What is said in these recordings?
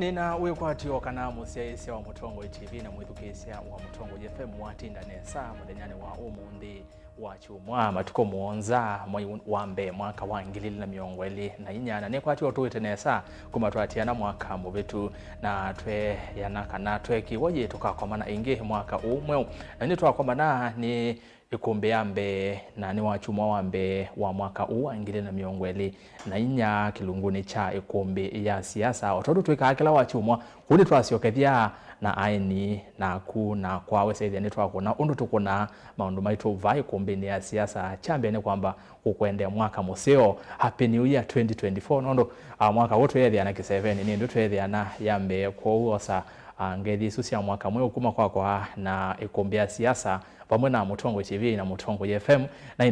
Nina wekwatio kana musiaisia wa Mutongo TV na mwithukisia wa Mutongo FM watinda nesa muthenyani wa umundi wa chumwa matuko muonza Mweû wambe mwaka wa 2024 ne kwatio tuite nesa kumatwatiana mwaka mubitu na twe yana kana tweki woye tukakomana ingi mwaka umwe na ni twakomana ni Îkûmbî yambe na ni wachumwa wambe wa mwaka huu 2024 kilunguni cha Îkûmbî ya siasa otondo twika kila wachumwa kuni twasiokethia na Aeni na ku na kwawe saidi ni twakona undu tukuna maundu maitu vai Îkûmbî ya siasa chambe ni kwamba kukwendea mwaka museo happy new year 2024 nondo mwaka wote yethia na ki7 ni ndio twethia na yambe kwa uosa ngedi susia mwaka mwe ukuma kwa na Îkûmbî ya siasa pamwe na Mutongo TV na Mutongo FM na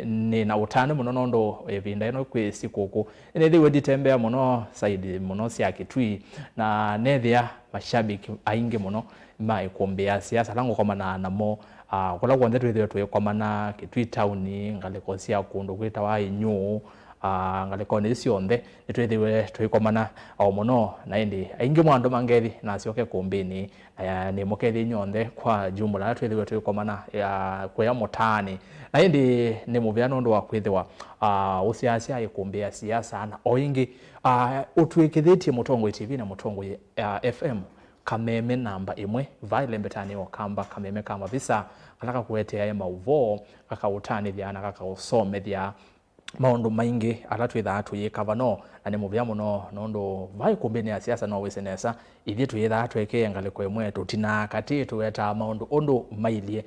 ni na utano muno nondo evinda ino kwe sikuku nethi weditembea muno saidi muno sia kitui na nethia mashabiki aingi muno ma Îkûmbî ya siasa lango kama na namo kula kwende twethio kwa mana kitui town ngaleko sia kundu kwita wa inyu ngaleko ni cionthe nitwethiwe twikomana au muno na indi aingi mwandu mangethi na sioke kumbini ni mukethi nyonthe kwa jumla twethiwe twikomana kwa mutani na indi ni muviano ndo wa kwithiwa usiasia Îkûmbî ya siasa na oingi utwikithitie Mutongo TV na Mutongo FM kameme namba imwe vaile mbetani okamba kameme kama visa kalaka kuetea mauvo kaka utani thiana kaka usomethia maundu maingi alatwitha atuyikavano na ni muvya muno nondo vai Îkûmbî ya siasa no wisenesa ithi tuyitha atweke ngaliko imwe tutina kati tueta maundu ondo mailie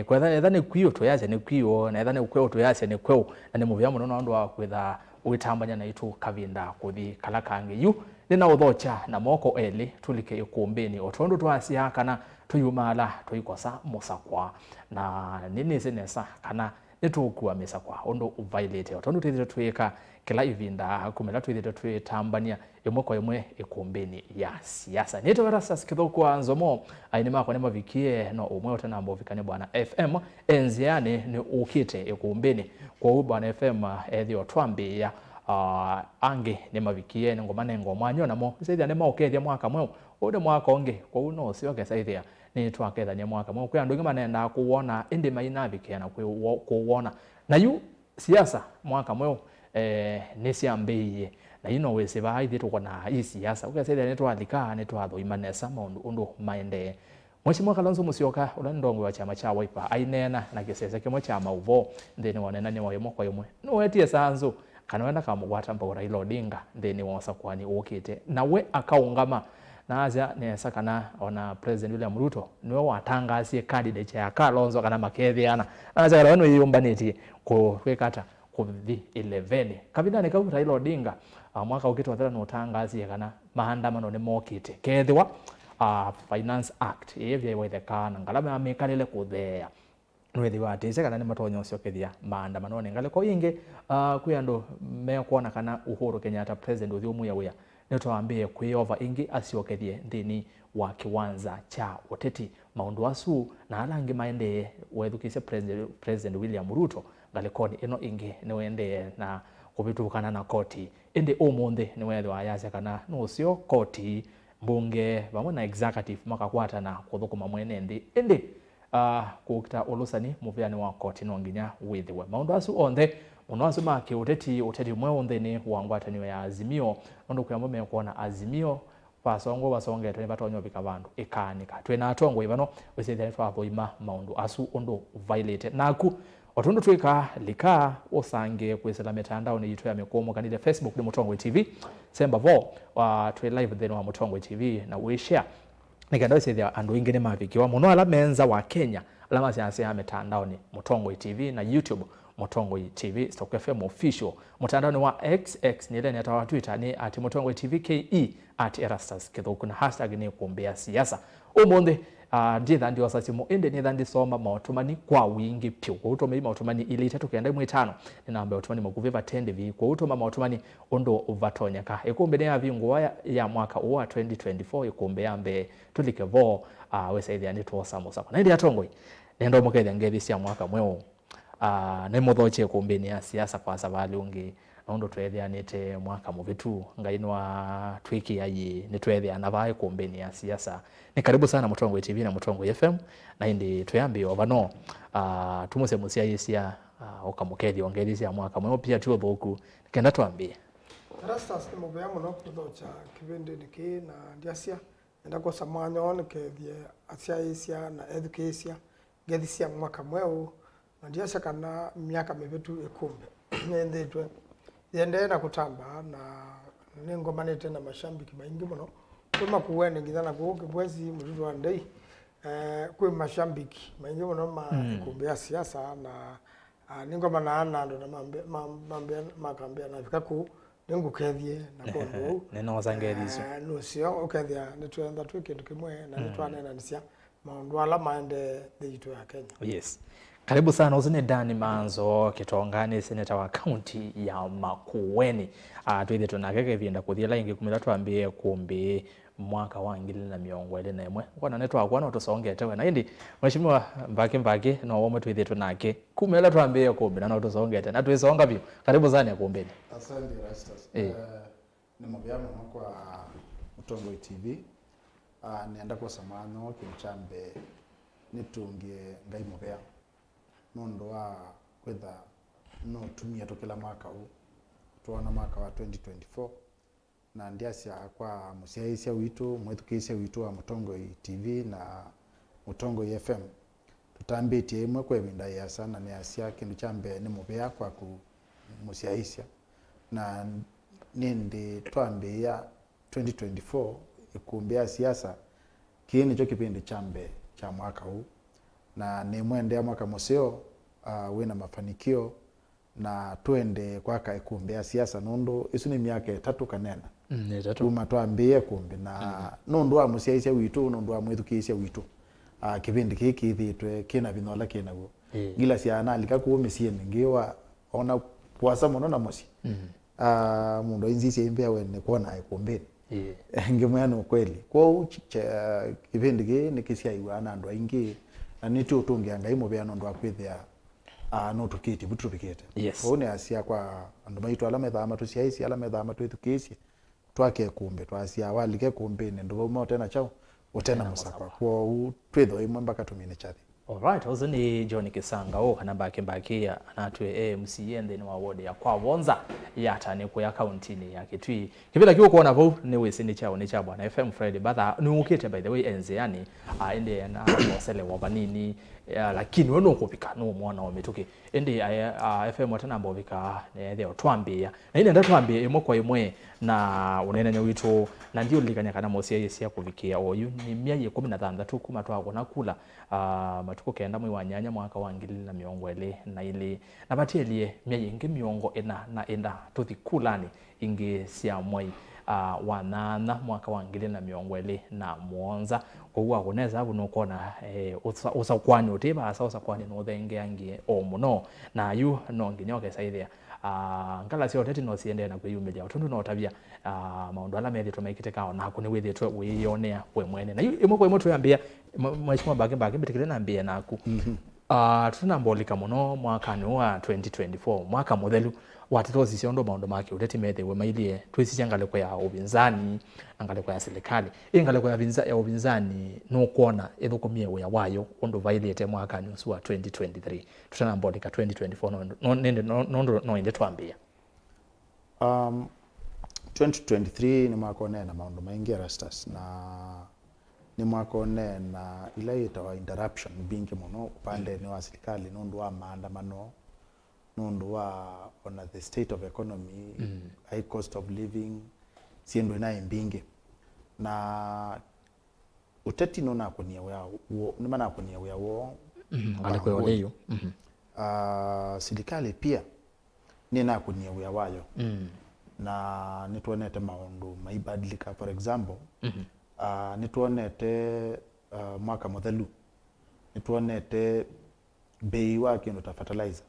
kwetha etha ni kwio tuyase ni kwio na etha ni kwio tuyase ni kwio na ni muvya muno nondo akwitha uitambanya na itu kavinda kuthi kalakangi yu nina uthocha na moko eli tulike Îkûmbî otondo twasia kana tuyumala tuikosa musakwa na nini senesa kana netukua mesa kwa ondo violate otondo twithire twika kila ivinda kumela twithire twitambania imwe kwa imwe Îkûmbî ya siasa nito Erastus Kithuku Nzomo Aeni mako nema vikie no umwe otana ambo vikane bwana FM enziane ni ukite Îkûmbî kwa bwana FM ethio twambia ange nema vikie ngomane ngomwanyo namo saithia nema okethia mwaka mwe ode mwaka onge kwa uno sioke saithia ni twakethania mwaka mwe kwa ndungi manenda kuona indi maina vikiana kuona na yu siasa mwaka mwe ni siambiye na ino wese baithie tukona hii siasa ukasaithia ni twalika ni twathoimanesa maundu undu maende Mheshimiwa Kalonzo Musyoka ula ndongo wa chama cha Wiper ainena na kisese kimwe cha mauvo ndeni wonena ni wayemo kwa yomwe no wetie sanzu kana wenda kamugwata mpa Raila Odinga ndeni wonsa kwani ukite na we akaungama na aza nesa kana ona President William Ruto niwe watangazie candidate ya Kalonzo kana makethiana aza wano yiyumbaniti kwekata ku 11 kabindani ka Raila Odinga mwaka ukitwa thera no tangazie kana maandamano ne mokite kethiwa Finance Act evya wethekana ngalama amekalele kuthea nwethiwa atise kana ni matonyo ciokethia maandamano ne ngale ko inge kuyando me kuona kana Uhuru Kenyatta president uthiumu ya wia nitwambie kwiova ingi asiokethie ndini wa kiwanza cha Ûteti maundu asu na alangi maende wethukise president William Ruto ngalikoni ino ingi niwende na kubitukana na koti indi umundi niwethwa yase kana nucio koti mbunge vamwe na executive makakwata na kuthukuma mwene indi kukita ulusani muviani wa koti no nginya withiwe maundu asu onthe muno asu maki Ûteti Mweû nthini wa ngwatanio ya Azimio nondo kuyambo me kuona Azimio pasongo basonge tani batonyo bika bandu ikanika twena atongo ivano wesethia twathoima maundu asu ondo violate naku otondo twika lika osange kwesela mitandao ni yitu ya mikomo kanile Facebook ni Mutongo TV semba vo twe live then wa Mutongo TV na we share nikanda wesethia andu ingine mavikiwa muno ala menza wa Kenya ala masiasa ya mitandao ni Mutongo TV na YouTube Mutongo TV Stock FM official mutandao ni wa XX ni ile ni wa Twitter ni @Mutongo TV KE @Erastus Kithuku na hashtag ni Îkûmbî ya siasa umonde nditha ndio sasimo ende ni thandi soma mautumani kwa wingi pyo kwa utoma mautumani ile 3 kenda 5 ni namba utumani makuviva 10 vi kwa utoma mautumani ondo uvatonyaka Îkûmbî ni avingo ya mwaka wa 2024 Îkûmbî yambe tulike vo wesaithia ni twosa musa na ndi atongoi nendo mukethia ngethi cia mwaka Mweû ne muthoche Îkûmbî ya siasa kwa savali ungi nondo twethianite mwaka muvitu ngainwa twiki ayi ni twethiana vai kumbeni ya siasa. Ni karibu sana Mutongo TV na Mutongo FM na indi tuyambi ovano tumuse musia yisia okamukethi ongelisia mwaka mwe pia tuo boku kenda tuambie Erastus ni mubea muno kuthocha kivindi niki na ndiasia enda kwa samanyo nikethie asia na education gethisia mwaka Mweû na ndiasia kana miaka mivitu 10 nendetwe yende na kutamba na ningomanite na mashambiki maingi muno kuma kuwene ngithana kuke bwezi mututu wa ndei kwe mashambiki maingi muno kumbea siasa na ningomana na ndo na makambia na vikaku ngukethie na kondo neno zangerizo no sio ukethia nitwenda twikindu kimwe na nitwanena nisia maundu ala maende thito ya Kenya. Yes, karibu sana uzine Dani Maanzo kitongani seneta wa county ya Makueni twithe tunakeke vinda kuthia ingi kumira twambie kumbi mwaka wa 2021 kwana netwa kwana tusongetewe na indi mheshimiwa mbaki no womwe twithe tunake kumela twambie kumbi na tusongete na twisonga bio karibu sana kumbeni. Asante Erastus. Ni mbyamo kwa Mutongo TV. Nienda kwa samano kimchambe nitungie ngai mubea. Nondo wa kwetha no tumia tokela mwaka huu. Tuona mwaka wa 2024 na ndiasia kwa musiaisia witu mwethukisia witu wa Mutongo TV na Mutongo FM. Tutambetie imwe kwa vinda ya sana ni asia kindu chambe ni mubea kwa ku musiaisia na nindi twambia 2024 ikumbia siasa kini cho kipindi chambe cha mwaka huu na ni mwende mwaka museo wina mafanikio na tuende kwaka ikumbia siasa nondo isu ni miaka 3 kanena tuma twambie kumbi na nondo wa musiaisia witu nondo wa mwethukisia witu kipindi kiki thitwe kina binola kina go gila siana likaku misieni ngiwa ona kwasa muno na musi mundo inzisi imbea wene kuona ikumbini ngimwana ukweli kwa kipindi ki nikisia iwana ndo ingi na nitu utungia ngai mubea ndo akwithia no tukiti butubikete one asia kwa ndo maitu ala methama tusiaisi ala methama twithukisi twake kumbe twasia walike kumbini ndo mo tena chao utena musakwa kwa twitho imwe mpaka tumine chathi. Alright, ozo ni John Kisangau kana mbaki anatwe MCA then wa ward ya kwa Vonza Yatta ni kwa county ni ya Kitui. Kibila kiwo kuona vo ni wese ni chao ni cha bwana FM Friday Mbatha ni ukete by the way enze yani ende na wasele wa banini lakini wono kupika no mwana wa mituki ende FM watana mbovika ne twambia na ine ndatwambia imwe kwa imwe na unene nyawito na ndio likanya kana mosia yesi ya kuvikia oyu ni 116 kuma twako na kula matuko kenda mwe wanyanya mwaka wa 2020 na ile na batielie myingi miongo na enda tuthikulani ingi sia mwai wanana mwaka wa 2020 na Vonza kwa kuneza abu nokona usakwani utiba asa usakwani no thenge angie o muno na yu no nginyoke saithia ngala sio Ûteti no siende na kwiyumeja utundu no tabia maundu ala methi tumaikite kao na kuni withi twe wiyonea we mwene na imwe kwa imwe tuyambia mheshimiwa mbaki bitikile nambia naku tunambolika muno mwaka ni wa 2024 mwaka muthelu watitozi siondo maundu make Ûteti methe we mailie twisi ngaleko ya ubinzani ngaleko ya serikali ngaleko ya ubinzani no kuona ethukumie we wayo ondo vailete mwaka ni wa 2023 tunambolika 2024 no inde twambia 2023 ni mwaka na maundu maingi Erastus na ni mwaka na ile itawa interruption bingi muno upande ni wa serikali nondo wa maandamano nondo wa on the state of economy high cost of living siendo na imbingi na Ûteti no na kunia wao ni maana kunia wao alikuwa oleyo serikali pia ni na kunia wayo na nituonete maundu maibadilika for example nituonete mwaka muthelu nituonete bei wa kindu ta fertilizer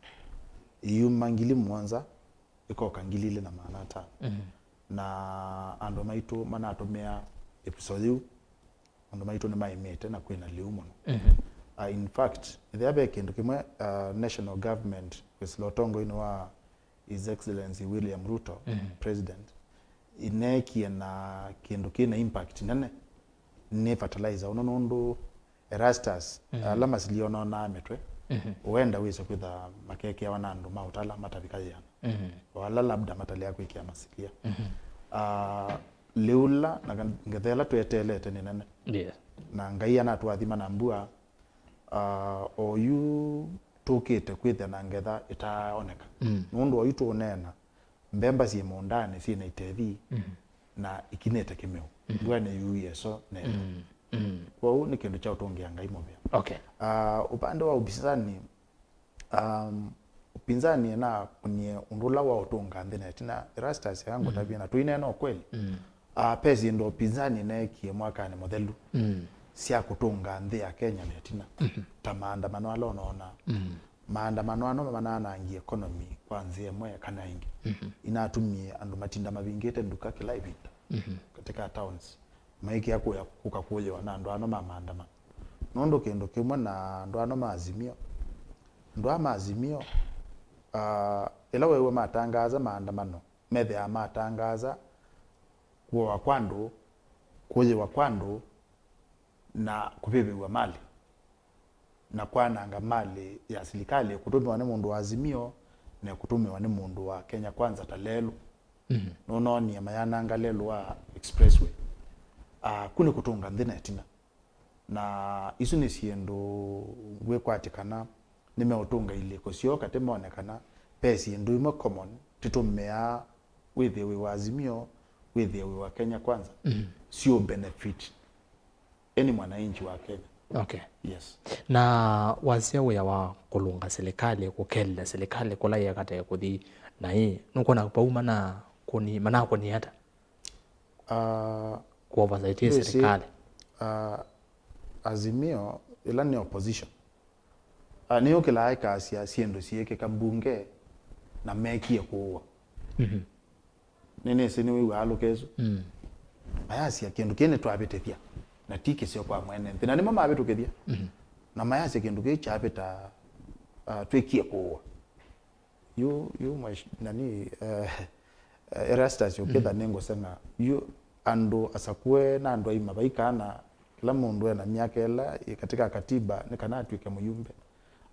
mangili mwanza ikoka ngilile na maana ta na ando maitu mana atumia episode yu ando maitu ni maimete na kwina liumo in fact the other kindu kimwe national government kwislotongo ino wa His Excellency William Ruto president ineki na kindu kina impact nene ne fertilizer ono nundu Erastus alama siliona na metwe uenda wiso kwitha makeke ya wanandu mautala matavika yana wala labda matali yako ikia masilia leula na ngethela twetelete ni nene na ngai ana twathima na mbua oyu tukite kwitha na ngetha itaoneka nundu oyu tunena mbemba si mondane si na itethi na ikinete kimeo ndwane yuyeso nene kwa hiyo ni kindu cha utongia ngai mobea okay upande wa upinzani na kunye undula wa utonga ndene tina Erastus yangu tabia na tuine no kweli pesi ndo upinzani na kie mwaka ni modelu sia kutunga ndhi ya Kenya netina maandamano alonaona maandamano ano manana ngi economy kwanzie mwe kana ingi inatumie andu matinda mavingite nduka kila ibita katika towns maiki yako ya kukakuja na ndo ano maandamano nondo kendo kimwe na ndo ano maazimio ndo maazimio ila wewe matangaza maandamano methe ya matangaza kwa kwando kuje wa kwando na kupebewa mali na kwananga mali ya serikali kutumiwa ni mundu wa Azimio na kutumiwa ni mundu wa Kenya Kwanza talelo nono ni mayananga lelo wa expressway kuni kutunga ndina tina na isu ni siendo we kwatikana nimeutunga ile kosio katemonekana pesi ndu imo common titumea with the wa Azimio with the wa Kenya Kwanza sio benefit any mwananchi wa Kenya. Okay. Yes. Na wazia we wa kulunga serikali kukella serikali kula ya kata kuthi na hii nuko na pauma na kuni mana kuni hata kwa wazaitia serikali Azimio ila ni opposition niyo kila aika asia siendo sieke kambunge na meki ya kuwa nene sini we wa lokezo mayasi ya kindu kene twabetethia na tike sio kwa mwene thina ni mama abetu kethia na mayasi kindu ke chapeta twekie kuwa you nani Erastus yoketha nengo sana you ando asakwe na ando imabaikana kila mundu na miaka ela katika katiba ni kana twike muyumbe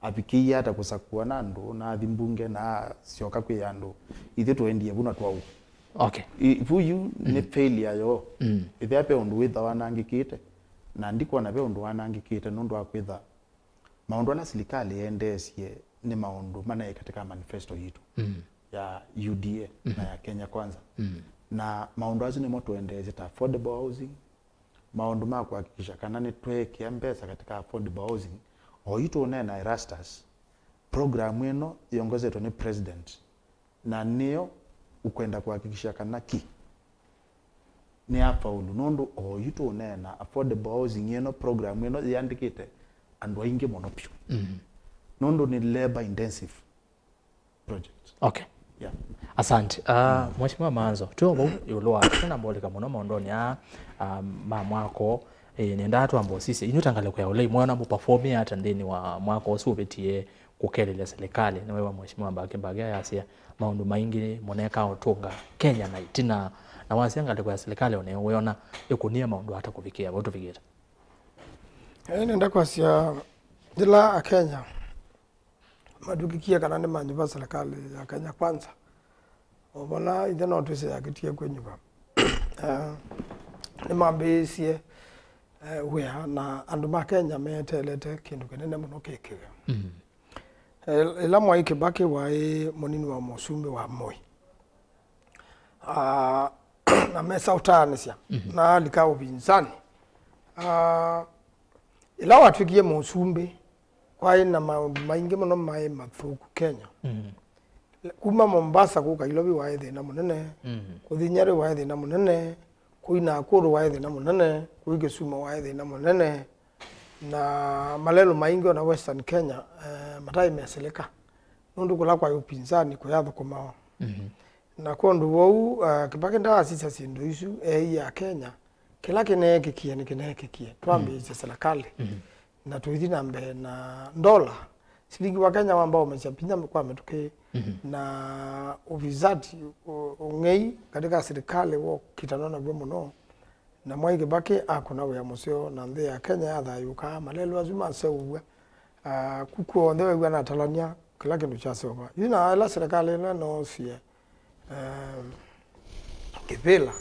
abikia hata kusakua na ando na thimbunge na sioka kwe ando ithe twendie buna twau okay ifuyu ni failure yo ithe ape undu witha wanangikite na ndiko na be undu wanangikite nundu akwitha maundu na serikali endesie ni maundu mana katika manifesto yitu ya UDA na ya Kenya Kwanza na maundu azi ni moto endeze ta affordable housing maundu ma kuhakikisha kana ni tweke mbesa katika affordable housing oyitu na Erastus program eno iongozetwe ni president na niyo ukwenda kuhakikisha kana ni afaulu nundu oyitu na affordable housing eno program eno yandikite andu aingi mono pio nundu ni labor intensive project. Okay. Yeah. Asante. Mheshimiwa Maanzo, tuomba yulwa tena mboleka muno maondoni ya mwako nenda atu ambo sisi inyutangale kwa ule mwana mbu perform hata ndini wa mwako osubetie kukelele serikali na wewe mheshimiwa mbage yasia maundu maingi moneka otunga Kenya na itina na wasiangale kwa serikali oneona ikunia maundu hata kufikia watu vigeta nenda kwa sia dila Kenya madukikia kana ni manyiva serikali ya Kenya Kwanza obona ide no twese yakitie kwenyuba ni mambesie wea na andu ma Kenya metelete kindu kinene muno kekega ila Mwai Kibaki wae munini wa musumbi wa Moi na mesa utanisya na likao binzani ila watwikie musumbi wae na maingi muno mai mathuku Kenya kuma Mombasa kuka ilobi wae thina munene kuthinyari wae thina munene kuina akuru wae thina munene kuigesuma wae thina munene na malelo maingi na Western Kenya matai meseleka nundu kula kwa upinzani kwa yatho kumao na kondu wou Kibaki nda asisa sindu isu ya Kenya kila kinekikie twambi serikali na tuithi nambe na dola shilingi wa Kenya ambao wamechapinya kwa metuke na ufisadi ungei katika serikali wo kitanona bwe muno na Mwai Kibaki akuna we museo na nthi ya Kenya athayuka malelo azuma seuwa kuko ndewe gwana talania kila kindu cha sewa ina ala serikali na no sie kipela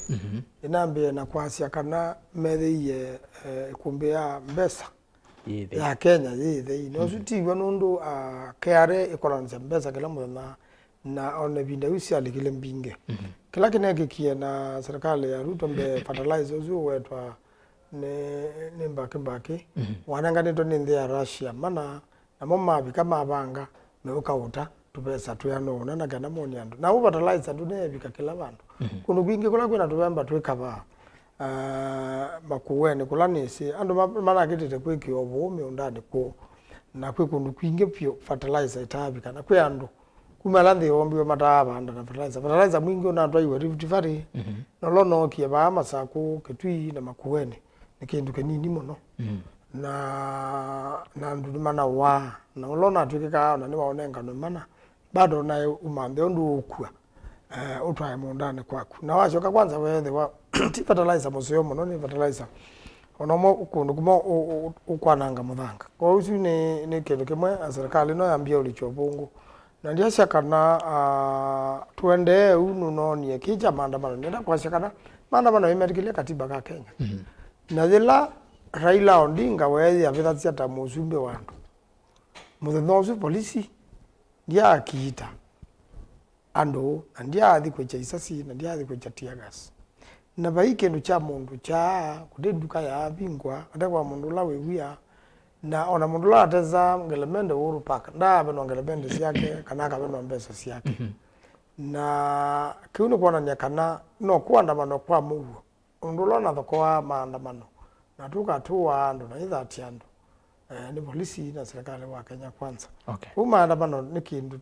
inambie na kwasia kana methiye Îkûmbî ya mbesa ya Kenya yithe no sutigwa nundu KRA ikolanza mbesa kila muthenya na ona binda usi alikile mbinge kila kinegikie na serikali ya Ruto mbe fertilizer uzu wetwa ne mbaki wananganito ni nthi ya Russia mana na momabi kama abanga meuka tupesa tuyano na kana moni andu na fertilizer ndunebika kila bandu kuno kwingi kula kwina tubemba twikaba Makueni kulanisi andu mana kitete kwiki obume undani ko na kwikundu kwingi pyo fertilizer itabika na kwe andu kumala ndi ombiwe mataba anda na fertilizer mwingi una ndo iwe Rift Valley no lono kie ba Masako Kitui na Makueni ni kindu kinini muno na ndu mana wa na lona twikika na ni waonenga no mana bado na umambe ondu ukua utwaye mundane kwaku na wachoka kwanza wethe wa fertilizer museo muno ni fertilizer onomo kundu kuma ukwananga muthanga kwa usu ni kindu kimwe serikali no yambia ulichobungu na ndia shakana tuende unu nonie kija maandamano nenda kwa shakana maandamano imerikile katiba ka Kenya na thila Raila Odinga wethi abithatia ta musumbe wandu muthenozu polisi ndia akiita ando ndia athi kwecha isasi na ndia athi kwecha tiagas na baike ndo cha mundu cha kudenduka ya bingwa atakwa mundu la wewia na ona mundu la ateza ngelemende uru paka nda beno ngelemende siake kana ka beno mbesa siake na kiuno kuona nyakana no kuandamano kwa Mûû mundu lona thokwa maandamano na tukatuwa ando na itha atiando ni polisi na serikali wa Kenya kwanza maandamano ni kindu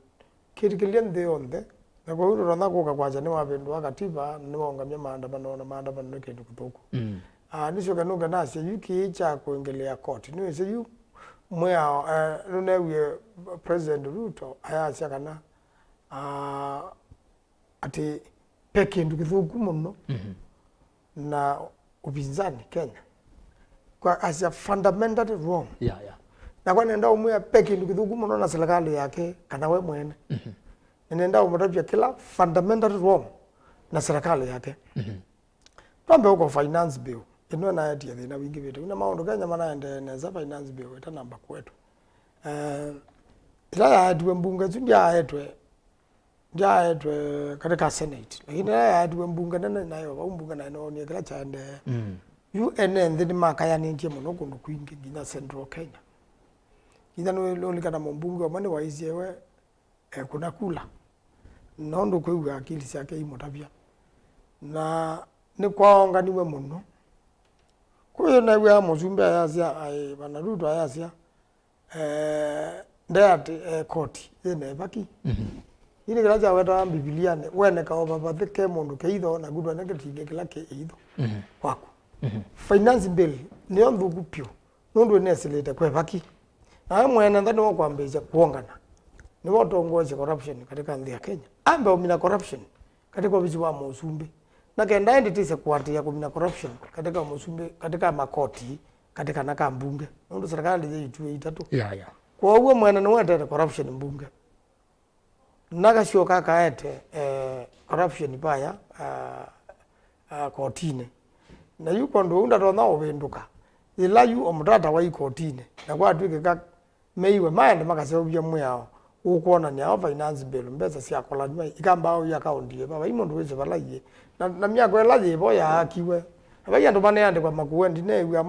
kirikilia nthi yonthe na kwa hiyo ronda kuka kwacha ni wabindu wa katiba ni waungamia maandamano na maandamano ni kindu kithuku nisho kanuka nasi yuki cha kuingelea koti ni se yu mwea nunewe President Ruto ayasya kana ati peke ndu kithuku muno na upinzani Kenya kwa as a fundamental wrong na kwa nenda umwe peke ndu kithuku muno na serikali yake kana we mwene nenda umutapia kila fundamental wrong na serikali yake pambe uko finance bill ino na yati thina wingi vitu ina maundu Kenya manaende neza finance bill eta namba kwetu ila yadwe mbunge ndia etwe katika Senate lakini ila yadwe mbunge nayo mbunge nayo ni kila chande UN ndi makaya ni ntie muno kundu kwingi nginya Central Kenya nginya no likana mbunge wa mane waizewe kuna kula nondo kwewa akili siake imotapia na ni kwaonga niwe muno kuyo na we amuzumbe ayasia ai bana Ruto ayasia ndati koti ene baki ile kila weta Biblia ne wene ka obabathike mundu keitho na gudwa negative kila ke eitho kwako finance bill ni ondu gupio nondo neselete kwe baki na mwene ndani wo kwambeja kuongana ni watu ongoje corruption katika nchi ya Kenya ambe umina corruption katika ofisi wa musumbe na kenda enditise kuatia kumina corruption katika musumbe katika makoti katika naka mbunge ndo serikali yetu itatu kwa hiyo mwana ni wete corruption mbunge naga sio kaka ete corruption baya kotine na yuko ndo unda ndo nao benduka ila yu omutata wa ikotine na kwa twike ka meiwe maende makasebya muyao ukuona ni ava finance bill mbeza sia kola nywa ikamba au ya kaunti baba imondo weze balaye na myako elaje boya akiwe abaya ndo bane yande kwa Makueni newe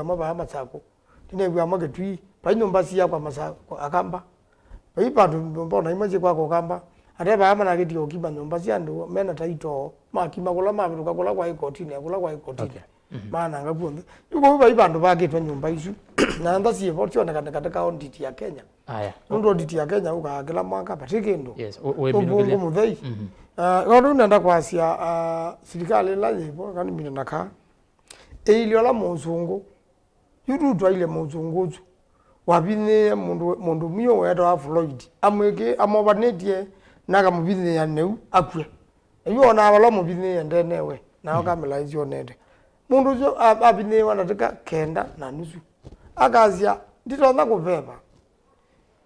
amaba Masako newe amagitwi pa nyumba sia kwa Masako akamba baipa mbona imaje kwa kamba ateba ama na gitio kiba nyumba sia ndo mena taito makima kola mabiruka kola kwa ikoti ne kola kwa ikoti maana ngabuonde yuko baipa ndo bagitwa nyumba isu na ndasi yevocho na katika audit ya Kenya ndo audit ya Kenya uka kila mwaka patikendo ubungu muthei ngondo nenda kwasia serikali la yevo kani mina naka ilio la muzungu yudu twa ile muzungu wabine mundu mio wedo Floyd amwege amobanetie naga mubine ya neu akwe iyo na wala mubine ende newe na okamela izio nende mundu zo abine wanataka kenda na nusu akazia nditonda kuveva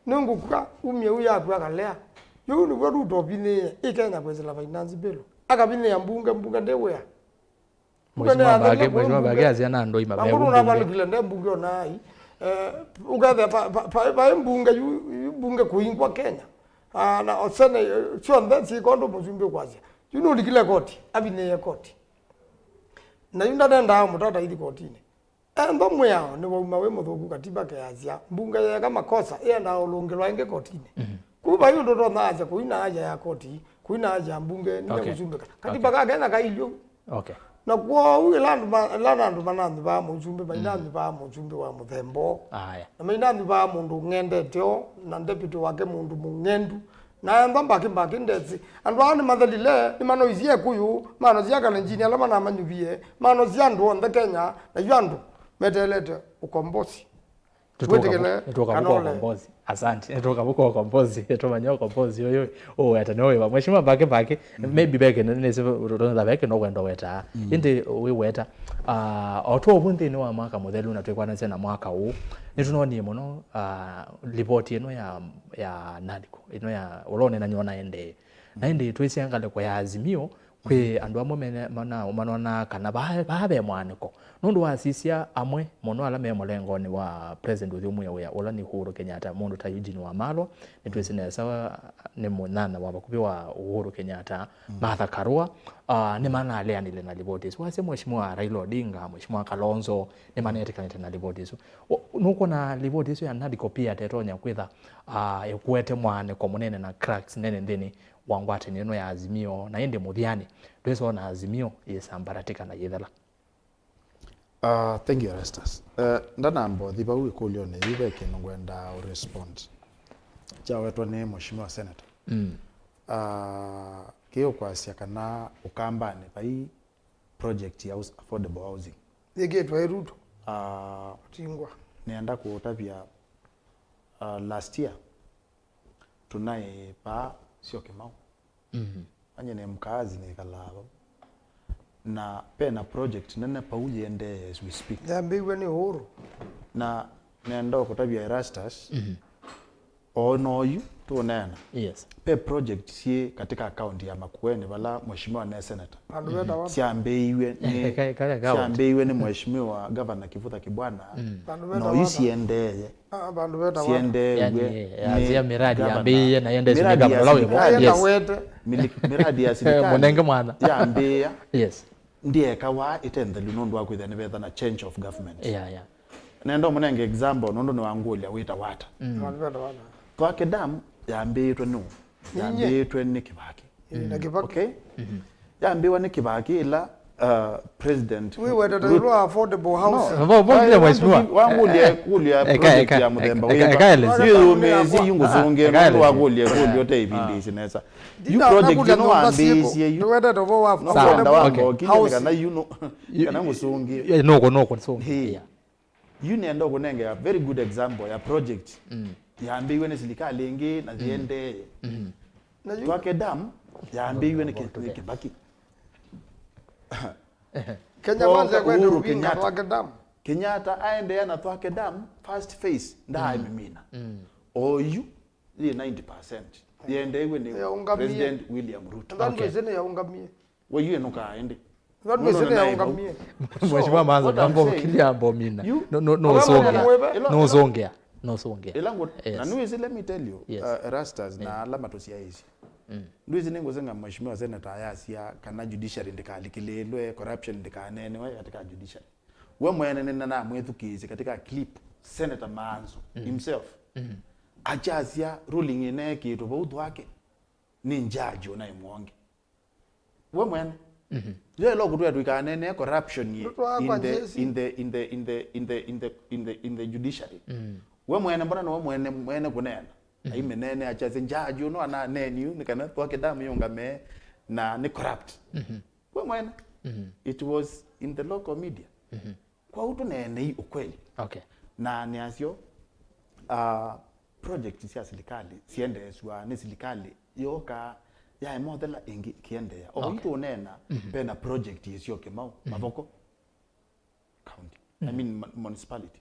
nunguka Mweû yakwa kalea yo ni wadu dobine ikenya kwezela finance bill akabine ya mbunge ndewe Mheshimiwa Bage azia na ndoi mabe mbunge na bali kile mbunge onai ugathe pa mbunge kuingwa Kenya na osene chonde sikondo muzumbe kwazia yuno likile koti abine ya koti na yunda ndenda mutata ili kotini ndo mwao ni wauma we muthuku katiba kiazia mbunge ya kama kosa enda ulungelwa inge kotini kuba yundo ndo naja kuina haja ya koti kuina haja ya mbunge ni muzumbe katiba kagena kailyo na kwa uwe landu manandu ba muzumbe mainandu ba muzumbe wa muthembo na mainandu ba mundu ngendetyo na deputy wake mundu mungendu na mbaki ndezi andu ani mathalile ni manoizie kuyu mano zia kalenjini alama na manyuvie mano zia ndu on the Kenya na yandu metelete ukombozi Netoka buko ukombozi. Asante. Netoka buko ukombozi. Netomanya ukombozi yoyo. Atanowe Mheshimiwa Bage maybe beke nese utonda beke no kwenda weta. Inde we weta oto obunthi no amaka modelu na twekwana sena mwaka huu. Nitunoni muno report eno ya Nadiko. Eno ya olone na nyona ende. Na ende twesiangale kwa ya Azimio kwe andu amwe manona kana babe mwaniko nundu wasisia amwe mono alame molengoni wa president Mweû ola ni Uhuru Kenyatta mundu ta Eugene wa malo nitwesine sawa ni munana wa bakubi wa Uhuru Kenyatta Mbatha Karua ni mana alianile na libotis wase Mheshimiwa Raila Odinga Mheshimiwa Kalonzo ni manete kanita na libotis nuko na libotis ya Nadiko pia tetonya kwitha yokwete mwaniko munene na cracks nene ndeni wangwate neno ya Azimio na ende muthiani tweso na Azimio yesambaratika na yethela. Thank you Erastus. Ndana mbothi bau ikulio ne ibe kinongwenda respond. Chawetwa ne Mheshimiwa Seneta. Kio kwa siakana ukambane bai project ya affordable housing. Yegetwa iruto. Tingwa. Nienda kuotapia last year tunaye pa sio Kimau. Anye ne mkazi ne kalalo. Na pena project nene pauje ende as we speak. Zambiwe ni Uhuru. Na nenda kutabia Erastus. Ono yu tuonana. Yes. Pe project sie katika account ya Makueni bala Mheshimiwa na Seneta. Panduweta wapi? Siambeiwe ni siambeiwe ni Mheshimiwa Governor Kithuku Kibwana. No isiendeye. Panduweta wapi? Siendeye. Azia miradi ambeye na yende simiga balawe. Yes. Miradi ya serikali. Munenge mwana. Ya ambeya. Yes. Ndiye kawa itende lunondu wako ithene betha na change of government. Yeah. Nendo munenge example nondo ni wangulia wita wata. Panduweta wapi? Kwa kedam ya ambeitwe nu. Ya ambeitwe ni Kibaki. Okay? Ya ambewa ni Kibaki ila president we were the affordable house vile Mheshimiwa wangulia project ya mudemba hiyo mezi yunguzunge ndo wagulia yote ibindi sinesa you project no ambezi you were the affordable house kana you know kana musungi noko so you nendo kunenge a very good example ya project ya ambiwe ni serikali ingi na ziende kwa kedam ya ambiwe ni Kibaki Kenya wanza kwenda Ubinga twake damu. Kenyatta aende na twake damu first phase nda mimina. Oyu ni 90%. Yende iwe ni President William Ruto. Ndio zene ya ungamie. Wewe nuka aende. Ndio zene ya ungamie. Mheshimiwa Maanzo mambo kilia bomina. No songea. Elango na nuizi let me tell you Erastus na alama tosia hizi. Nduizi ningo zenga Mheshimiwa Seneta ayasia kana judiciary ndikalikilelwe corruption ndikanene wa katika judiciary. We mwene na mwethukizi katika clip Senator Maanzo himself. Achasia ruling ine kitu bautu wake ni njaji ona imwonge. We mwene je logo tu tukanene corruption in the judiciary. We mwene mbona no mwene kunena. Aimenene achaze njaji uno ana neniu nikana twake damu yongame na ni corrupt. We mwene it was in the local media. Kwa utu nene ukweli. Okay. Na niasyo project cia serikali ciendeeswa ni serikali yoka ya modela ingi kiendea o itu nena pena project icio kimau mavoko county I mean municipality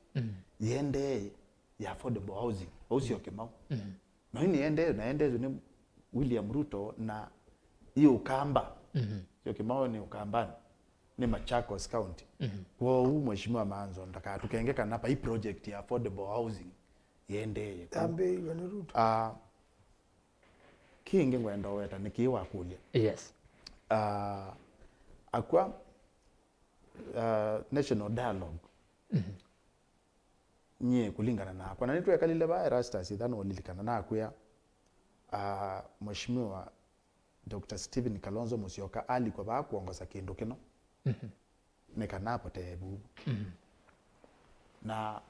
yende ya affordable housing ucio kimau no ni yende na yende ni William Ruto na hiyo Ukamba sio kimau ni Ukambani ni Machakos County kwa huu mheshimiwa Maanzo ndaka tukengeka napa hii project ya affordable housing yende tambe ni Ruto kingi ngwenda weta nikiwa kulia yes akwa national dialogue nye kulingana na kwa nani tuyakalile ba Erastus ithano lilikana na akwa mheshimiwa Dr. Stephen Kalonzo Musyoka alikuwa ba kuongoza kindu kino nekanapo tebu na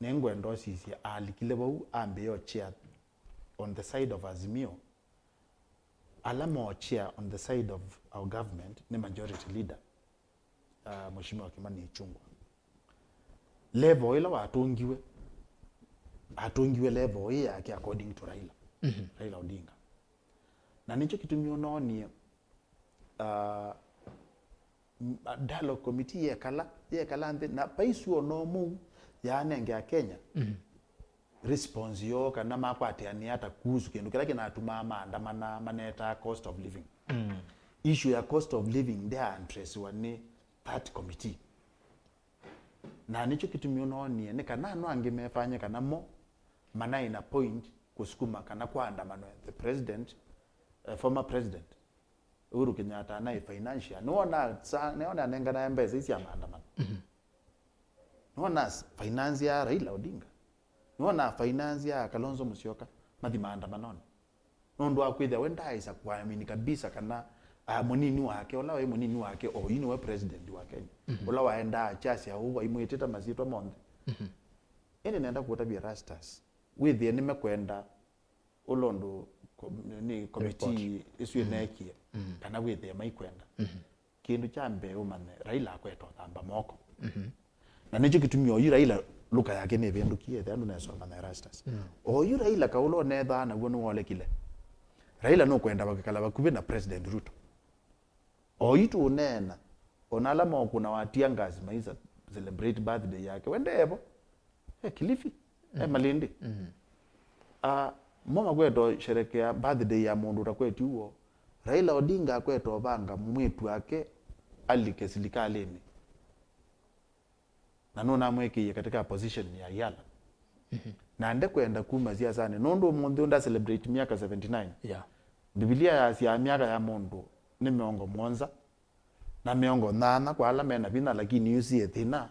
nengwendo sisi alikile bau ambeyo chair on the side of Azimio alamo chair on the side of our government ni majority leader mheshimiwa Kimani Ichung'wah level ila atungiwe level yake according to Raila Raila Odinga na nicho kitumio noni dialogue committee yekala na paisu onomu yanenge ya Kenya response yo kana makwate ani hata kuhusu kindu kila kinatuma maandamana maneta cost of living issue ya cost of living there interest wani that committee na nicho kitumio noni ne kana no angemefanya kana mo mana ina point kusukuma kana kuandamana the president former president Uhuru Kenyatta na financial naona nenga na mbeza isi ya maandamano naona finance ya Raila Odinga naona finance ya Kalonzo Musyoka mathi maandamano nondo akwitha wenda isa kuamini kabisa kana munini wake ola we munini wake o yini we president wa Kenya ola waenda chasi au imweteta mazito monde ene nenda kutabia Erastus with the nimekwenda ulondo ni committee isu yenekie kana with the maikwenda kindu cha mbeu mane Raila akweto thamba moko na nicho kitumio yu Raila luka yake ne bendukie the andu na so mane Erastus o yu Raila kaulo netha na gwono wole kile Raila no kwenda bakala bakuve na president Ruto o yitu unena onala moko na watia ngazi maiza celebrate birthday yake wendevo Kilifi Malindi mama kweto sherekea birthday ya mundu takwetu huo Raila Odinga kweto banga mwetu wake alike silikaleni na nona mweke katika position ya yala na ande kwenda kuma siasa ne nondo mundu unda celebrate miaka 79 Biblia ya sia miaka ya mundu ni miongo mwanza na miongo nana kwa ala mena bina lakini Ûyîetewa na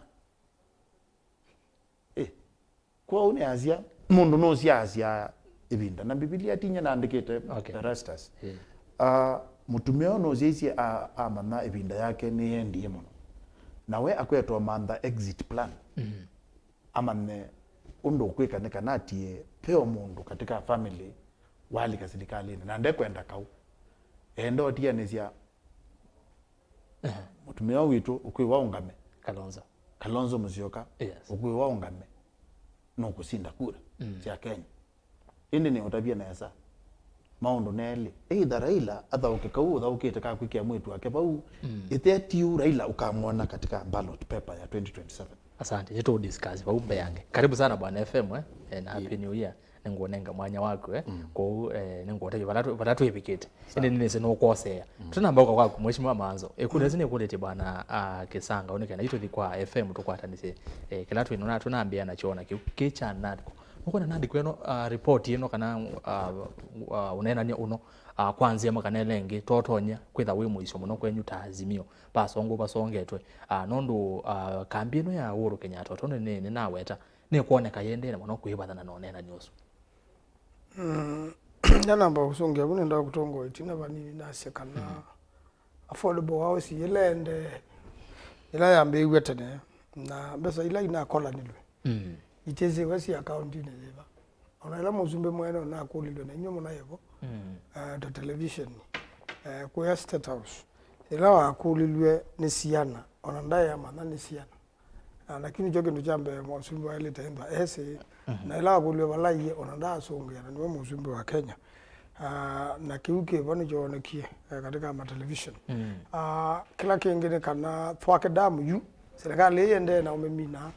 kwa une azia mundu no siasa ibinda na Biblia tinya na andikete Erastus mutumeo no zisi amana ibinda yake ni yendi muno nawe akwetwa manda exit plan amane undo kweka nekanati peo mundu katika family wali kasilikalini na ndekwenda kau endo tia nesia mutumeo witu ukwi waungame Kalonzo Musyoka ukwi waungame no kusinda kura cia Kenya indi ni utabia na yasa maondo neli either Raila atha ukikau ukite ka kwikia mwetu wake bau itetiu Raila ukamwona katika ballot paper ya 2027 asante yetu discuss bau mbeyange karibu sana bwana FM na happy new year nengonenga mwanya wako ko nengote baratu epikete indi nese no kwosea tunamba kwa mheshimiwa Maanzo ekulezi ne kulete bwana Kisangau onekana ito kwa FM tukwatanise kila tu inona tunaambia na chona kicha natko uko na nandi kweno report yeno kana unena ni uno kwanzia makana lenge totonya kwitha we muiso muno kwenyu ta Azimio basongo basongetwe nondo kambino ya Uhuru Kenyatta tone ne naweta ne kuoneka yendene muno kuibathana no nena nyoso namba usonge bune nda kutongo itina banini nasekana affordable house yelende ila yambe Ûyîetewa na besa ila ina kola nilwe iteze wasi account ne leba ona ila muzumbe mwene na akulilwe na nyomo na yebo the television kwa state house ila akulilwe ne siana ona ndaya mana ne siana lakini joke ndo jambe msumbi wa ile taimba ese na ila kulwe walai onanda songe na ni msumbi wa Kenya na kiuke bani jonekie katika ma television kila kingine kana twake damu yu serikali yende na umemina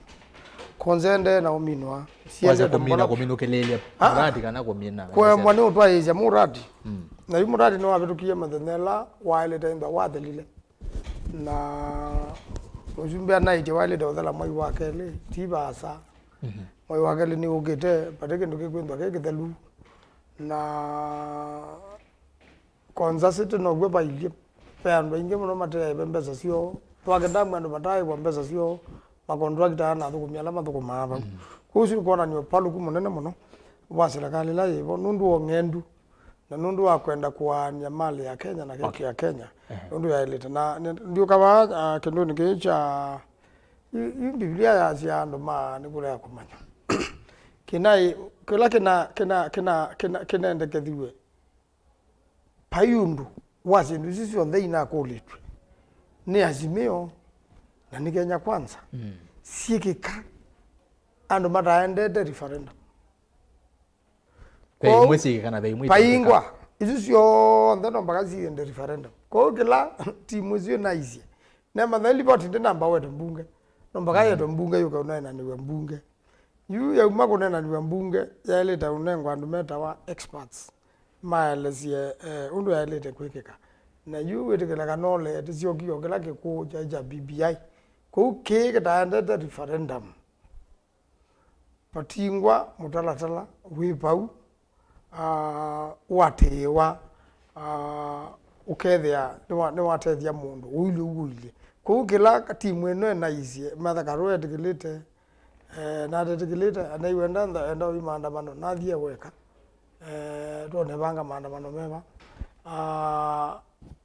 konzende na uminwa siasa komino kelele muradi kana komina kwa mwana utwa hizo muradi na yu muradi no abetukie mathenela wa ile taimba wa delile na Ujumbe na ije wale dodala Mweû wakele tibasa Mweû wakele ni ugete pateke nduke kwenda kekethelu na konza situ no gwe ba ile pendo inge muno mate bembeza sio twake damu ando batai kwa mbeza sio makontractor na thukumia lama thukumaba kusi kuona ni palu kumunene muno wa serikali la yibo nundu ongendu na nundu wa kwenda kuania mali ya Kenya na keki ya Kenya nundu ya ileta na ndio kama kendo nikicha Biblia ya ziando ma ni kule kumanya kinai kina ndekethiwe payundu wasi ndu sisi ondhe ina kolitwe ni Azimio na ni Kenya kwanza sikika andu mataendete referendum kwa mwezi kana bei mwezi paingwa izo sio ndano mbagazi ende referendum kwa kila timu zio naizie na madhali boti ndi namba wetu mbunge nombaga yetu mbunge yuka unaina ni mbunge yu ya umako nena ni mbunge ya leta unengwa andu meta wa experts maelezie undu ya leta kwekeka na yu wetekela kanole etisio kiyo kila kiku jaja BBI kwa keke taendete referendum patingwa mutalatala wipau watewa ukethia ni watethia mundu uile kwa kila timu eno na izie mathakaro etikilite na etikilite anaiwenda enda maandamano nathie weka tuone banga maandamano mema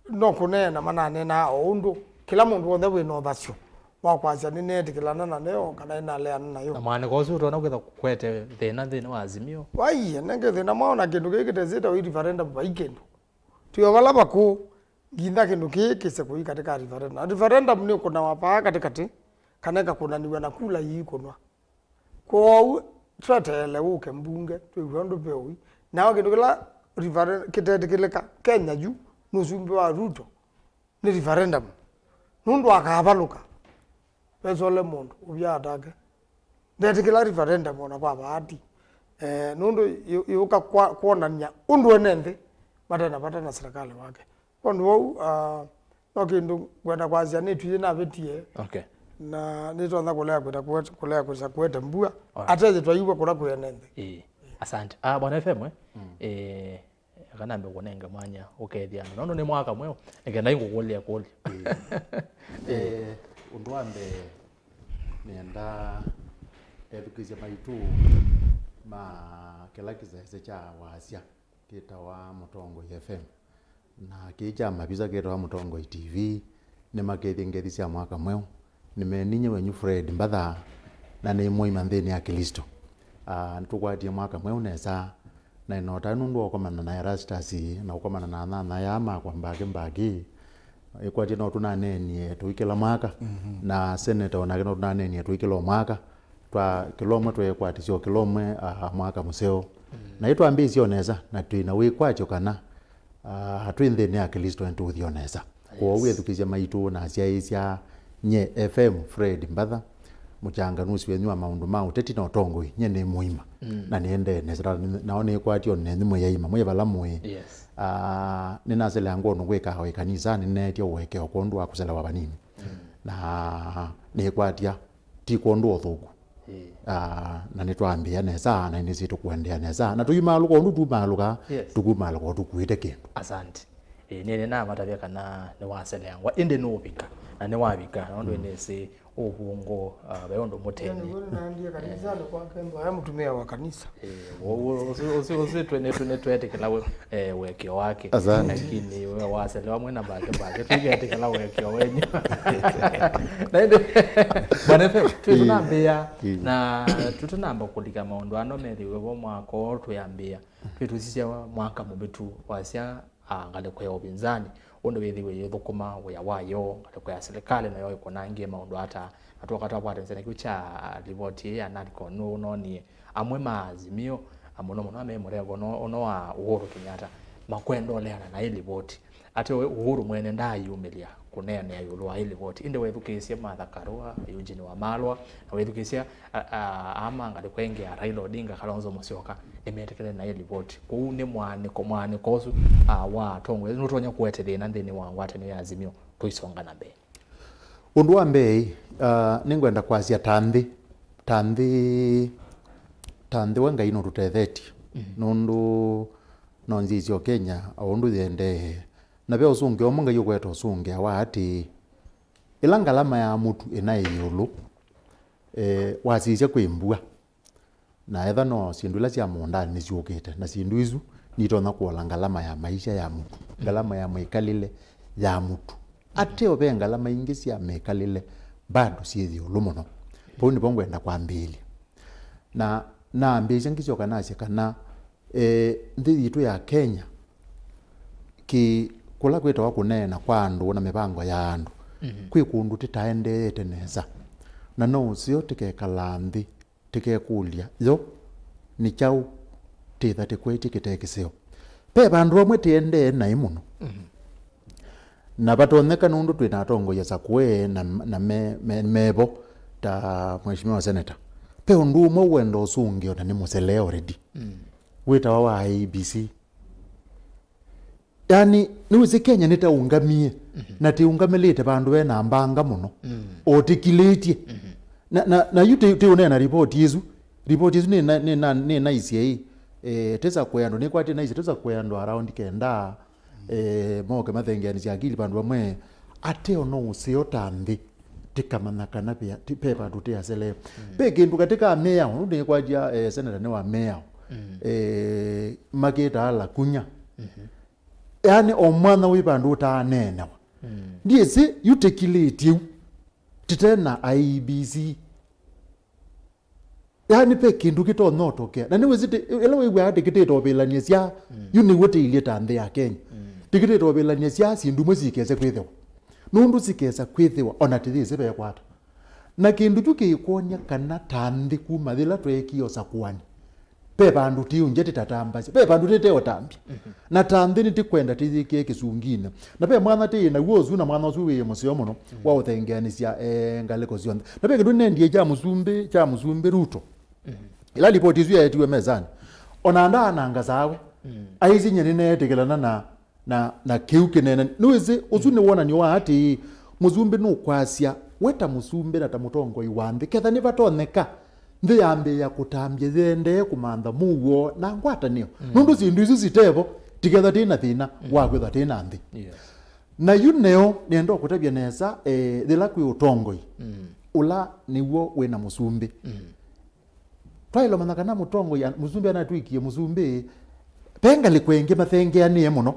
no kunena manane na undu kila mundu wothe wino thacio wakwacia ni netikilana na neo kana ina leana nayo na mane gozu tona kwetha kwete thina wa Azimio wai nenge thina maona kindu gikite zita wi referendum ba ikindu tio wala baku ginda kindu kikise kui katika referendum referendum ni kuna wapa katikati kaneka kuna niwe na kula yikonwa kwa tratele uke mbunge twihondo pewi na kindu kila referendum kitetikileka Kenya ju nusumbi wa Ruto ni referendum nundu akabaluka pesole mundu ubyatake ndetikila referendum ona kwa bahati nundu yuka kuonania undu enende batana serikali wake kondu no kindu kwenda kwazia ni tuye na betie na nitona kulea kweta mbua ateze twaiwa kula kuyenende asante bwana FM kana mbe kunenga mwanya ukethia nono ni mwaka mweo ngenda ingukulia kuli undu ambe nenda edukizia maitu ma kila kizazi cha wasia kita wa Mutongo FM na kija mabiza kita wa Mutongo TV ni makethi cia mwaka mweo nimeninye wenyu Fred Mbatha na ni moima nthini ya Kristo ntukwatie mwaka mweo nesa na inota nundu okomana na Erastus na okomana na nana ya makwa mbagi ikwatie no tunanenie tuikela mwaka na Seneta ona kino tunanenie tuikela mwaka twa kilomwe twekwatisio kilomwe mwaka museo na itwa ambisio neza na twina wikwacho kana hatwinthini ya Kristo ntuthioneza kwa wethukizia maitu na cia nye FM Fred Mbatha muchanganusi wenyu wa maundu ma Ûteti na Ûtongoi nye ni muima na niende nezra naone ikwatio ne ndimo yaima mwe bala mwe nina zele ango no gweka hawe kanisa ninetio weke okondu akusela wabanini na ni kwatia ti kondu othugu na nitwambia neza na nisitu kuendea neza na tuyimaluko ndu tumaluka tukumaluko tukuite kindu asante nene na matavya kana ne wasele angwa inde no bika na ne wabika ndo enese ubungo bayondo mutene na ndiye kanisa ndo kwa kembo ya mtumia wa kanisa osi twetekela wekio wake lakini wewe wasele wa mwena bake tugetekela wekio wenyu na inde bwana FM tunambia na tutunamba kulika maondo ano meriwe bo mwako tuyambia vitu sisi mwaka mubitu wasia ngale kwa upinzani ondo wethiwe yethukuma ya wayo ngale kwa serikali nayo iko nangie maundu hata atoka tapwate sene kucha ripoti ya NADCO no ni amwe maazimio amono amemorego ono wa Uhuru Kenyatta makwendo lera na ile ripoti ate Uhuru mwene ndayumilia kunene ayulwa ile ripoti inde wethukicia Martha Karua Eugene Wamalwa na wethukicia amanga likwenge ya Raila Odinga Kalonzo Musyoka emetekele na ile ripoti ku ni mwane kosu wa tongwe nutonya kuwetele na ndeni wa ngwate ni Azimio tuisonga na be undu wa mbei ningwenda kwazia tanthi wenga ino tutetheti nundu nonzizio Kenya aundu thende na be usunge omunga yukweta usunge wa ati ila ngalama ya mutu ina yulu wasizia kwimbua na etha no sindu ila cia mundani ni ciukite na sindu izu nitona kuola ngalama ya maisha ya mutu ngalama ya mwikalile ya mutu ate obe ngalama ingi cia mekalile bado cithi ulumono po ni bongwenda kwambili na ambisha ngicoka nacio kana nthi yitu ya Kenya ki kula kwetwa kunena kwa andu na mibango ya andu kwi kundu titaendete neza na no cio tikekala nthi tikekulia yo ni chau titha tikweti kitekiseo pe bandu amwe tiende na imuno na batoneka nundu twina atongoria sakwe na mebo ta mheshimiwa Seneta pe undu umwe wendo usungi ona ni musele already wita wa ABC yani niweze Kenya nitaungamie na tiungamelete bandu bena mbanga muno otikiletie na yute unena report yezu ni nice hii tesa kwendo ni kwati nice tesa kwendo around kenda moke mathengeani cia akili bandu bamwe ate ono usio tambi tikamanaka na pia pepa tutia sele pe kindu katika meya ndi kwajia Seneta ne wa meya maketa ala kunya yani omwana we bandu utanena ndiye yutekileti titena IBC yani pe kindu kito notoke na niwe zite ele we wa tikiteto belania cia yuni wote ile tande ya Kenya tikiteto belania cia sindu mwizikeze kwithwa nundu sikeza kwithwa ona tithise be kwata na kindu tukikonya kana tande kuma thila twekio sakwani pe bandu tiunje titatamba pe bandu titeo tambi na tande ni tikwenda tithike kisungina na pe mwana ti na wozu na mwana usu we musio muno wa uthengeanisia ngaleko cio na pe kindu nendie cha musumbe Ruto ila ripoti izu yetiwe mezani ona ndana ngazawe aizi nyene netekelana na kiuke nene nuize uzune wona ni wa ati muzumbe no kwasia weta musumbe na tamutongo iwambe ketha ni batoneka ndi yambe ya kutambye zende kumanda muwo na ngwata niyo nundu zindu izu zitebo tiketha tina thina wa kwetha tina nthi na yuneo niendo kutabia neza thila kwi utongoi ula niwo wena musumbe twailo manakana mutongo ya musumbe anatwikie musumbe penga likwenge mathengeanie muno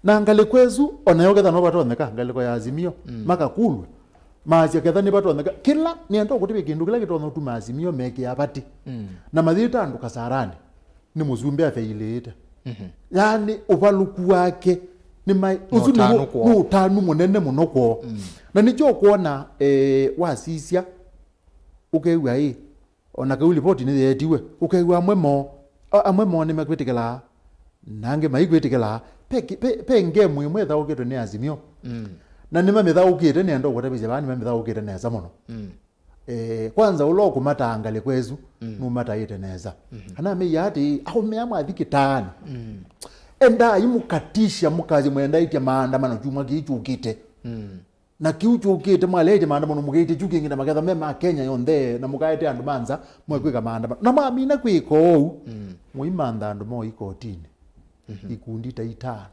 na ngale kwezu onayo ketha no batoneka ngale ko ya Azimio makakulwe mazi ketha ni batoneka kila niendo kutibia kindu kila kitono tu Azimio meke abati na mathita andu kasarani ni musumbe afeilete yani ubaluku wake ni mai uzuni utanu munene muno ko na nicho kuona wasisia ukeiwa hii ona kauli poti ni yetiwe ukeiwa amwemo ni makwetikela nange maigwetikela pe ngemu imwe tha ukito ni Azimio na nima metha ukite ni ndo kutabije bani metha ukite neza muno kwanza ulo matangale kwezu numata ite neza ana me yati aho me amathikitani enda imukatisha mukazi mwenda ite maandamano chuma kichukite na kiuchukite mwalete maandamano mugite chukingi na magetha mema Kenya yonde na mukaite andu manza mwekwika maandamano na mamina kwiko muimanda andu mo ikotini ikundi ta itano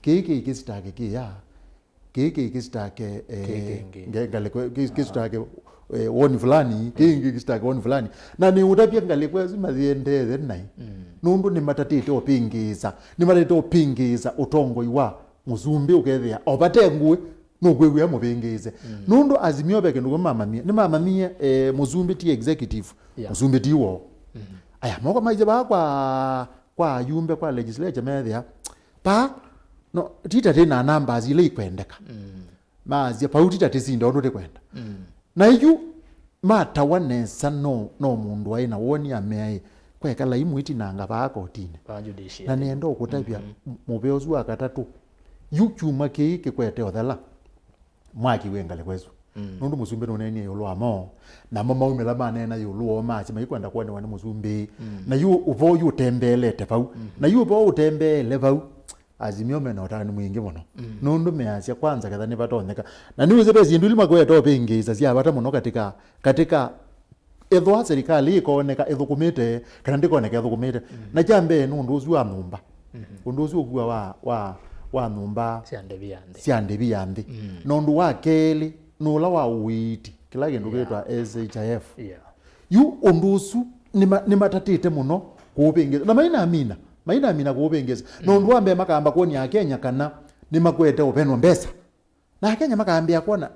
keke ikisitake kia keke ikisitake ngale ikisitake woni fulani keke ikisitake woni fulani na ni utapia ngale kwezi mathiendethe nai nundu ni matatite opingiza utongo iwa musumbi ukethia obatengue no gwegwe mubingize nundu Azimio beke ndo mamamia ni mamamia musumbi ti executive musumbi ti wo aya moko maize ba kwa yumbe kwa legislature methia pa no tita tena numbers ile ikwendeka mazi pa utita tisinda ndo tekwenda na yu matawa nesa no mundu aina woni amei kwekala imwiti nanga bakotine na nendo okutabia mubeozu wa katatu yu chuma ke kwete odhala mwaki wengale kwezu nundu musumbe noneni yolo amo na mama umela manena yolo machi mayikwenda kwone wani musumbe na yu uvo yu tembele tefau na yu uvo utembele bau Azimio menotani mwingi muno nundu measia kwanza kadha ni batonyeka na niwe zebe zindu lima kweto pengeza sia bata muno katika ethwa serikali ikoneka ethukumite kana ndikoneka ethukumite na jambe nundu uzu wa numba undu uzu ogua wa numba siande biyande nundu wa keli nula wa uiti kila kindu kitwa SHIF yu undu uzu ni matatite muno kupengeza na maina amina kupengeza nundu wambe makamba koni ya Kenya kana ni makwete openwa mbesa na Kenya makambia kuona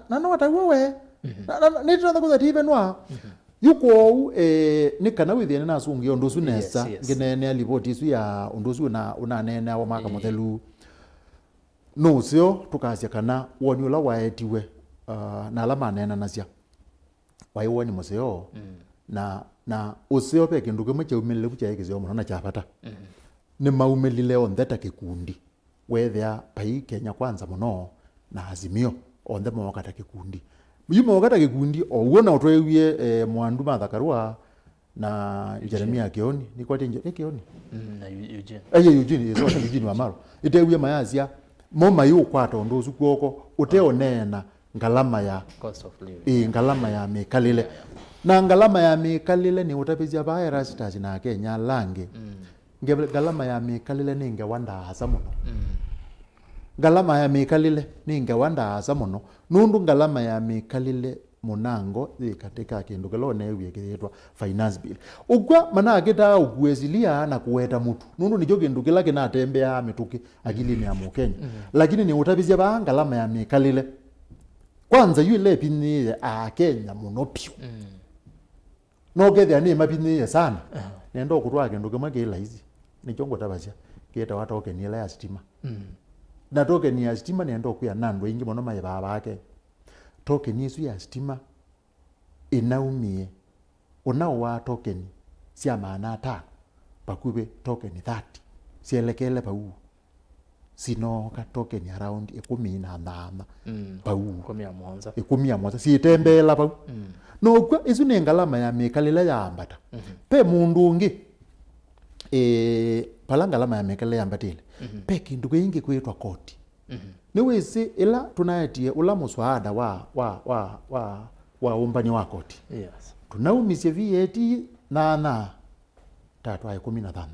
na no watawe ni tratha kuthibenwa yuko ni kana withiene na sungi undu uzu nesa nginene alipoti isu ya undu uzu una nene wa maka muthelu no sio tukasia kana woni ula waetiwe na alama nena nasia waiwoni museo na usio pe kindu kimwe cha umilile kucha ikizio muno na chapata ni maumelile ondeta kikundi wethia pai Kenya kwanza muno na Azimio ondhe mwakata kikundi yimo wakata kikundi owona otwewie mwandu mathakarwa na Jeremia Kioni ni kwate nje Kioni na Eugene Eugene wa Maro itewie mayasia moma yu kwata ondo usukuoko uteonena ngalama ya cost of living ngalama ya mekalile na ngalama ya mekalile ni utapizia ba Erastus na Kenya lange ngalama ya mekalile ninge wanda hasa muno ngalama ya mekalile ninge wanda hasa muno nundu ngalama ya mekalile munango katika kindu kelone wieketwa finance bill ugwa mana kita ugwezilia na kuweta mutu nundu nijo kindu kila kinatembea mituki akili ya Mukenya lakini ni utapizia ba ngalama ya mekalile kwanza yule pini Kenya muno pio no gethe ani mapini sana nendo kutwa kindu kimwe kila hizi ni chongo tabacha kieta watoke ni la ya stima na token ya stima nendo kuya nando ingi muno mai baba yake token yesu ya stima inaumie unawa token sia maana ta pakube token 30 sielekele pau sino ka token around 10 na ndama pau 10 si tembela pau no kwa isu ni ngalama ya mekalile ya Mbatha pe mundu ungi pala ngalama ya mekalile ya Mbatha pe kindu kingi kwetwa koti ni wisi ila tunayetie ula muswada wa umbani wa koti tunaumisye vieti na tatu ay 16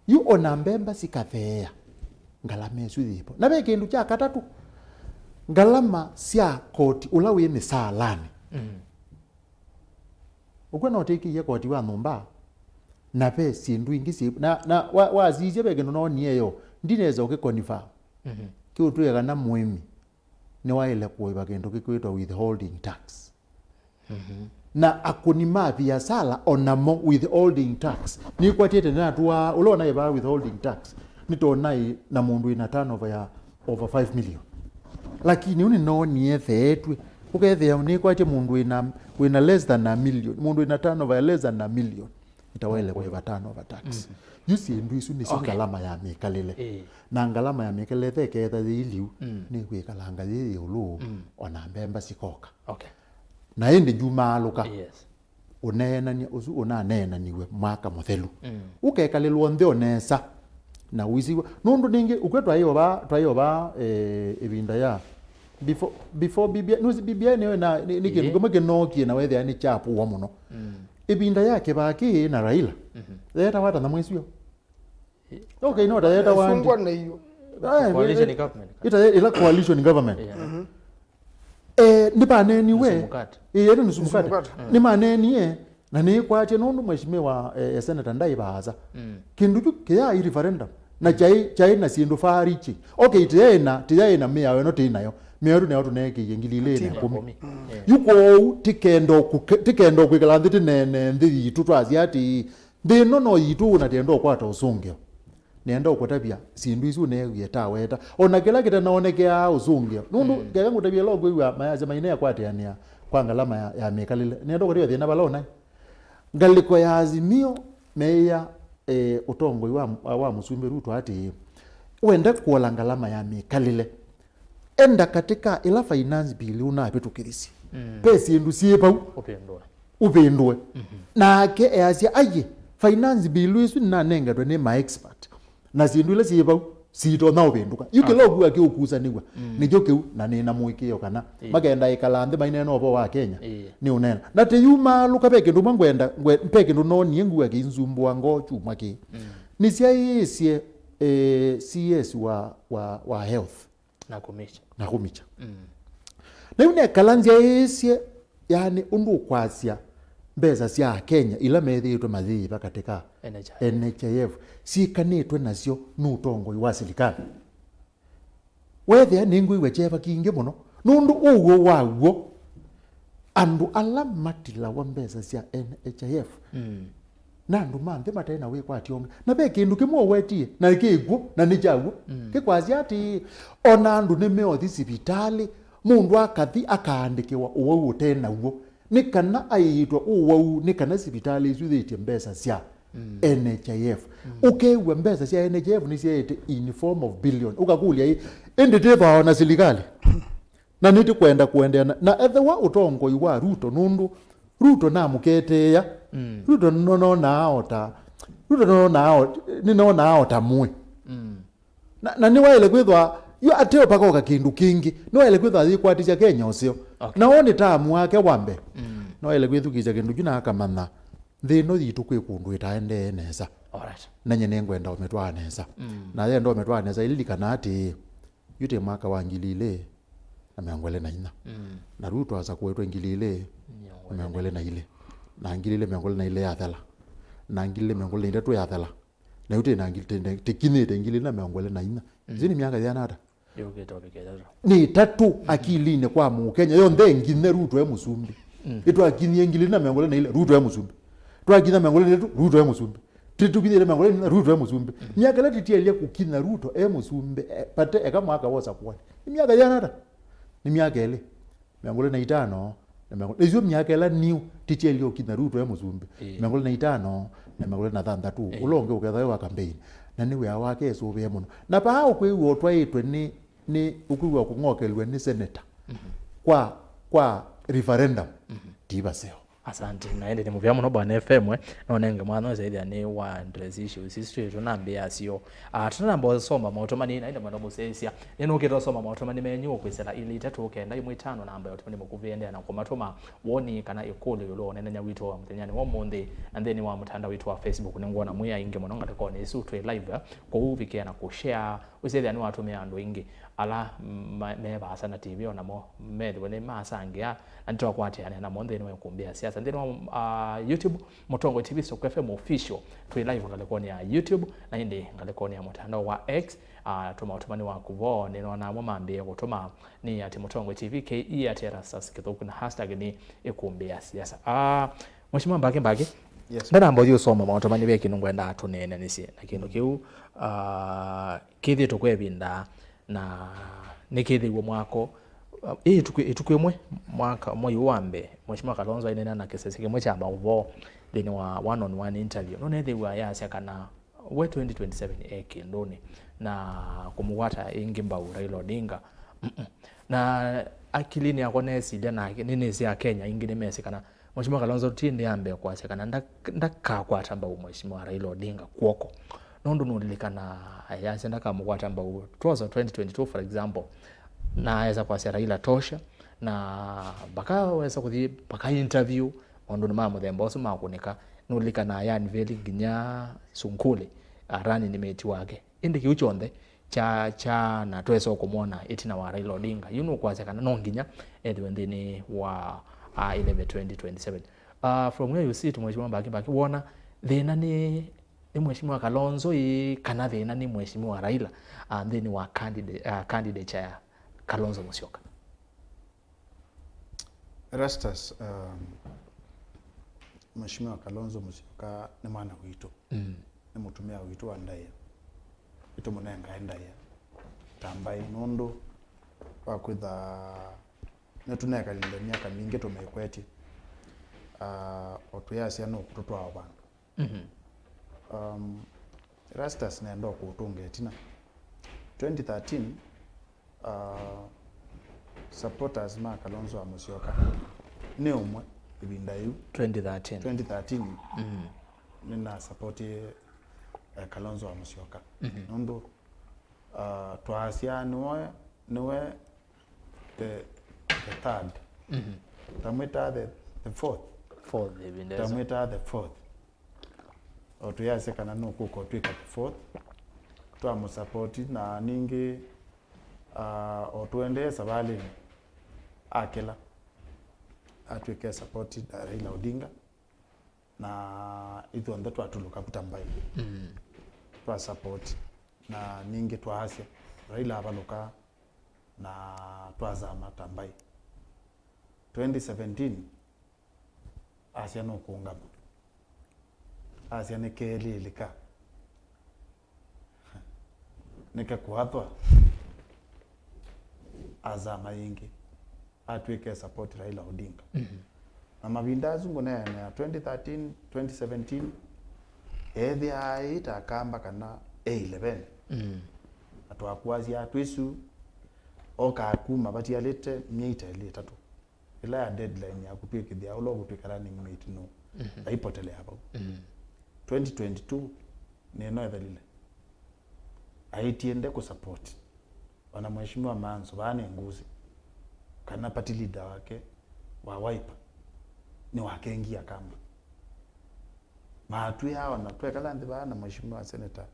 yu ona mbemba sikathea ngalama yesu thipo na be kindu cha katatu ngalama sia koti ula wi misalani ukwe no teki ye koti wa numba na pe sindu ingi si na wazije be kindu no nieyo ndineza ukikonifirm kiutuyega na mwemi ni waile kuiba kindu kikwitwa withholding tax na akunima biasala onamo withholding tax ni kwatete na tuwa ulona iba withholding tax nitonai na mundu ina turnover ya over 5 million lakini uni no niethetwe ukethea ni kwate mundu ina less than a million mundu ina turnover ya less than a million itawaile kuiba turnover tax yusi ndu isu ni ngalama ya mekalile na ngalama ya mekalile theketha thiliu ni kwikalanga thili ulu ona mbemba sikoka na indi juma aluka unena ni uzu unanena niwe mwaka muthelu ukekalilwo nthi onesa na wisiwa nundu ningi ukwetwa ayo ba ibinda ya before bibia nuzi bibia ni kindu kama kinokie na wethe ani chapu wa muno ibinda yake baki na Raila leta wata na mwesio okay no leta wandi fungwa na hiyo coalition government ila coalition government ni paneni we yetu nusumukata ni maneni na ni kwache nundu mheshimiwa Seneta ndaibaza kindu kya referendum na chai na sindu farichi okay tiyena miawe no tinayo mieru ne watu neke yengilile na 10 yuko tikendo kwikala nditi nene ndithi tutwazi ati ndino no yitu na tendo kwata usungio nenda ukutabia sindu isu ne yeta weta ona kila kita naonekea usungio nundu ngega ngutabia logo iwa mayaza maine ya kwate ania kwa ngalama ya mekalile nendo kuri thina balona ngaliko ya Azimio meya utongo wa Musumbi Ruto ati wenda kuola ngalama ya mekalile enda katika ila finance bill unapitukirisi pesa indu siepau upendwe nake easia aye finance bill isu nanengadwe ni ma expert na sindu ile siepau sito na upenduka yukilogu akiukusaniwa nijo kiu na nina muikio kana magenda ikalande baina no bo wa Kenya ni unena na te yuma luka peke ndu mangwenda peke ndu no niengu akinzumbwa ngo chuma ki ni sia CS wa health na kumicha na une kalanzia esie yani undu kwasia mbeza sia Kenya ila methitwe mathiba katika NHIF sikanitwe nacio nutongo wa serikali wethe ningu iwe cheva kinge muno nundu ugo waguo andu ala matila wa mbeza cia NHIF nandu manthe matena we kwa tionga na be kindu kimwe wetie na kiguo na ni jaguo kikwazia ati ona andu ni meothi sibitali mundu akathi akaandikiwa uwo utena uwo ni kana aitwa uwo ni kana sibitali izuthetie mbeza cia NHIF ukewe mbeza cia NHIF ni cia in form of billion ukakulia hii indi teva na serikali na niti kwenda na ethewa utongo iwa Ruto nundu Ruto na muketeya Ruto no naota mwe na ni waile kwithwa yo ateo pakoka kindu kingi no waile kwithwa thikwatisha Kenya ucio na woni tamu wake wambe no waile kwithukija kindu kina akamana thino thitu kwi kundu itaende nesa nanye nengwenda umetwa nesa na yeye ndo umetwa nesa ililika ati yute mwaka wa ngilile na miangwele na ina na Ruto asa kuwetwa ngilile miangwele na ile na ngilile miangwele na ile ya thala na ngilile miangwele na ile tu ya thala na yute na ngilile tekinete ngilile na miangwele na ina zini miaka ya nada ni tatu akiline kwa mu Kenya yo ndengine Ruto ya Musumbi itu akinie ngilile na miangwele na ile Ruto ya Musumbi twakina miangwele na Ruto ya Musumbi titukine miangwele na Ruto ya Musumbi miaka la titielia kukina Ruto ya Musumbi pate eka mwaka wosa kwa ni miaka ya nada ni miaka ile miangwele na itano na miangwele hizo miaka la new titielia kukina Ruto ya Musumbi miangwele na itano na miangwele na thandatu ulonge ukethayo wa campaign na niwe awake so be muno na pa hao kwiwo otwaitwe ni ukwiwa kungokelwe ni seneta kwa referendum tibaseo. Asante naende ni muvya muno bwana FM nonenge mwana zaidi ani wa address issues history tunambia sio tunamba soma mautomani naenda mwana musesia neno kito soma mautomani menyu kwisela ili 395 namba yotomani mukuvende na komatoma woni kana ikole yulo nena nyawito wa mtenyani wa monde and then wa mtandao wetu wa Facebook ningona muya inge mwana ngatakone isu twe live ko uvike na ku share usedi ani watu meando inge ala meba asana TV ona mo medwe ne masangia antoa kwati ana na monde ni kumbia siasa ndino YouTube Mutongo TV so kwa FM official tu live ngalekoni ya YouTube na indi ngalekoni ya mtandao wa X tuma utumani wa kuvo nino na mwamambie kutuma ni ati Mutongo TV ke ati Erastus Kithuku na hashtag ni ikumbia siasa mheshimiwa mbake yes ndana ambayo soma mautomani beki nungwenda atunene nisi na kindu kiu kithi tukwebinda na nikithi gwo mwako itukwemwe mwaka moyo wambe mheshimiwa Kalonzo inena na kesi kimwe cha mauvo thini wa one on one interview no nethi wa yasya kana we 2027 ekindoni na kumugwata ingi mbau Raila Odinga na akilini yakone sija na nini sia Kenya ingi nimesekana mheshimiwa Kalonzo tindi ambe kwa sekana ndaka mbau mheshimiwa Raila Odinga kuoko nondo nulilikana ayase ndakamugwata mbau 2022 for example na aweza kwa Raila tosha na baka weza kuthi baka interview ondo ni mamu thembo so makunika nulikana yani veli ginya sunkule arani ni meti wake indi kiuchonde cha na tweso kumona itina wa Raila Odinga yuno kwa sekana nonginya edwendeni wa 2027 from where you see to mheshimiwa baki wona thina ni mheshimiwa Kalonzo kana thina ni mheshimiwa Raila and then wa candidate cha Kalonzo Musyoka. Erastus mheshimiwa Kalonzo Musyoka ni mwana witu ni mutumia witu wa ndaya ito munenga ndaya tambai nondo wakwitha na tunekalile miaka mingi tumekweti otuyasya no kutotwa abantu Erastus nendo kutunga tina 2013 supporters ma Kalonzo amusyoka ne umwe ibinda yu 2013 nina support Kalonzo amusyoka nondo twasya niwe the third tamwita the fourth ibinda tamwita the fourth otuyase kana no kuko twika the fourth twamusupport na ningi otuende sabali akela atwike support Raila Odinga na ithu ndo twatuluka kutambai twa support na ningi twahasya Raila abaluka na twazama tambai 2017 asya no kuungama asya nekelilika nikakuhathwa azama yingi atwike support Raila Odinga na mabinda zungu na 2013 2017 ethia kamba kana A11 atwakwazia atwisu oka kuma bati alete mieta ile tatu ila ya deadline ya kupikithia ulo gutwikara ni mate no aipotele hapo 2022 neno ethalile aitiende ku support wana mheshimiwa Maanzo bane nguzi kana party leader wake wa Wiper ni wakengia kamba maatu yao na twekala ndi bana mheshimiwa Seneta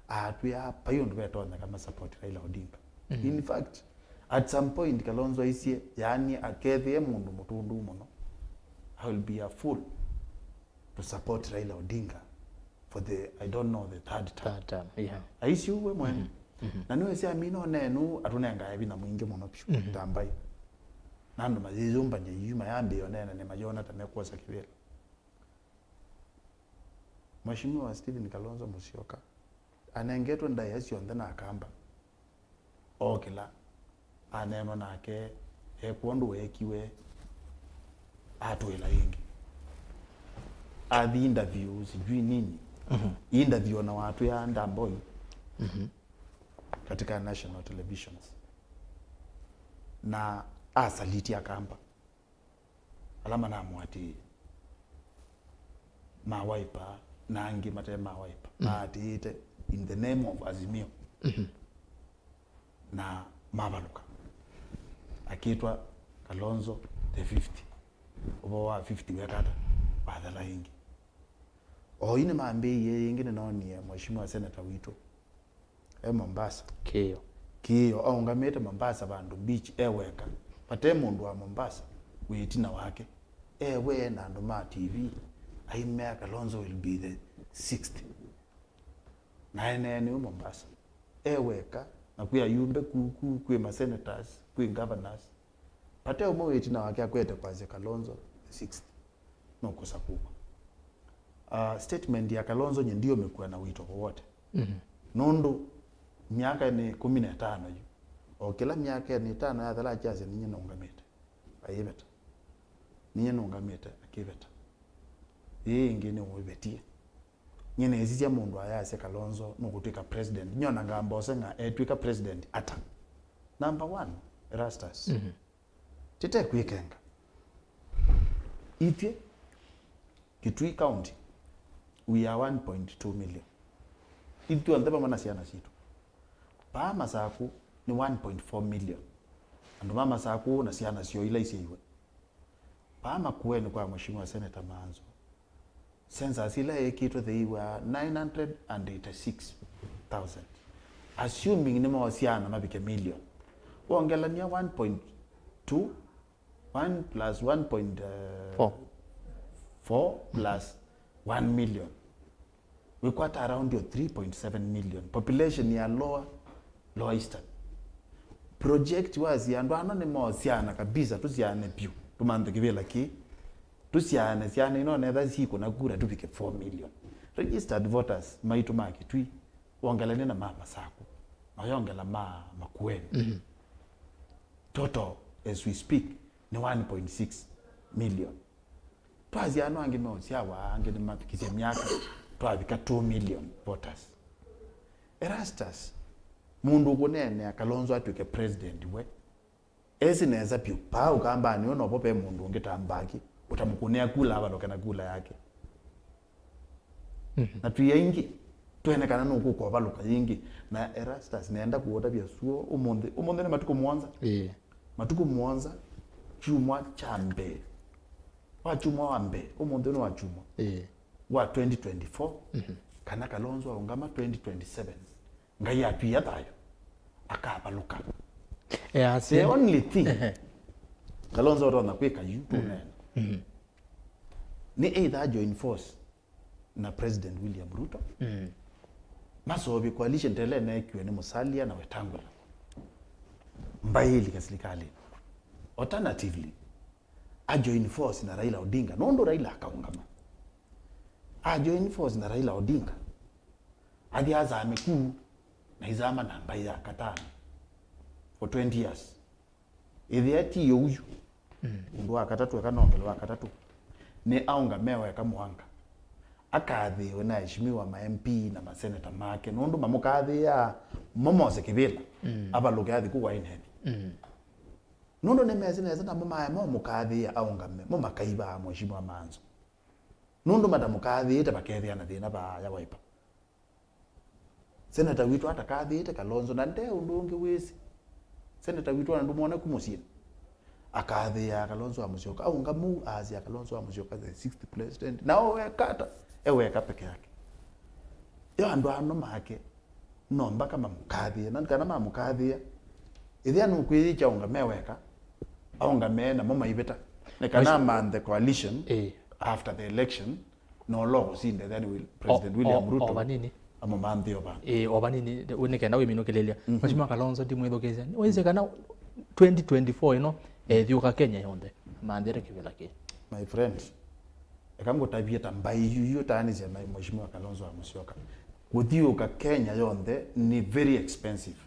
atu ya payo ndo betona kama support Raila Odinga in fact at some point Kalonzo isie yani akethie mundu mutundu muno I will be a fool to support Raila Odinga for the I don't know the third term aisi uwe mwene na niwe sia mino nenu atunenga yabi na mwingi muno pyu tambai nando mazizumba nje yuma yambe yonena ne mayona tamekosa kibela Mheshimiwa Stephen Kalonzo Musyoka anengetwa ndayasi yonde na akamba okila aneno nake ekwondu wekiwe atwela yingi athi interviews jui nini interview na watu ya ndamboi katika national televisions na asaliti akamba alama na mwati mawaipa nangi mate mawaipa atite in the name of Azimio na mabaluka akitwa Kalonzo the 50 obo wa 50 wekata badala hingi ine mambe yengine noni ya mheshimiwa Seneta wito Mombasa kiyo aungamete Mombasa bandu beach eweka pate mundu wa Mombasa witina wake ewe na ndoma TV aime Kalonzo will be the 60th na ene Mombasa eweka na kuya yumbe kwe ma senators kwe governors pate umo witina wake akwete kwaze Kalonzo the 60th no kusakuwa statement ya Kalonzo ndio imekuwa na wito wote nondo miaka ni 15 yu okila miaka ni 5 ya dhala chaze ninye nongamete ayibeta ninye nongamete akibeta ingine ubetie nyene ezizya mundu ayase Kalonzo nokutwika president nyona ngambose nga etwika president ata number 1 Erastus tete kwikenga ithye Kitui County we are 1.2 million itu andaba mana siana situ pa masaku ni 1.4 million ando mama saku na siana sio ila isiwe pa Makueni kwa mheshimiwa Seneta Maanzo census ila ekitwa they were 986,000 assuming ni mawasiana mabike million ongela ni 1.2 1 plus 1.4 plus 1 million we got around your 3.7 million population ya lower eastern project was ya ndo anone mawasiana kabisa tusiane pyu tumande kibela ki tusiane siane ino nether siko na kura tupike 4 million registered voters maitu maki twi ongelane na mama sako mayongela Makueni total as we speak ni 1.6 million. Twaziano ange meosiawa ange ni mafikizia miaka twavika 2 million voters. Erastus mundu kunene akalonzo atuke president we esineza pyu pa ukamba ni ono pope mundu ungetambaki utamukunea kula abalokana kula yake. Na tuyengi tuenekana nuko baluka yingi na Erastus naenda kuota bya suo umonde ne matuko mwanza matuko mwanza chumwa chambe wa chumwa wambe umonde no wa chumwa wa 2024 kana kalonzo ungama 2027 ngai atwiya tayo akabaluka the only thing kalonzo ro na kweka yutu nene ni either join force na President William Ruto masobi coalition tele na ikiwe ni Musalia na Wetangula mbaili kasilikali. Alternatively a join force na Raila Odinga nondo Raila akaungama a join force na Raila Odinga adi azame ku na izama na mbai ya katano for 20 years idhiati yuyu ndo akatatu akanongelo akatatu ni aunga mewe kamuhanga akathi na heshimiwa ma MP na ma Seneta make nondo mamukathi ya momose kibila abaluke athi ku wine nondo ne mezi na mama mukathi ya aunga me mumakaiba mheshimiwa Maanzo nondo madamukathi ite bakethi na thina ba ya waipa Seneta witu atakathi ite Kalonzo na nde undungi wisi Seneta witu andumona kumusia akathi ya Kalonzo amusyoka aunga mu azi ya Kalonzo amusyoka the 6th president nao wekata eweka peke yake yo andu ano make no mbaka mamukathi na kana mamukathi ithia nukwithi cha unga meweka aunga me na mama ibeta ne kana man the coalition after the election no logo sinde then President William Ruto obanini amamandhi oba obanini unekenda wiminokelelea mheshimiwa Kalonzo ndimwithokeza weze kana 2024 thiuka Kenya yonde mandere kibela ke my friend ekamgo tabia tambai yuyo tani cia mheshimiwa Kalonzo amusyoka kuthiuka Kenya yonde ni very expensive.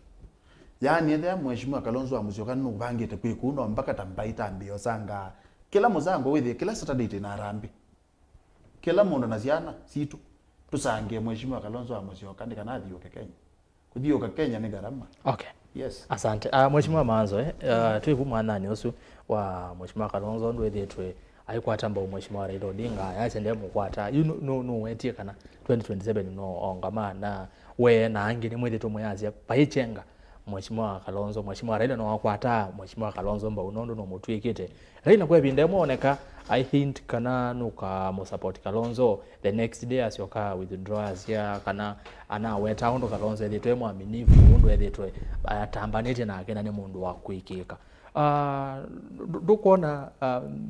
Yani ethe mheshimiwa Kalonzo amusyoka no bangite kwikuno mpaka tambai tambio sanga kila muzango withi kila Saturday na rambi kila mundu na ciana situ tusangie mheshimiwa Kalonzo amusyoka ndikana thiuka Kenya kuthiuka Kenya ni garama. Okay. Yes. Asante. Mheshimiwa Maanzo tuiku mwanani usu wa mheshimiwa Kalonzo ndwethitwe aikwatamba mheshimiwa Raila Odinga yachende mukwata no wetie kana 2027 no ongama na we na angine mwethitu mwazi paichenga mheshimiwa Kalonzo mheshimiwa Raila no wakwata mheshimiwa Kalonzo mba unondo no mutwikite Raila kwa binde muoneka I hint kana nuka mo support Kalonzo the next day asyoka withdrawals ya kana ana weta ondo Kalonzo ethitwe mwaminifu undu ethitwe atambanite na akena ni mundu wa kuikika ndukona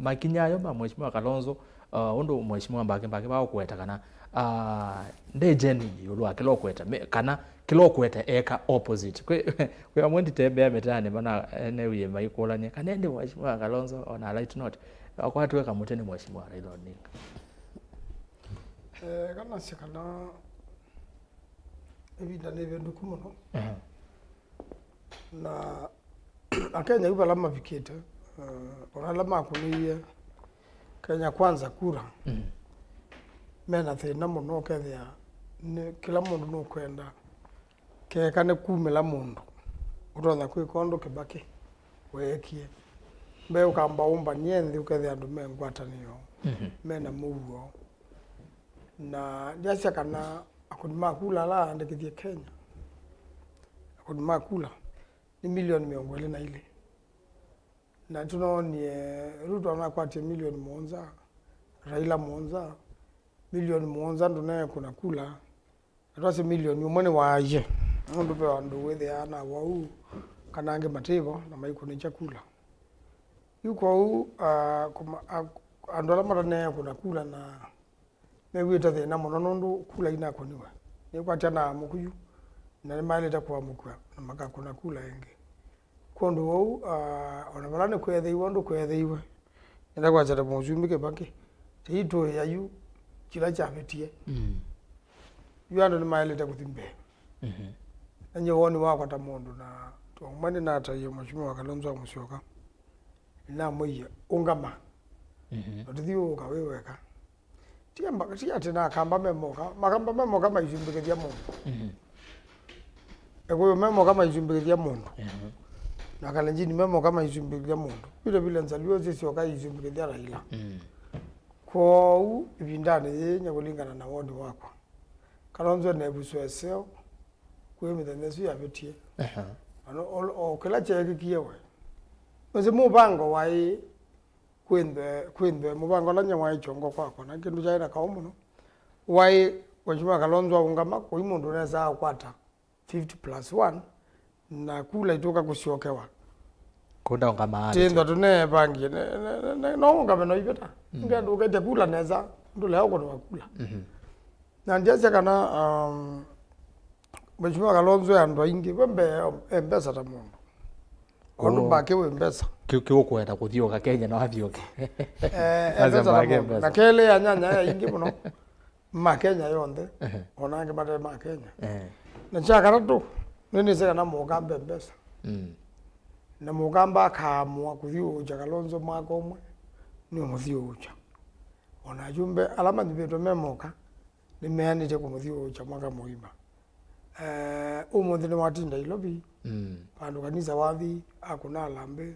makinyayo ma mheshimiwa Kalonzo undu mheshimiwa mbake ba kweta kana ndejeni yulu akilo kweta kana kilo kweta eka opposite kwe amwendi tebe metane bana ene wiye maikolanye kana ndi mheshimiwa Kalonzo on a light note akwatu weka muteni mheshimiwa Raila Odinga kana sikana ebinda nebendu kumuno na akenya ubala mavikete ona makuniye Kenya kwanza kura mena thina muno kethia ni kila mundu no kwenda keka ne kumela mundu utonda kwikondo kibaki wekie mbe ukamba umba nyenthi ukethia andu mengwataniyo mena Mweû na ndiacia kana akudima kula la andikithie Kenya akudima kula ni milioni 200 na tunaonie Ruto anakwatia milioni 1 Raila 1 milioni 1 ndo naye kuna kula atwase milioni umone waje ndo pe ndo wethe ana wau kana ange matevo na maiko ni chakula yuko andola mara naye kuna kula na mewita the na mono ndo kula ina koniwa ni kwatia na mukuyu na mali ta kwa mukwa na maka kuna kula enge kondo wau ona balane kwetheiwa ndo kwetheiwa enda kwa chata muzumike baki tito yayu kila chabetie yuando ni mali ta kuthimbe anye woni wako ta mundu na to mwani na ta yo mheshimiwa Kalonzo amusyoka na moye ungama ndio ka weweka tia tena kamba memoka maizumbikia mundu ego memoka maizumbikia mundu na kalenjini memoka maizumbikia mundu vile nzaliwa sisi wakaizumbikia Raila kwa ibindane nyakulingana na wodi wako kalonzo na busweseo kwemithanisu ya betie o kila cheke kiyewe oze mubango wai kwende mubango la nyamwa ichongo kwako na kindu chaira ka muno wai wajuma kalonzo ungama ko imundu neza akwata 50+1 na kula itoka kusiokewa kunda ungama tendo tune bangi no ngame no ibeta ngado kete kula neza ndo leo ko kula na ndiaza kana wajuma kalonzo ya ndo ingi bembe embesa ta mundu ondu bake we mbesa kiuko kwenda kuthioka Kenya no athioke na kele ya nyanya ya ingi muno ma Kenya yonde onange mate ma Kenya na chakara tu nini seka na mugamba mbesa na mugamba akaamua kuthioja kalonzo mwaka umwe ni muthioja ona jumbe alama ndibeto memoka nimeanite kumuthioja mwaka muima umuthi ni watinda ilobi pandu kanisa wathi akuna lambe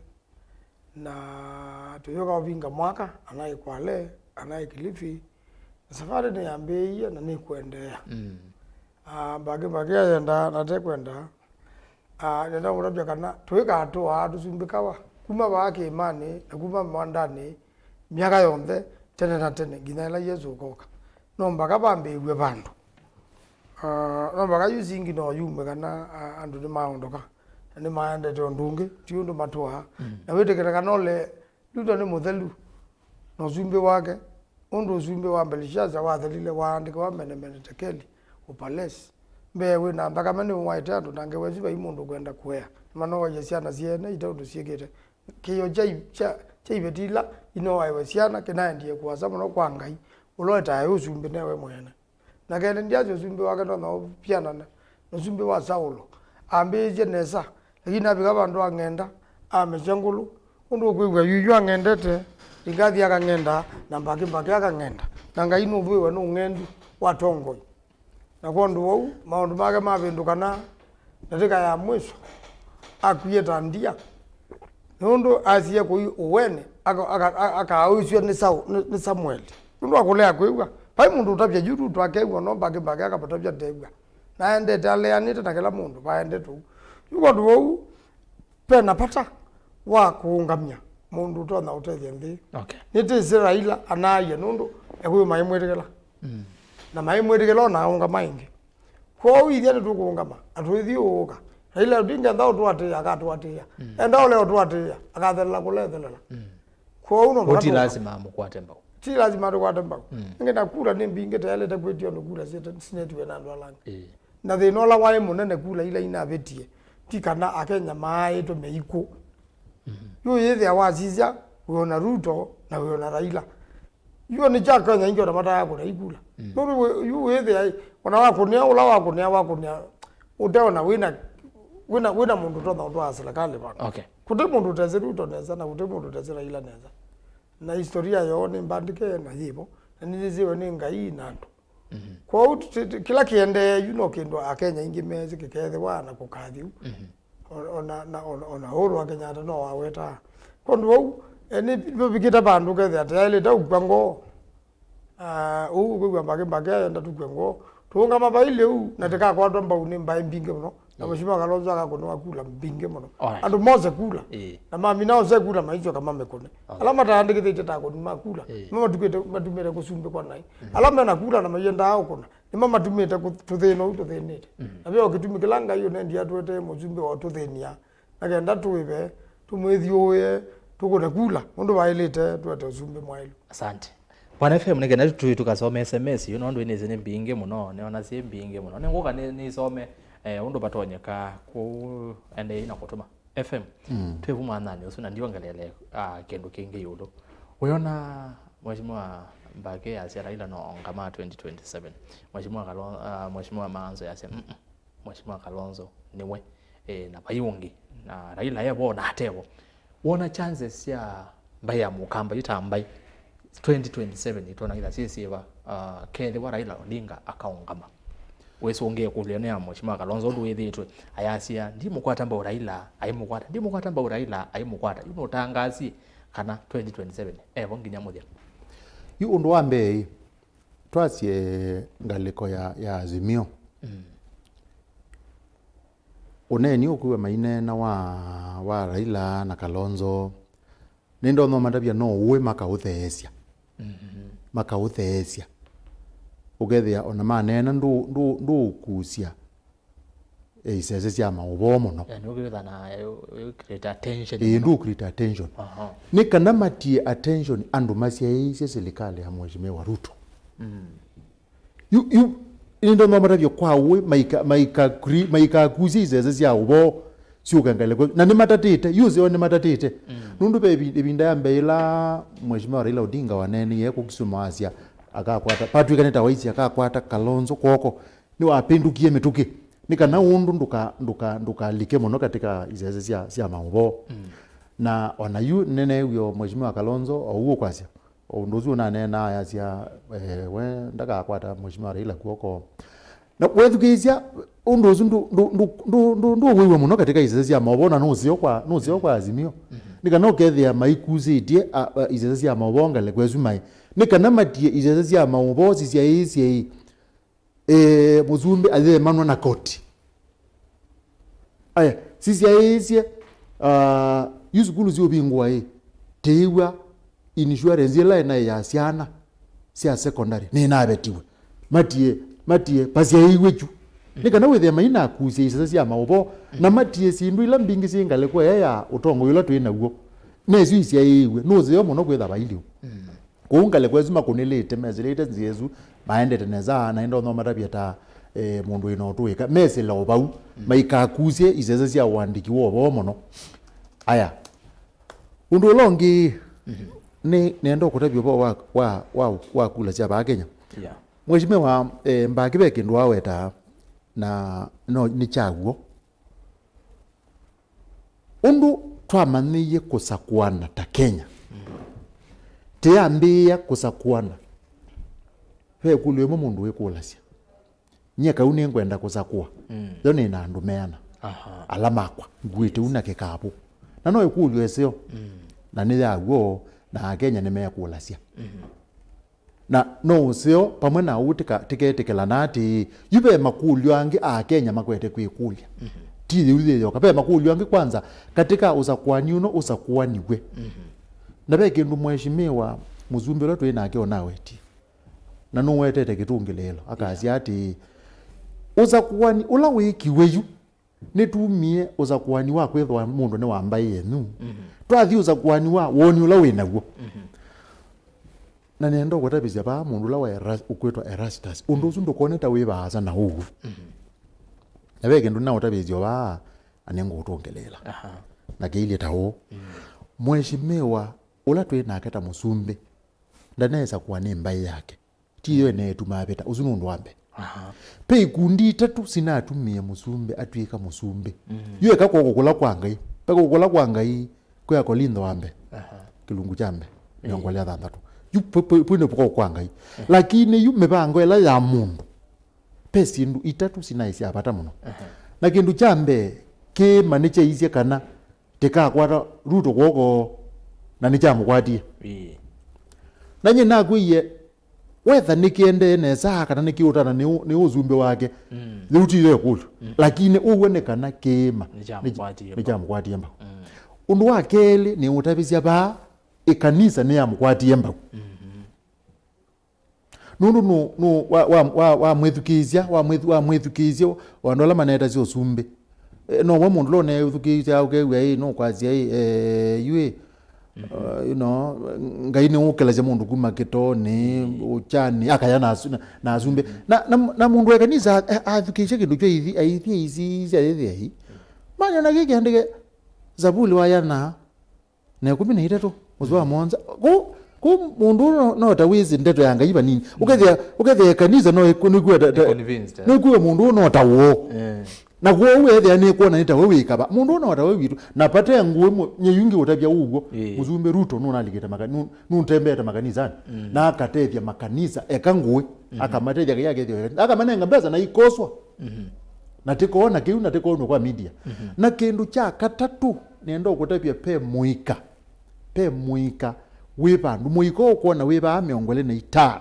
na tuyoka wavinga mwaka anaye Kwale anaye Kilifi safari ni yambie na ni kuendea bage yenda na te kwenda nenda urabya kana tuika atoa tusumbikawa kuma bake imani na kuma mandane miaka yonde tene na tene ginaela Yesu koka no mbaga bambe bandu no mbaga yuzingi no yume kana andu ni maondoka ni maende to ndunge tiundu matwa na wetekera kanole luto ni muthelu no zumbe wake undu zumbe wa Belishaza wathelile waandika wa mene tekeli upales mbewe na mpaka mane waite andu nange weziba imundu kwenda kwea mano ya ciana ciene itondu ciegete kiyo cha ibetila ino wa ciana kinaendie kwa sababu no kwa ngai ulota ayo zumbe newe mwene na kene ndiazo zumbe wake no piana no zumbe wa Saulo ambeje nesa lakini abiga bandu angenda amechangulu undu kwigwa yuyu angendete ingathi akangenda na mbaki akangenda na ngai no bwe no ngendu watongo na kondu wau maundu make mabindukana natika ya mwisho akuyeta ndia nundu asiye kui uwene akaawishwe ni Samuel nundu akulea kwigwa pai mundu utapya juru twakegwa no mbaki akapatapya tegwa naende taleanite na kila mundu baende tu yuko ndu pena pata wa kuungamia mundu tona utethia nthi niti Raila anaye nundu ekwi maimwetikela na maimwetikela na unga maingi kwa withia ni tukuungama atwithiuka Raila ndinga thao twatia akatwatia enda ole twatia akathela kulethelela kwa uno oti lazima mukwate mbao ti lazima tukwate mbao ngenda kula ni mbinge tayale takwetio no kula sinetwe na ndo alangi na thinola wae munene kula ila ina betie tikana akenya mai to meiko Ûyîetewa wasizia wona Ruto na wona Raila yuo ni chaka nya ingo mata yako na ikula no Ûyîetewa ona wakunia ula wakunia utaona wina mundu to ndo serikali bana kute mundu teze Ruto neza na kute mundu teze Raila neza na historia yone mbandike na hivo na niliziwe ni ngai nandu kwa kila kiende kindu akenya ingi mezi kikethe wana kukathiu ona horo akenya no waweta kondu wau eni bikita bandu kethe atele ta ukwango kwigwa mbake enda tukwango tunga mabaile na tika kwatwa mbau ni mbai mbinge muno na mheshimiwa Kalonzo akakonoa kula mbinge muno andu moze kula na mami nao ze kula maicho kama mekone alama taandike tete ko ni makula mama tukete matumere kusumbe kwa nai alama na kula na mayenda hao kuna ni mama tumete tutheno tuthenete na byo kitumikilanga hiyo nendi atwete muzumbe wa tuthenia na kenda tuibe tumwithioye tukone kula mundu bailete twete zumbe mwailu. Asante Bwana FM nigenda tukasome SMS you know ndo ineze ne binge muno ne ona sie binge muno ne ngoka ne some undo batonyeka ku ende ina kutuma FM twevu mwanani usuna ndio ngalele kendo kinge yudo uyona mheshimiwa mbake ya Raila no ngama 2027 mheshimiwa Maanzo yase mheshimiwa Kalonzo niwe na bayungi na Raila yabo na atebo wona chances ya mbai ya mukamba yutambai 2027 itona ila sisiva kele wa Raila Odinga akaungama wesongeye kulionea mheshimiwa Kalonzo duwithitwe ayasia ndimukwata mba Raila aimukwata ndimukwata mba Raila aimukwata yunotangazi kana 2027 vonginya muthia yu undu wa mbei twasie ngaliko ya Azimio uneni ukuwe mainena wa Raila na Kalonzo nindo no mandabia no uwe makautheesia makautheesia ugethia ona manena ndu kusia isese cia maubomo no yani ukitha na create attention ndu create attention ni kana matie attention andu masia ise serikali ya mheshimiwa Ruto you indo no mandabia kwa uwe maika kusia isese cia ubo siukangale na ni matatite yuze oni matatite nundu bebinda yambeila mheshimiwa Raila Odinga wanene ye kukisuma asia akakwata Patrick Neta waisi akakwata Kalonzo koko ni wapindukie mituki nikana undu nduka like mono katika izeze cia maubo na ona yu nene uyo mheshimiwa Kalonzo au kwasia unduzu na nena ya cia we ndakakwata mheshimiwa Raila koko na wethukizia unduzu ndu wewe muno katika izeze cia maubo na nuzio kwa Azimio nikana ukethia maikuzitie izeze cia maubo ngale kwezumai nikana matie izeze cia maubo cia isi muzumbi ale manwa na koti aya sisi isi yuzukulu zio bingwa tewa insurance ila na ya siana cia secondary ni nabetiwe matie pasia iwechu nikana wethe maina kusia izeze cia maubo na matie sindu ila mbingi singale kwa ya utongo ila twina guo nezu cia iwe noze muno kwetha bailio kuungale kwezuma kunelete mezilete nzezu maende teneza na ndo no marabia ta mundu ino tuika mese lo bau maikakuzie izeze cia wandiki wo bomono aya undu longi ni nendo kutabio bo wa kula cia ba Kenya mheshimiwa mbakibe kindu waweta na no ni chaguo undu twamaniye kusakwana ta Kenya tiambia kusakwana fe kulwemo mundu wekulasia nyeka une ngwenda kusakua yone na ndumeana alamakwa ngwite una kikapu na no ekulyo eseo na ni yago na Kenya nimeyakulasia na no seo pamwe na utika tiketekela nati yube makulyo ange a Kenya makwete kwikulia tili ule yokape makulyo ange kwanza katika usakwani uno usakwaniwe na beke ndu mheshimiwa muzumbi lotwe nake onaweti na no wetete kitungilelo akazi ati usakwani ula wikiweyu nitumie usakwani wa kwethwa mundu ni wambai yenu twathi usakwani wa woni ula winaguo na nendo gwatabizia ba mundu la wa ukwetwa Erastus undu uzu ndukoneta wibaza na ugu na beke ndu na utabizio ba anengo utongelela na geile tawo mheshimiwa ula twina akata musumbe ndaneza kuwa ni mbai yake tiyo ne tumabeta uzunundu wambe pe ikundi tatu sinatumie musumbe atwika musumbe yue kako kula kwangai pe kula kwangai kwa kolindo wambe kilungu chambe nyongolea thandatu yu pune poko kwangai lakini yu mebango ela ya mundu pe sindu itatu sinaisi apata muno na kindu chambe ke maniche izie kana teka kwata Ruto koko na ni chamukwatie na nyina kuiye wetha nikiende neza kana nikiutana ni uzumbe wake lutile kulu lakini uwonekana kema ni chamukwatie mba undu wa keli ni utabizia ba ikanisa ni yamukwatie mba nundu no wa mwethukizia wandola maneta cio sumbe no wa mundu lo ne uthukizia ukewe no kwazia yue you know ngaine ukelaje mundu kuma kitoni uchani akaya na azumbe na mundu ekanisa athukishe kindu kyo ithi izi manya na gike ndike zabuli wayana na 13 mwezi wa Mwanza ku mundu no tawizi ndeto yanga iba nini ukethia kanisa no ikuwa mundu no tawo na wewe thia ni kuona nita wewe ikaba mundu ona wata wewe witu na pate nguo nyeyungi utabia ugo muzumbe Ruto nuna aligeta makani nuntembeta makanisa na akatethia makanisa eka nguo akamatethia yake thio akamanenga mbeza na ikoswa na tikoona kiu na tikoona kwa media na kindu cha katatu nenda ukutapia pe muika wibandu muiko ukona wiba miongole na ita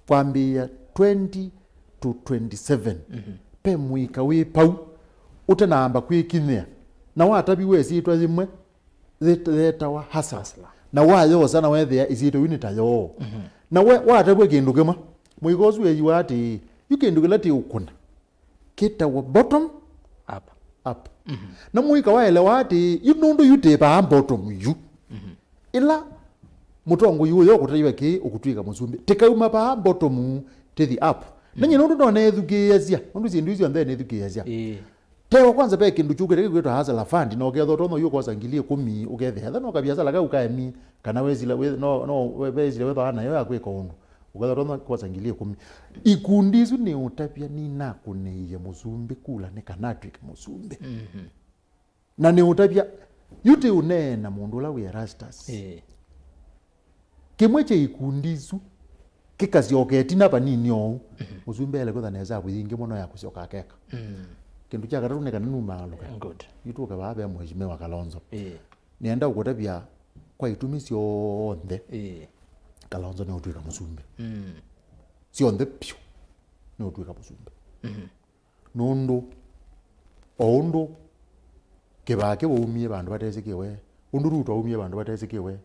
kwambia 20 to 27 pe muika wipau utanamba kwikinya na watabi wesi itwa zimwe zetawa hasla na wayo sana wethia izito unita yo na watabwe kindu kema muiko zwe yiwati yukindugila ti ukuna kita wa bottom up na muika waelewa ati inundu yutepa bottom yu ila mutongo yu yo kutaiwa ki ukutwika muzumbi tikauma pa bottom to the up nanyi nundu no nethukiazia nundu zindu izo ndene nethukiazia tewa kwanza pe kindu chukere kwetwa hasala fund no getho tono yu kosa ngilie 10 ugethe no kabiasa laka ukaemi kana wezile wezile wetha ana yo yakweka undu ugetho tono kosa ngilie 10 ikundi izo ni utapia ni nakuneiye muzumbi kula ni kanatwika muzumbi na ni utapia yute unena mundu la we Erastus kimweche ikundi izo kikazioketi napa nini o muzumbi ele kutha neza buyingi muno ya kusioka keka kindu cha katatu neka ninu maluka good yutuka babe mheshimiwa Kalonzo nienda ukutapia kwa itumisi onthe Kalonzo ni utwika muzumbi si onthe pyo ni utwika muzumbi nundu oundu kibake boumie bandu batezikiwe undu Ruto aumie bandu batezikiwe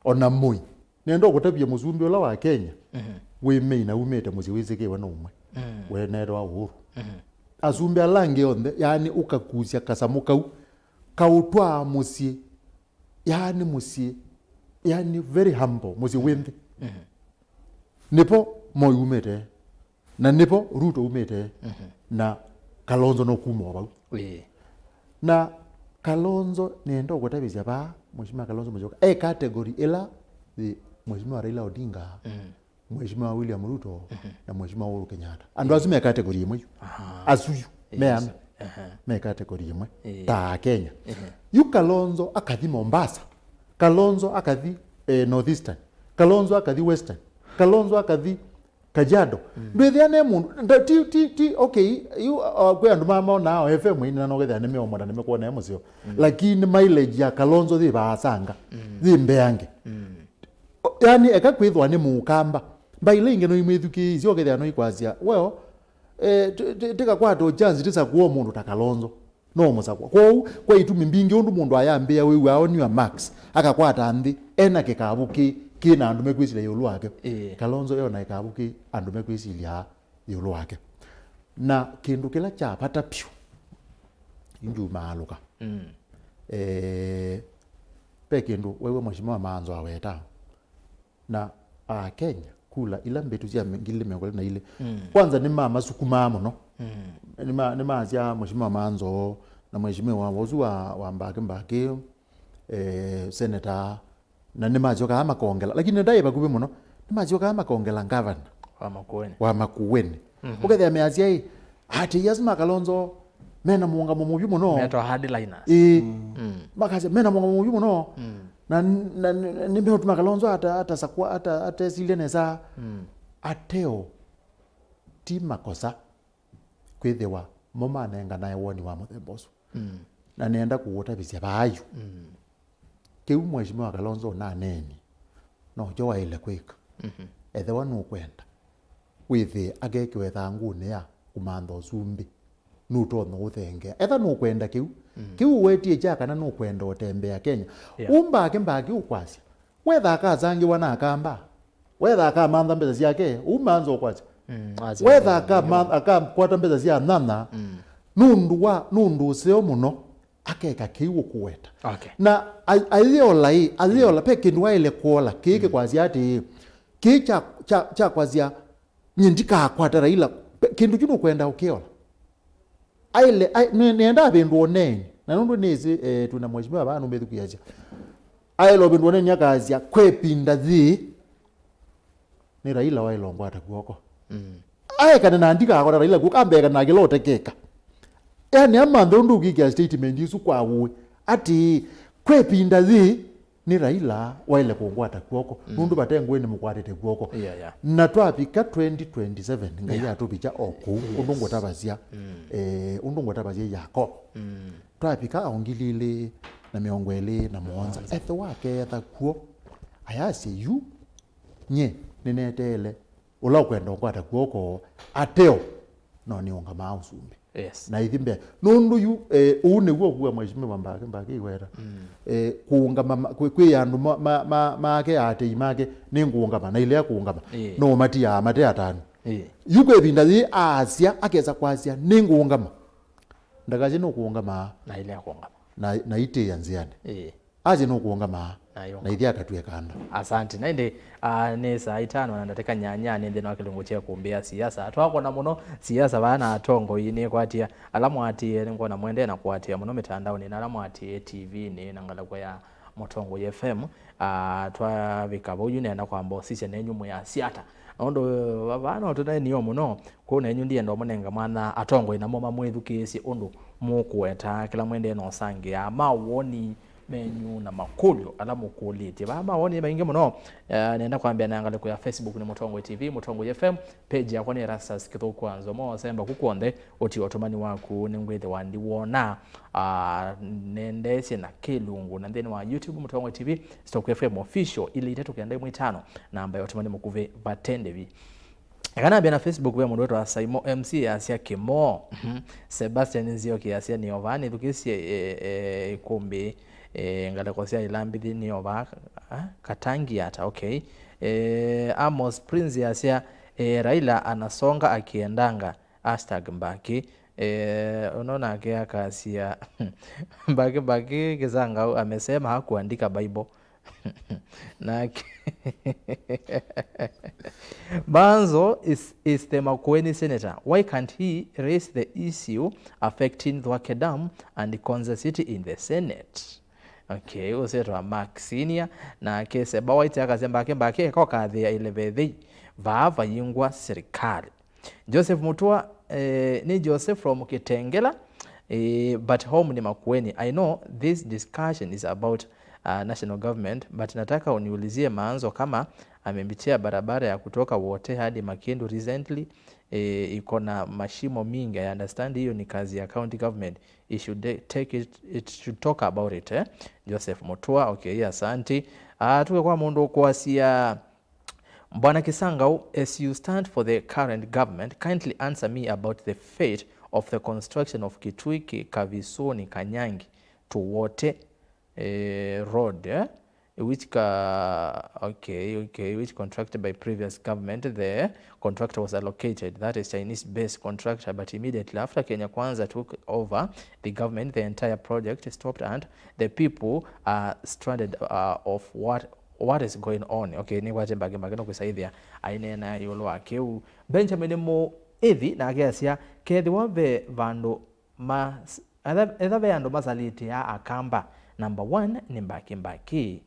ona moi nenda ukutapia muzumbi ola wa Kenya we meina umete muziwizikiwe no umwe we nero Uhuru azumbi alange onthe yani ukakuzia kasamukau kautwa musie yani very humble musie wende nipo moi umete na nipo Ruto umete na Kalonzo no kuma bau na Kalonzo nenda ukutabizia ba mheshimiwa Kalonzo mojoka category ila the mheshimiwa Raila Odinga mheshimiwa William Ruto na mheshimiwa Uhuru Kenyatta andu azime category imwe asuyu mean me category imwe ta Kenya yu Kalonzo akathi Mombasa Kalonzo akathi Northeastern Kalonzo akathi Western Kalonzo akathi Kajiado ndwithia ne mundu ti okay you kwe andu mama nao FM ina no getha ne me omoda ne me kuona emusio lakini mileage ya Kalonzo thi basanga thi mbeange yani ekakwithwa ni mukamba mbailinge no imethuki icio getha no ikwazia well tika kwato chance tisa kuo mundu ta Kalonzo no musakwa kwa itumi mbingi undu mundu ayambia wewe aoniwa max akakwata nthi ena kikabuki kina andu mekwisilia yulu wake Kalonzo yona ikabuki andu mekwisilia yulu wake na kindu kila cha pata pyu inju maaluka pe kindu wewe mheshimiwa Maanzo aweta na Kenya kula ila mbetu cia ngile mengole na ile kwanza ni mama sukuma muno ni mazia mheshimiwa Maanzo na mheshimiwa Wozu wa mbake Seneta na ni majoka ama kongela lakini ndai bakubi muno ni majoka ama kongela governor wa Makueni ukethia meazia ati yazima Kalonzo mena muunga mubi muno meto headliners makaze mena muunga mubi muno na nimbe utuma Kalonzo ata sakwa ata sileneza ateo ti makosa kwethewa mama nenga naye woni wa muthemboso na nenda kuota bisia bayu ke mheshimiwa Kalonzo na neni no jowa ile kwika ethewa no kwenda withi ageke thangune ya kumantho zumbi nuto no uthenge etha no kwenda kiu wetie cha kana no kwenda otembea Kenya umbake mbaki ukwasya wetha akazangi wana akamba wetha akamantha mbeza ciake umanzo kwasya wetha akakwata mbeza cia nana nundu seo muno akeka kiu kuweta na aliola peke ndwa ile kuola kike kwasya ati kicha cha kwasya nyindika akwata Raila kindu kino kwenda ukiola aile nenda bindu oneni na nundu nizi tuna mheshimiwa abantu bethukiaja aile bindu oneni akazia kwepinda thi ni Raila wailongwa atakuoko kana nandika akora Raila kukambeka na gilote keka yani amanthe undu ukikia statement isu kwawe ati kwepinda thi ni Raila waile kungwata kuoko nundu batengwe ni mukwatite kuoko na twapika 2027 ngai atupicha oku undu ngotabazia undu ngotabazia yako twapika aongilile na miongwele na Vonza ethe wake atakuo ayasi yu nye ninetele ula kwenda kwata kuoko ateo no ni onga mausumbi na ithimbe nundu yu une gwo gwa mweshime mbake iwera kuungama kwi yandu make ate imake ningungama na ile kuungama no matia mate atano yuko ebinda thi asia akeza kwasia ningungama ndagaje no kuungama na ile kuungama na ite yanziane aje no kuungama na ithia katwe kanda. Asante na inde ni saa 5 na ndateka nyanya nende na kilungu cha kumbia siasa twako na muno siasa bana atongo ini kwatia alamu ati ngo na mwende na kwatia muno mitandao ni alamu ati TV ni nangala kwa ya Mutongo FM twa vikabo yune na kwambo sisi ne nyumu ya siata ondo bana tunaye niyo muno ko na nyundi ndo munenga mwana atongo ina moma mwithukisi ondo mukueta kila mwende no sange ama woni menyu na makulyo alamu kuliti baba woni maingi muno nenda kwambia naangalia kwa Facebook ni Mutongo TV Mutongo FM page yako ni Erastus Kithuku Nzomo semba kukonde oti otomani waku ningwethe wandi wona nendese na kilungu na then wa YouTube Mutongo TV Stock FM official ili itetu kianda 5 namba ya otomani mukuve batende vi kana bena Facebook we mundu wa Saimo MC asia kimo Sebastian Nzio kiasia ni ovani tukisi Îkûmbî ngale kosia ilambithi ni oba katangi Yatta okay Amos Prince asia Raila anasonga akiendanga #mbaki unaona akia kasia mbaki Kisangau amesema hakuandika Bible na Maanzo is the Makueni Seneta. Why can't he raise the issue affecting Ûteti Dam and the Konza City in the Senate? Okay, usetwa Mark Senior na kese bawaiti akazemba mbake kwa kadhi ya ilevethi vava yingwa serikali. Joseph Mutua ni Joseph from Kitengela but home ni Makueni. I know this discussion is about national government but nataka uniulizie Maanzo kama amembitia barabara ya kutoka wote hadi Makindu recently iko na mashimo mingi. I understand hiyo ni kazi ya county government. It should talk about it Joseph Mutua okay asante tuke kwa mundu kuasia Bwana Kisangau as you stand for the current government kindly answer me about the fate of the construction of Kithuku Kavisoni Kanyangi to Wote road which which contracted by previous government. The contractor was allocated, that is Chinese based contractor, but immediately after Kenya Kwanza took over the government the entire project stopped and the people are stranded of what is going on. Okay ni waje mbage no kusaidia aine na yolo akeu Benjamin mo evi na agia kethi wave vando ma etha vando masaliti ya akamba. Number 1 ni mbaki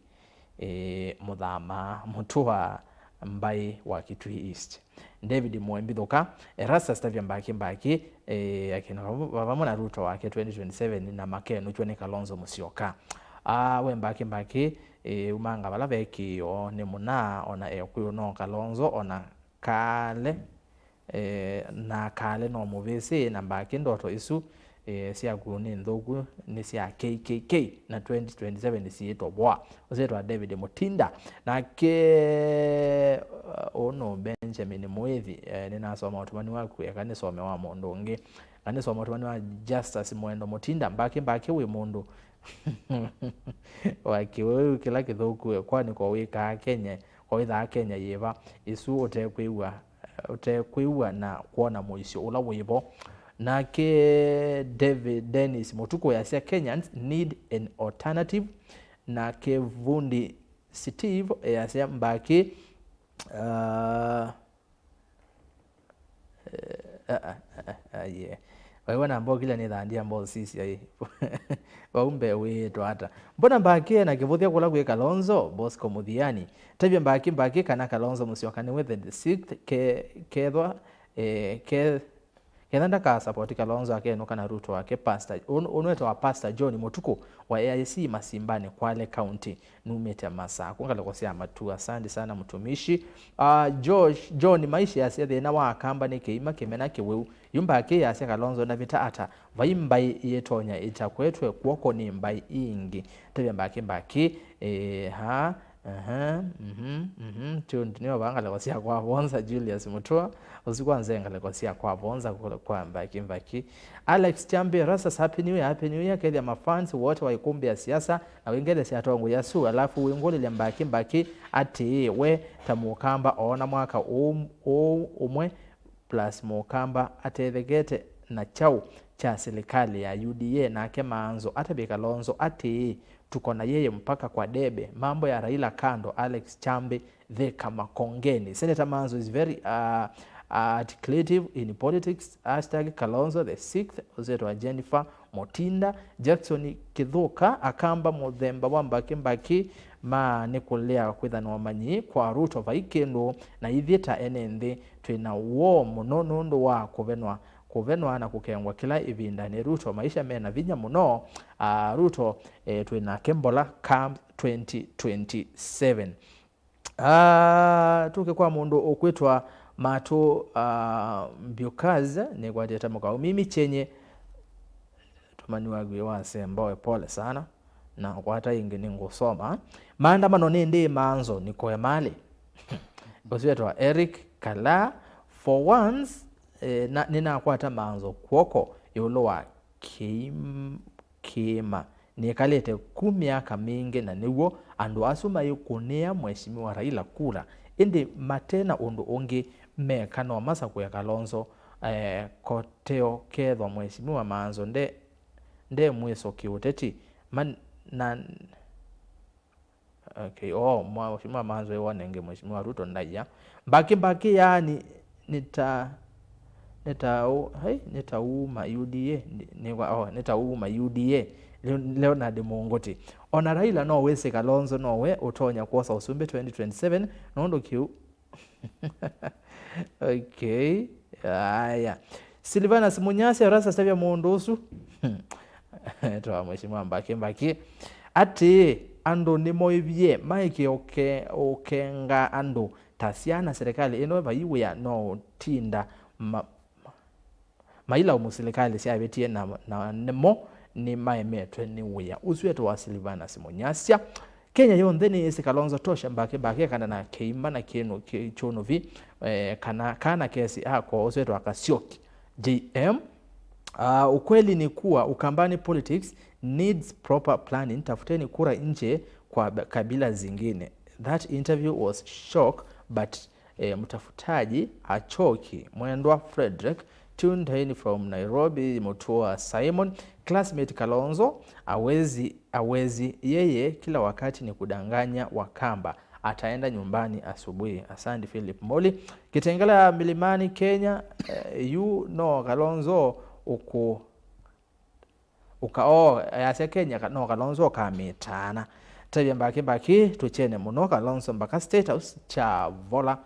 muthama mutua mbai wa Kitui East David Mwembithoka Erastus stavya mbaki akina baba na Ruto wake 2027 na Makeno chone Kalonzo Musyoka we mbaki umanga bala veki o ne muna ona ekuyo no Kalonzo ona kale na kale no muvisi na mbaki ndoto isu sia guni ndogu ni sia KKK na 2027 ni sieto bwa ozetwa David Mutinda na ke ono Benjamin Mwethi ninasoma otumani waku yakanisome wa mondonge anisoma otumani wa Justice Mwendo Mutinda mbaki we mundu wakiwe kila kithuku kwani kwa wika Kenya kwa witha Kenya yeva isu otekwiwa na kuona moisho ula wibo na ke David Dennis Mutuko yasia Kenyans need an alternative na ke Vundi Steve yasia mbaki yeah wewe na mboga ile ni dhandia mboga sisi ai waumbe wetu hata mbona mbaki na kivuthia kula kwa Kalonzo Bosco Muthiani tabia mbaki kana Kalonzo Musyoka ni with the 6th kedwa kethanda ka support Kalonzo akeno kana Ruto wake pastor unweto wa pastor John Mutuku wa AIC Masimbani Kwale County numete masa kungala kosia matu. Asante sana mtumishi John maisha ya sede na wa kamba ni keima kemena Mweû yumba yake ya Kalonzo na vita ata vaimbai yetonya itakwetwe kuoko ni mbai ingi tabia mbaki niyo bangala kosia kwa Vonza Julius Mutua usikwanze ngala kosia kwa Vonza kwa mbaki Alex Chambe Erastus happy new year kelia mafans wote wa Îkûmbî Siasa na wengine si atongo yasu alafu wingoli le mbaki ati we tamukamba ona mwaka umwe plus mukamba atethegete na chau cha serikali ya UDA na ake Maanzo atabe Kalonzo ati tuko na yeye mpaka kwa debe mambo ya Raila kando. Alex Chambe the Kamakongeni. Senator Maanzo is very articulative in politics. #Kalonzo the 6th Uzetwa Jennifer Motinda Jackson Kithuka akamba muthemba wa mbaki ma nikulea kwithana wamanyi kwa Ruto vaikendo na ithieta enenthi twina wo muno ndo wa kuvenwa na kukengwa kila ivinda ni Ruto maisha mena vinya muno Ruto twina Kembola Camp 2027 tuke kwa mundu okwetwa Mato Mbiukazi ni kwa deta mukao mimi chenye tumani wagwe wasemba pole sana na kwa hata ingine ngosoma maandamano ndi Maanzo niko emali boswetwa Eric Kala for once nina kwata Maanzo kuoko yulo wa kima nikalete kumiaka mingi na niwo andu asuma yukunea mheshimiwa Raila kura indi matena undu ungi mekano wa masa kuya Kalonzo koteo kethwa mheshimiwa Maanzo nde mweso Ûteti na okay mheshimiwa Maanzo yonenge mheshimiwa Ruto ndaya mbaki yani nitauma UDA nitauma UDA Leonard Mungoti ona Raila no wese Kalonzo no we utonya kuosa usumbe 2027 nondo kiu okay aya Silvana Simunyasi Erastus tabia muondosu toa mheshimiwa mbaki ati ando ni moivye maiki okenga ando tasiana serikali eno baiwe ya no tinda maila umusilikali siya betie na nemo ni maemetwe ni wea usweto wa Silvana Simunyasya Kenya yontheni isi Kalonzo tosha mbaki kana na keima na kenu kichono vi kana kesi kwa usweto wa Kasioki JM ukweli ni kuwa Ukambani politics needs proper planning. Tafuteni kura nje kwa kabila zingine. That interview was shock but mtafutaji achoki. Mwendwa Frederick tuned in from Nairobi. Mutua Simon classmate Kalonzo awezi yeye kila wakati ni kudanganya Wakamba ataenda nyumbani asubuhi. Asante Philip Moli Kitengela Milimani Kenya Kalonzo yase Kenya no Kalonzo kamitana tabia mbaki tuchene muno Kalonzo mbaka State House cha vola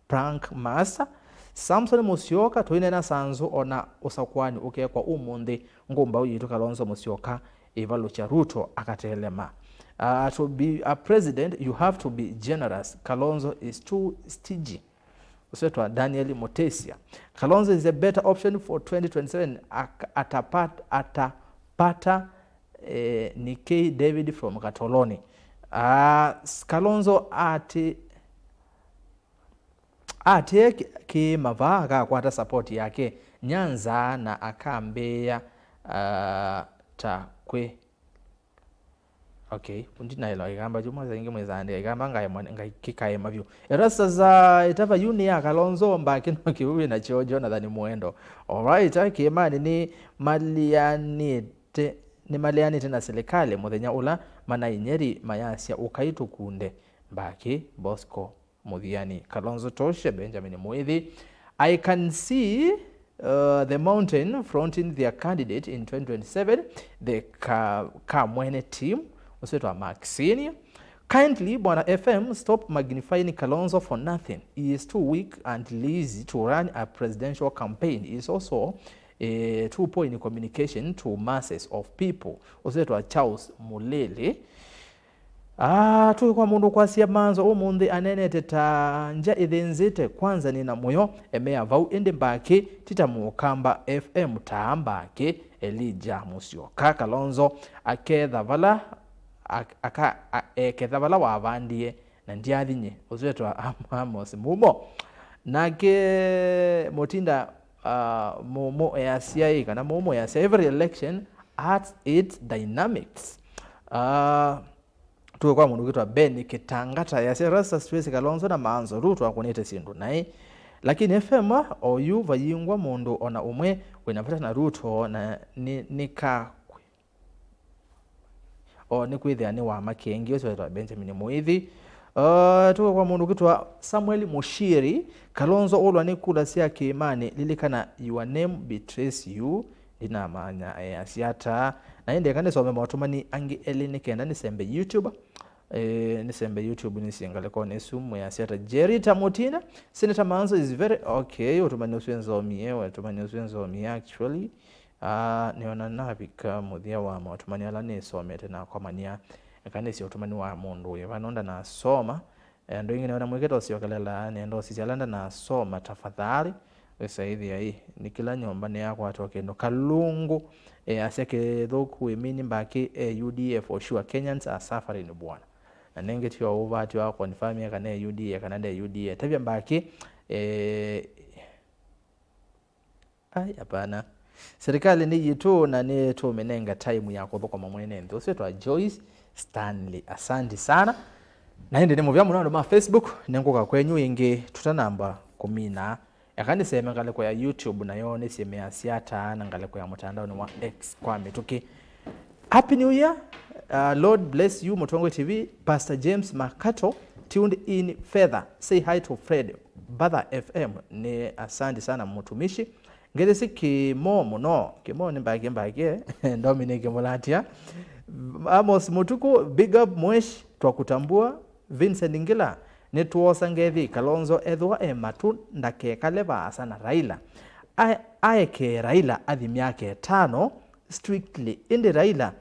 prank master Samson Musyoka toinena sanzu ona usakwani ukekwa umundi ngumba uyitu Kalonzo Musyoka ivalo cha Ruto akatelema to be a president you have to be generous. Kalonzo is too stingy. Uswetwa Daniel Motesia Kalonzo is a better option for 2027 atapata ni K David from Katoloni. Kalonzo ate ki mavaga kwa support yake Nyanza na akambea takwe. Okay, undina ilo igamba juma za ingi mwezande igamba ngai kikae mavyu Erastus itava uni ya Kalonzo mbaki no kibubi na chojo nadhani muendo. Alright, kiemani ni malianite na serikali muthenya ula manainyeri mayasya ukaitu kunde mbaki Bosco Muthiani Kalonzo toshe Benjamin Mweû. I can see the mountain fronting their candidate in 2027 the Kamwene team uswetwa Maxine Kindly, Bwana FM, stop magnifying Kalonzo for nothing. He is too weak and lazy to run a presidential campaign. He is also a too poor in communication to masses of people. Usetwa Charles Mulele. Kwa mundu kwa siya Maanzo umundi anenete ta nja idhenzite kwanza nina moyo emea vau indi mbaki tita Mukamba FM taambaki Elijah Musyoka Kalonzo akedha vala wavandie na ndiathinye uzetwa Amos Mumo nake motinda momo ya CIA kana momo ya every election has its dynamics. Tuwe kwa mundu kitwa Ben Kitangata ya Erastus twese Kalonzo na Maanzo rutu akunete sindu nae lakini FM oyu vayingwa mundu ona umwe wenapata na ruto na nikakwe nikwithia ni wa makengi uso Benjamin Muithi. Tuwe kwa mundu kitwa Samuel Mushiri Kalonzo olwa ni kula sia kiimani lilikana your name betrays you ina manya ya Yatta na ende kane some matumani angi elini kenda nisembe YouTube nisembe YouTube nisingale kwa nesumu ya Yatta Jerita Mutina Seneta Maanzo is very okay utumani uswenzo actually niona nabika muthia wa matumani ala nisomete na kwa mania kanisi utumani wa mundu yevanonda na soma ndo ingine wana mweketo siokelela nendo sisialanda na soma tafadhali saidi ya hii nikila nyomba ni yako atoke ndo kalungu aseke thoku emini mbaki UDA for sure Kenyans are suffering bwana na nenge tiwa over tiwa confirm ya kana UDA kana nda UDA tabia mbaki hapana serikali ni yitu na ni tu menenga time yako kwa mwene ndo setwa Joyce Stanley asante sana na ende nimo vya munando ma Facebook nengoka kwenyu ingi tutanamba 10 yakani sema ngale kwa YouTube na yone sema ya Yatta na ngale kwa mtandao ni wa X kwa mituki. Happy New Year. Lord bless you Mutongo TV. Pastor James Makato tuned in further. Say hi to Fred Mbatha FM ni asante sana mtumishi. Ngeze siki kimo ni mbage Dominic Molatia. Amos Mutuku big up mwesh twakutambua Vincent Ngila netuosa ngethi Kalonzo ethwa ematu ndake kaleva sana Raila aeke Raila athimi yake 5 strictly indi Raila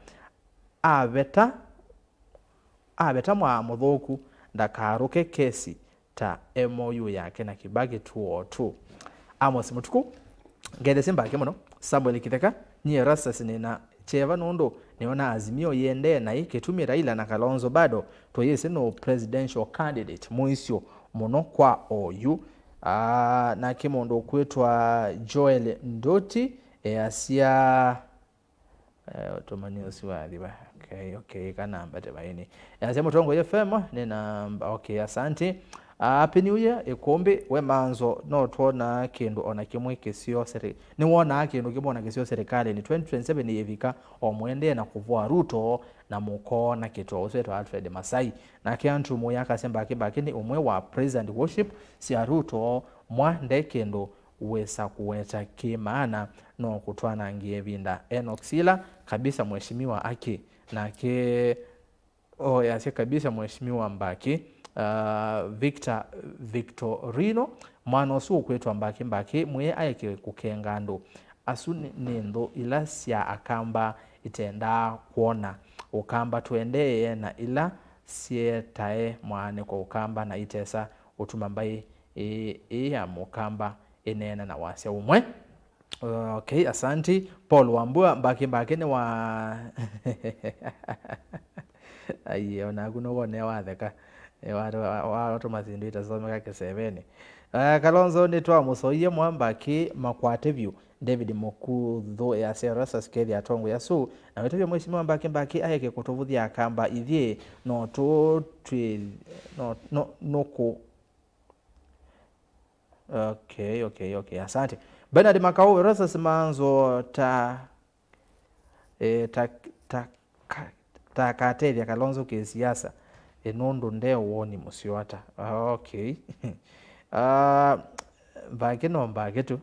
aveta mwa muthuku ndakaruke kesi ta MOU yake na Kibaki 202. Amos Mutuku ngede simbake muno Samuel Kitheka ni Erastus na cheva nondo niona Azimio yende na ikitumi Raila na Kalonzo bado toyese no presidential candidate muisyo muno kwa OU. Na kimondo kwetwa Joel Ndoti asia otomani siwali ba okay kana mbate baini asia Mutongo FM ni namba okay asante. Happy New Year Îkûmbî we Maanzo no tuona kindu ona kimwe kisio serikali ni wona kindu kimona kisio serikali ni 2027 yevika omwende na kuvua Ruto na muko na kito useto Alfred Masai na kiantu moyaka semba kibakini umwe wa president worship si Ruto mwande kindu wesa kuweta kimana no kutwana ngie vinda Enoxila kabisa mheshimiwa aki na ke yase kabisa mheshimiwa mbaki Victorino mwana su kwetu mbaki mwe ayeke kukengando asuni nendo ila sia akamba itenda kuona ukamba tuendeye na ila sietae mwane kwa ukamba na itesa utumambai ya mukamba enena na wasia umwe. Okay asanti Paul Wambua mbaki ni wa ayo na kunogone watheka watu mazindu itasomeka keseveni. Kalonzo nitwa musoiye mwambaki makwate view David Mukudho ya Erastus kethi atongo yasu na wetevya mheshimiwa mbaki ayeke kutovuthia akamba ithie no to no ko okay asante. Bernard Makau Erastus Maanzo ta kateria Kalonzo ke siasa enondo ndeo woni musiwata okay. Mbake tu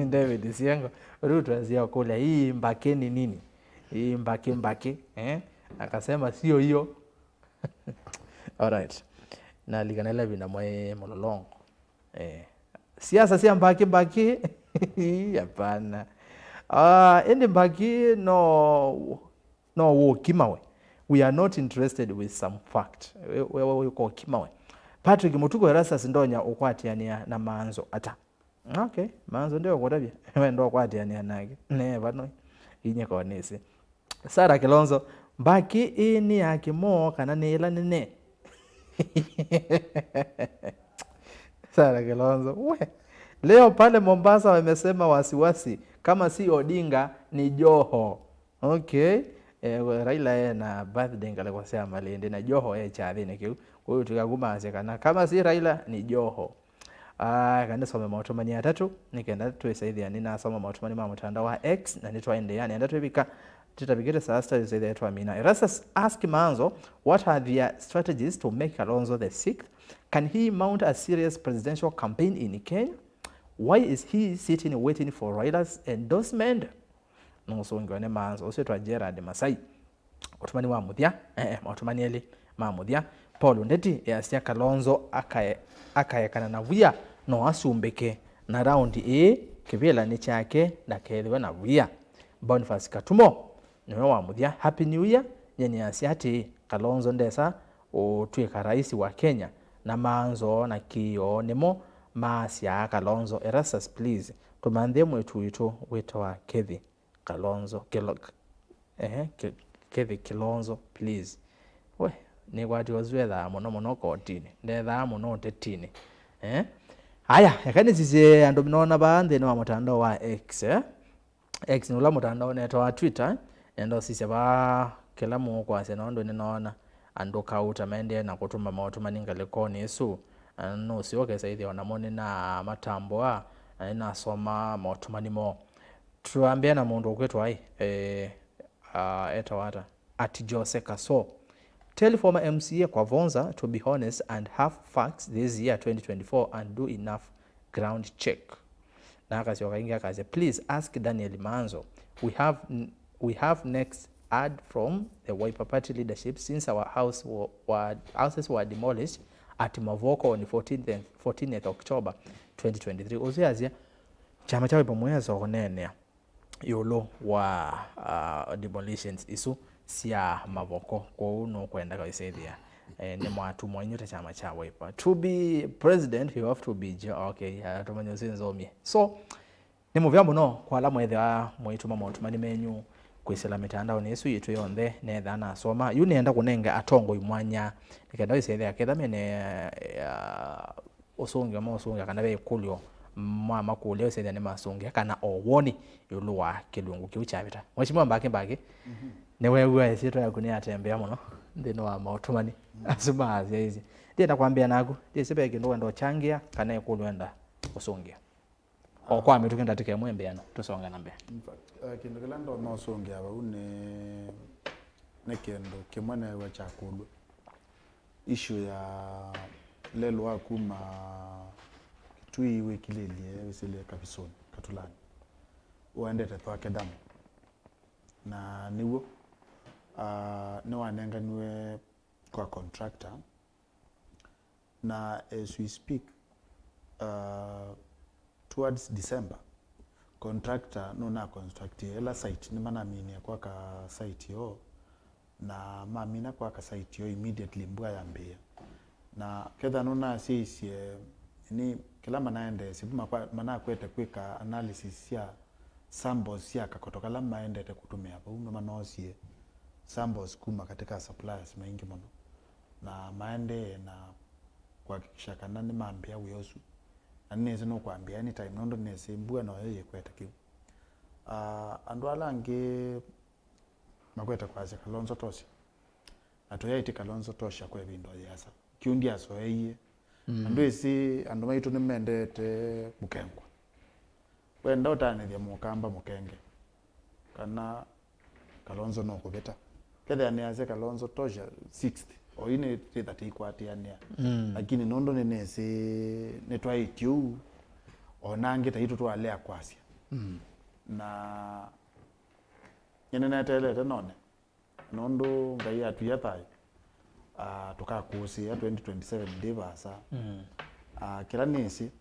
David Siengo Ruto azia kula hii mbake ni nini hii mbake akasema sio hiyo All right. Na liganela bina mwe mololongo. Siasa si mbaki. Hapana. Ende mbaki no wo kimawe. We are not interested with some fact. We ko kimawe. Patrick Mutuko Erastus ndonya okwatiania na Maanzo ata. Okay, Maanzo ndio kodabye. Wewe ndo okwatiania nage. Never no. Inye ko nisi. Sara Kilonzo mbaki ini yake mo kana nela nene. Sara Kilonzo we. Leo pale Mombasa wamesema wasiwasi kama si Odinga ni Joho. Okay. Raila na birthday ngale kwa sema Malindi na Joho chathi ne kiu. Kwa hiyo tukaguma kana kama si Raila ni Joho. Kanda soma mautumani ya 3 nikaenda tuisaidia nina soma mautumani ma mtandao wa X na nitwaende yani enda tuibika tutabigete sasa tuisaidia tu Amina. Erastus ask Maanzo what are their strategies to make Kalonzo the 6th? Can he mount a serious presidential campaign in Kenya? Why is he sitting waiting for Raila's endorsement? No so ngone Maanzo osetwa Gerard Masai. Otumani wa muthia mautumani eli ma muthia Paul Ûteti yasia Kalonzo akayekana na vuya no asumbeke na round A kivela ni chake na kethwe na vuya. Boniface Katumo niwe wa muthia happy new year nyeni yasia ati Kalonzo ndesa otweka rais wa Kenya na Maanzo na kio nemo masia Kalonzo. Erastus please tumandhe mwetu wito wa Kethi Kalonzo Kethi Kilonzo please we ni wati wazwetha muno kotini ndetha muno tetini haya yakani sisi ando minona baande no mutandao wa X X ni ula mutandao neto wa Twitter ndo sisi ba kila mu kwa sena ndo ninaona ando kauta mende na kutuma mautuma ningalekoni Yesu no sioke saidi wanamoni na matambo na soma mautuma nimo tuambia na mundu kwetu ai etawata at Jose Kaso. Tell former MCA kwa Vonza to be honest and have facts this year 2024 and do enough ground check. Na akasi wakaingia akasi please ask Daniel Maanzo. We have next ad from the Wiper Party leadership since our houses were demolished at Mavoko on 14th October 2023. Oziazia chama cha Wiper mwezo konene yolo wa demolitions isu sia Mavoko kwa uno kwenda kwa isaidia ni mwatu mwenyote chama cha Wiper to be president you have to be okay tumanyo Nzomo so ni muvyambo no kwa la mwetha mwituma mautumani menyu kwisela mitandao nesu yitu yonde netha na soma yu nenda kunenga atongo imwanya nikenda isaidia ketha mene osunga kana be kulyo mama kulyo isaidia ne masunga kana owoni yulu wa kilungu kiuchavita mweshimwa mbake newe sito ya kunia atembea muno ndino wa mautumani asuma azia hizi ndiye nakwambia nagu ndiye sibeke ndo changia kana ekulwenda usungia okwa mitu kenda tike mwembe ano tusonga nambe kindu kila ndo no songia ba ne kendo kimwana wa chakulu issue ya lelo wa kuma tui wekilelie wesile kabisoni katulani uendete kwa kedamu na niwo ne wanenga niwe kwa contractor na as we speak towards December contractor no na construct ela site ni mana mini kwa ka site yo na mamina kwa ka site yo immediately mbwa yambia na kedha no na sisi ni kila manaende sibuma kwa mana kwete kweka analysis ya samples ya kakotoka la maende te kutumia hapo uno manosie samples kuma katika suppliers maingi mono na maende na kuhakikisha kana ni maambia uyosu aneze no kwambia anytime nondo nese mbua no yeye kweta kiu andu alange makweta kwaze Kalonzo tosha atoyaiti Kalonzo tosha kwa bindo yasa kiundi aso yeye andu esi andu maitu ni mendete mukengwa wenda utane dia mukamba mukenge kana Kalonzo no kubeta kethe aniaze Kalonzo tosha 60 oine tete ikwati ania lakini nondo nenese netwaitiu onange taitu twale akwasia na yenena tele none nondo ngai atu yatai tukakusia 2027 ndivasa kila nisi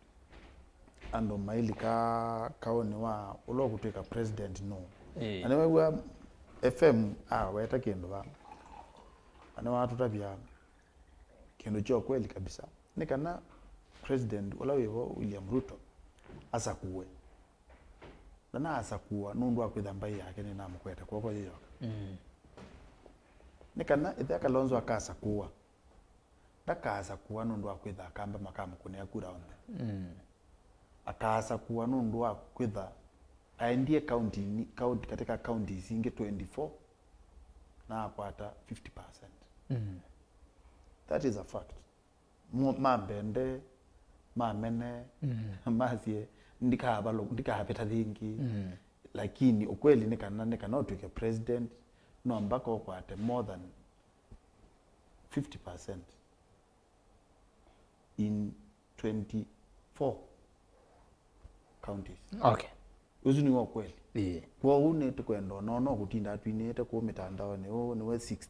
ando maili kaoni wa ulo kutwika president no anewe FM weta kindu ba ane watu tabia kindu cho kweli kabisa nikana president wala wewo William Ruto asakuwe na asakuwa nundu akwitha mbai yake ni namukwete kwoko yiyo nikana itha Kalonzo akasakuwa ndakasakuwa nundu akwitha akamba makamu kunia kura onde akasakuwa nundu akwitha aendie county katika county zingi 24 na akwata 50%. That is a fact. Mambende mamene mazie ndikahapeta thingi lakini ukweli nikana tuke president no ambako ukwate more than 50% in 24 counties. Okay. Uzuni wa kweli. Kwa une tukwenda no kutinda atwinete ku mitandao ni ni we 60.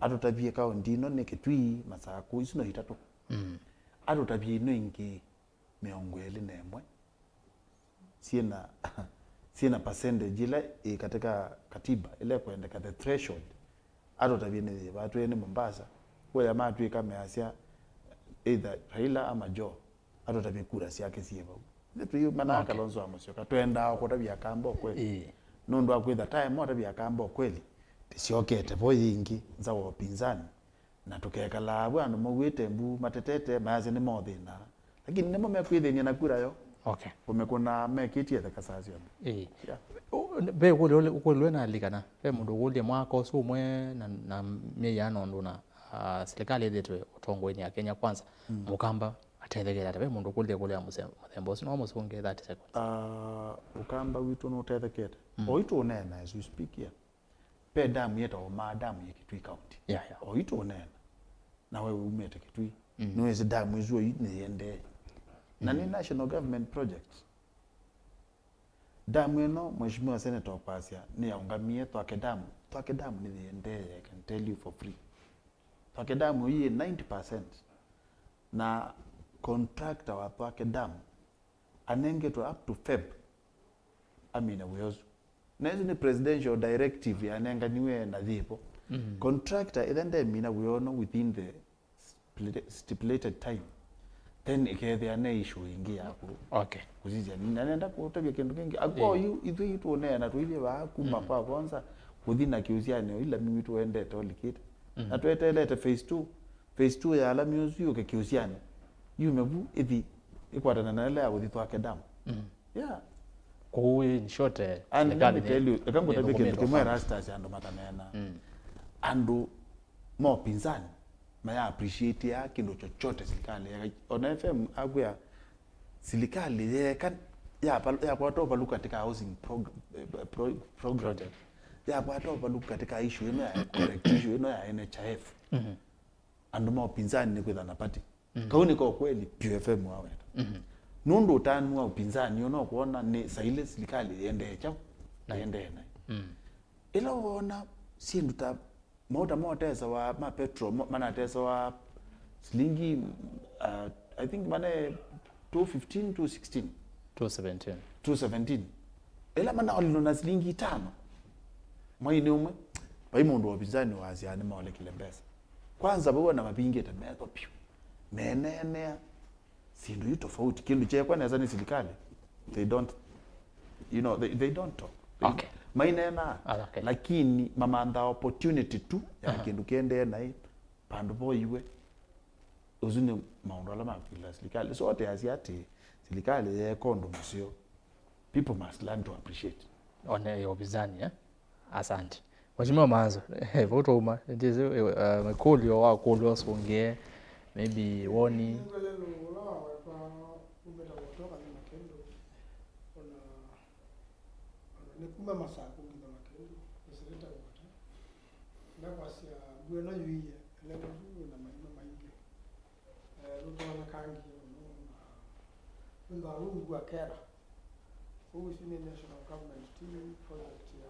Atotabie county no ne Kitui Masako isino hitatu. Atotabie no ingi meongweli nemwe. Sina percentage ile katika katiba ile kuendeka the threshold. Atotabie ni watu ene Mombasa. Kwa ya matu kama asia either Raila ama Joe. Atotabie kura yake sieba. Ndiyo mana Kalonzo amusyoka twenda okutabia kambo kweli nundu akwitha time otabia kambo kweli tisiokete bo yingi nza wopinzani na tukekala abwana mugwite mbu matetete maze ni mothina lakini nimo mekwithenia na kura yo kumekuna mekitie the kasasyo be ukulwe na ligana be mundu gulie mwaka usu umwe na miyano nduna serikali yetu utongweni ya Kenya kwanza mukamba atethekera tabe mundu kulie ya muthembo sino musunge 30 seconds ukamba witu no tethekera oitu nena as we speak here pe damu yeta o madamu ya Kitui county oitu nena na wewe umete Kitui no is damu izo yende na ni national government project damu eno mheshimiwa Seneta opasia ni yaungamie twake damu ni yende I can tell you for free twake damu hii 90% na contractor wa twake damu anengetwa up to Feb amina weyozu na hizo ni presidential directive ya anenganiwe na dhipo contractor ithende mina weyono within the stipulated time then ikethia na issue ingi yako kuzizia nini anaenda kutabia kindu kingi ako yu ithu itone na tuile ba kuma kwa Vonza kuthina kiuziane ila mimi tuende tolikite na tuetelete phase 2 ya ala music ke kiuziane yumevu ithi ikwatana na ile ya uthitwa damu kwa in short legali tell you ekango tabia kindu kimwe Erastus ando matamena ando mo pinzani maya appreciate ya kindu chochote serikali ona FM agwa serikali yekan ya kwa toba luka katika housing program ya kwa toba luka katika issue ino ya correct issue ino ya NHIF ando mo pinzani ni kwitha na party kauni kwa kweli PFM wawe nundu utanu wa upinzani uno kuona ni saile serikali ende chao na ende na ila uona si nduta motesa wa ma petrol mana tesa wa slingi I think mane 215 217 ila mana olino slingi 5 mwaini umwe baimundu wa upinzani wa aziani maole kilembesa kwanza babo na mabingi tameto pio menene sindu tofauti kindu chekwa na zani serikali they don't they don't talk mainena lakini mamanda opportunity tu ya kindu kende na pandu boiwe uzune maundu ala mafila serikali sote asiati serikali ya kondo musio people must learn to appreciate one obizani asante Mheshimiwa Maanzo voto uma ndizo makolio wa kolio songe maybe woni nikuma masako ngiba makendo Seneta wote na kwasia bwena yuiye leo na maneno maingi rudona kangi no ndo rungu akera huu si national government team project ya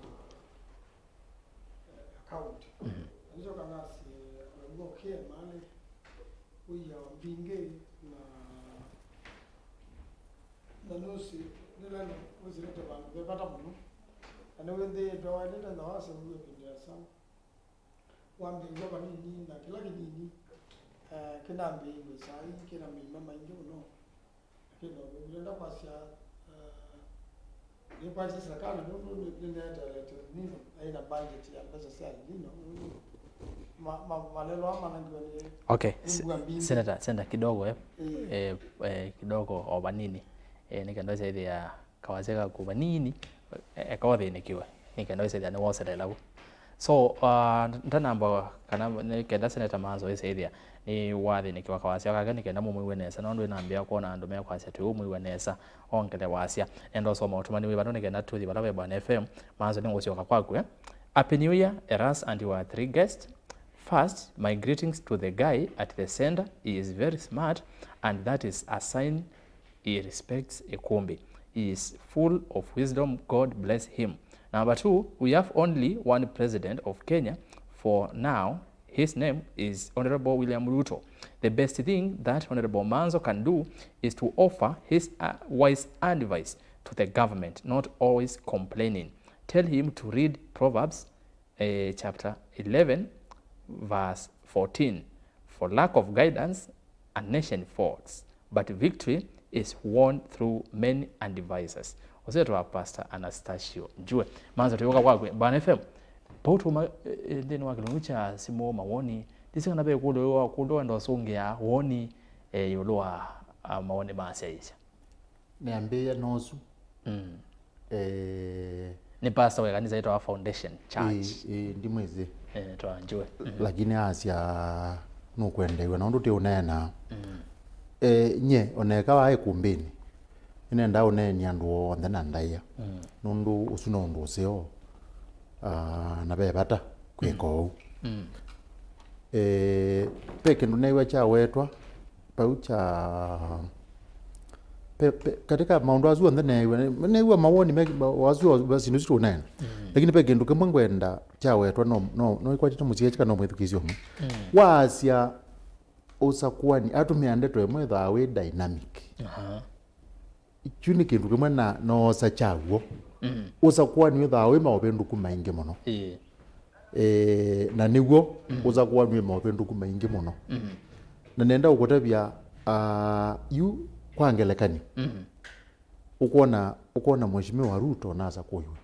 account hizo kana si kudokia mali uya binge na nusi nila no uzilete bantu bepata muno ana wende dawaleta na wasa uwe pindiasa wambingo banini na kila kinini kina mbingo sai kina mama ingi uno kino nenda kwasia ni kwa sisi serikali ndio ndio nini aina budget ya pesa sasa nino malelo ama ndio ni okay Seneta kidogo kidogo obanini nikandoza ile ya kawazeka kubanini ekawathe nikiwa nikandoza ile ni wose lagu so ntanamba kana nikenda Seneta Maanzo ise ile ni wathi nikiwa kawazeka kaka nikenda mumwe nesa nondo inambia kuona andu me kwase tu mumwe nesa onkele wasia endo so mautumani we bano nikenda tuthi balawe bwana FM Maanzo ningosioka kwakwe Happy New Year Erastus and your 3 guests. First, my greetings to the guy at the center. He is very smart and that is a sign he respects Ûkûmbî. He is full of wisdom. God bless him. Number 2, we have only one president of Kenya for now. His name is Honorable William Ruto. The best thing that Honorable Maanzo can do is to offer his wise advice to the government, not always complaining. Tell him to read Proverbs chapter 11 verse 14. For lack of guidance, a nation falls, but victory is won through many advisors. Oseto wa Pastor Anastasio Njue. Maanzo tuyoka kwakwe Bwana FM. Pautu ndeni wakilungucha simo mawoni. Disi kana be kudo ndo songea woni yoloa mawoni maasyaisha. Niambia nosu. Ni pastor wa kanisa yetu wa Foundation Church. Ndimweze. Twa Njue. Lakini asya nukwendewe na ndu te unena. Nye oneka wa Îkûmbî inenda uneni andu onthe na ndaia nundu usuno ndu usio na bebata kwiko peke ndu naiwa cha wetwa paucha katika maundu azu onthe naiwa mawoni wazu basi nusu unena lakini peke ndu kimwe ngwenda cha wetwa no ikwatite musiye chika no mwithukizio wasya usakuani atumia ndeto emwe thawe dynamic ichuni kindu kimwe na no sa chaguo usakuani thawe maobendu kumaingi muno na niguo usakuani maobendu kumaingi muno na nenda ukotabia yu kwangelekani ukona mheshimiwa Ruto na asa kuyu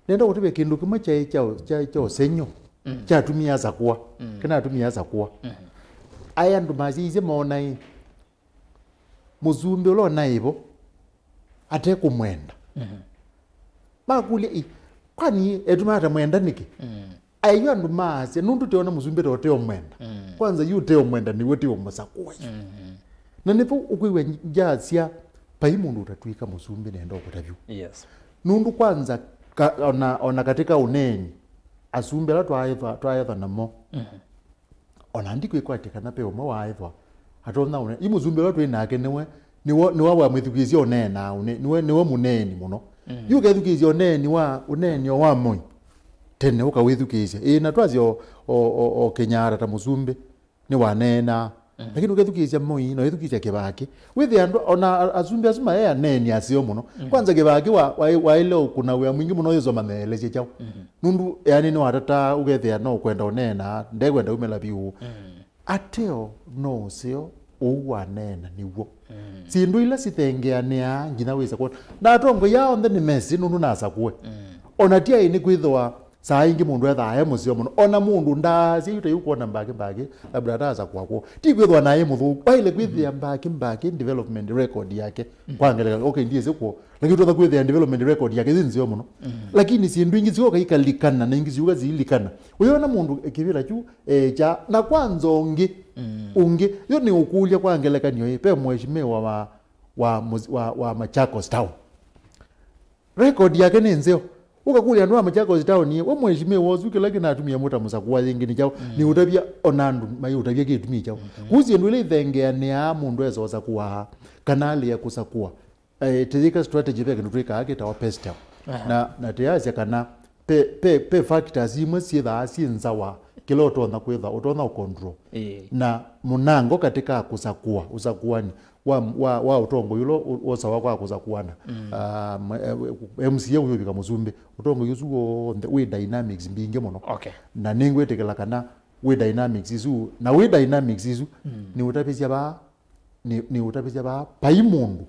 nenda ukotabia kindu kimwe cha senyo cha tumia zakwa kana tumia zakwa aya ndu mazize mona muzumbe ulo naibo ate kumwenda makuli kwani etumata mwenda niki ayo ndu mazi nundu teona muzumbe tote omwenda kwanza yute omwenda ni wote omusakwa na nipo ukwiwe njasya pai mundu utatwika muzumbe nenda okutabyu nundu kwanza ona katika uneni asumbe la twaeva namo ona ndiko ikwatikana pe omwe waeva atona une imuzumbe la twinake niwe wa mwithukizio onena niwe muneni muno yukethukizio oneni wa uneni wa moi tene ukawithukizia na twazi o Kenyara ta muzumbe ni wanena lakini ukethukizia moi no ithukizia Kibaki withi andu ona azumbe asuma ya neni asio muno kwanza Kibaki wa ile kuna we mwingi muno yezo mameleje chao nundu yani no atata ugethia no kwenda onena ndekwenda umela biu ateo no sio uwanena niwo sindu ila sithengeania ngina wisa kwa na tongo yao nde ni mesi nundu nasa kuwe onatia ini kwithwa saa ingi mundu ethae musio muno ona mundu ndazi yute yukuona mbaki labda ataza kwako ti kwithwa naye muthuku baile kwithia mbaki development record yake kwangeleka okay ndiye ziko lakini tutha kwithia development record yake zinzio muno lakini sindu ingi ziko kaikalikana na ingi ziko zilikana uyona mundu ekivira chu cha na kwanza ungi yo ni ukulia kwangeleka niyo pe mheshimiwa wa Machakos Town record yake ni nzio ukakulia ndo Machakos Town ni wa mheshimiwa wozuke lakini atumia mota musakuwa zingine chao ni utabia onandu mai utabia kitumia chao kuzi ndo ile thengea ni a mundu ezo za kuwa kanali ya kusakua tezika strategy peke nduika yake tawa pesta na teazi kana pe factors imwe si tha sinza wa kila utona kwitha utona ukontrol na munango katika usakuani wa utongo yulo osa wakwa kuzakuana MCA uyo bika muzumbe utongo yuzuo we dynamics mbinge mono na ningwetekela kana we dynamics izu na we dynamics izu ni utapizya ba ni utapizya ba paimundu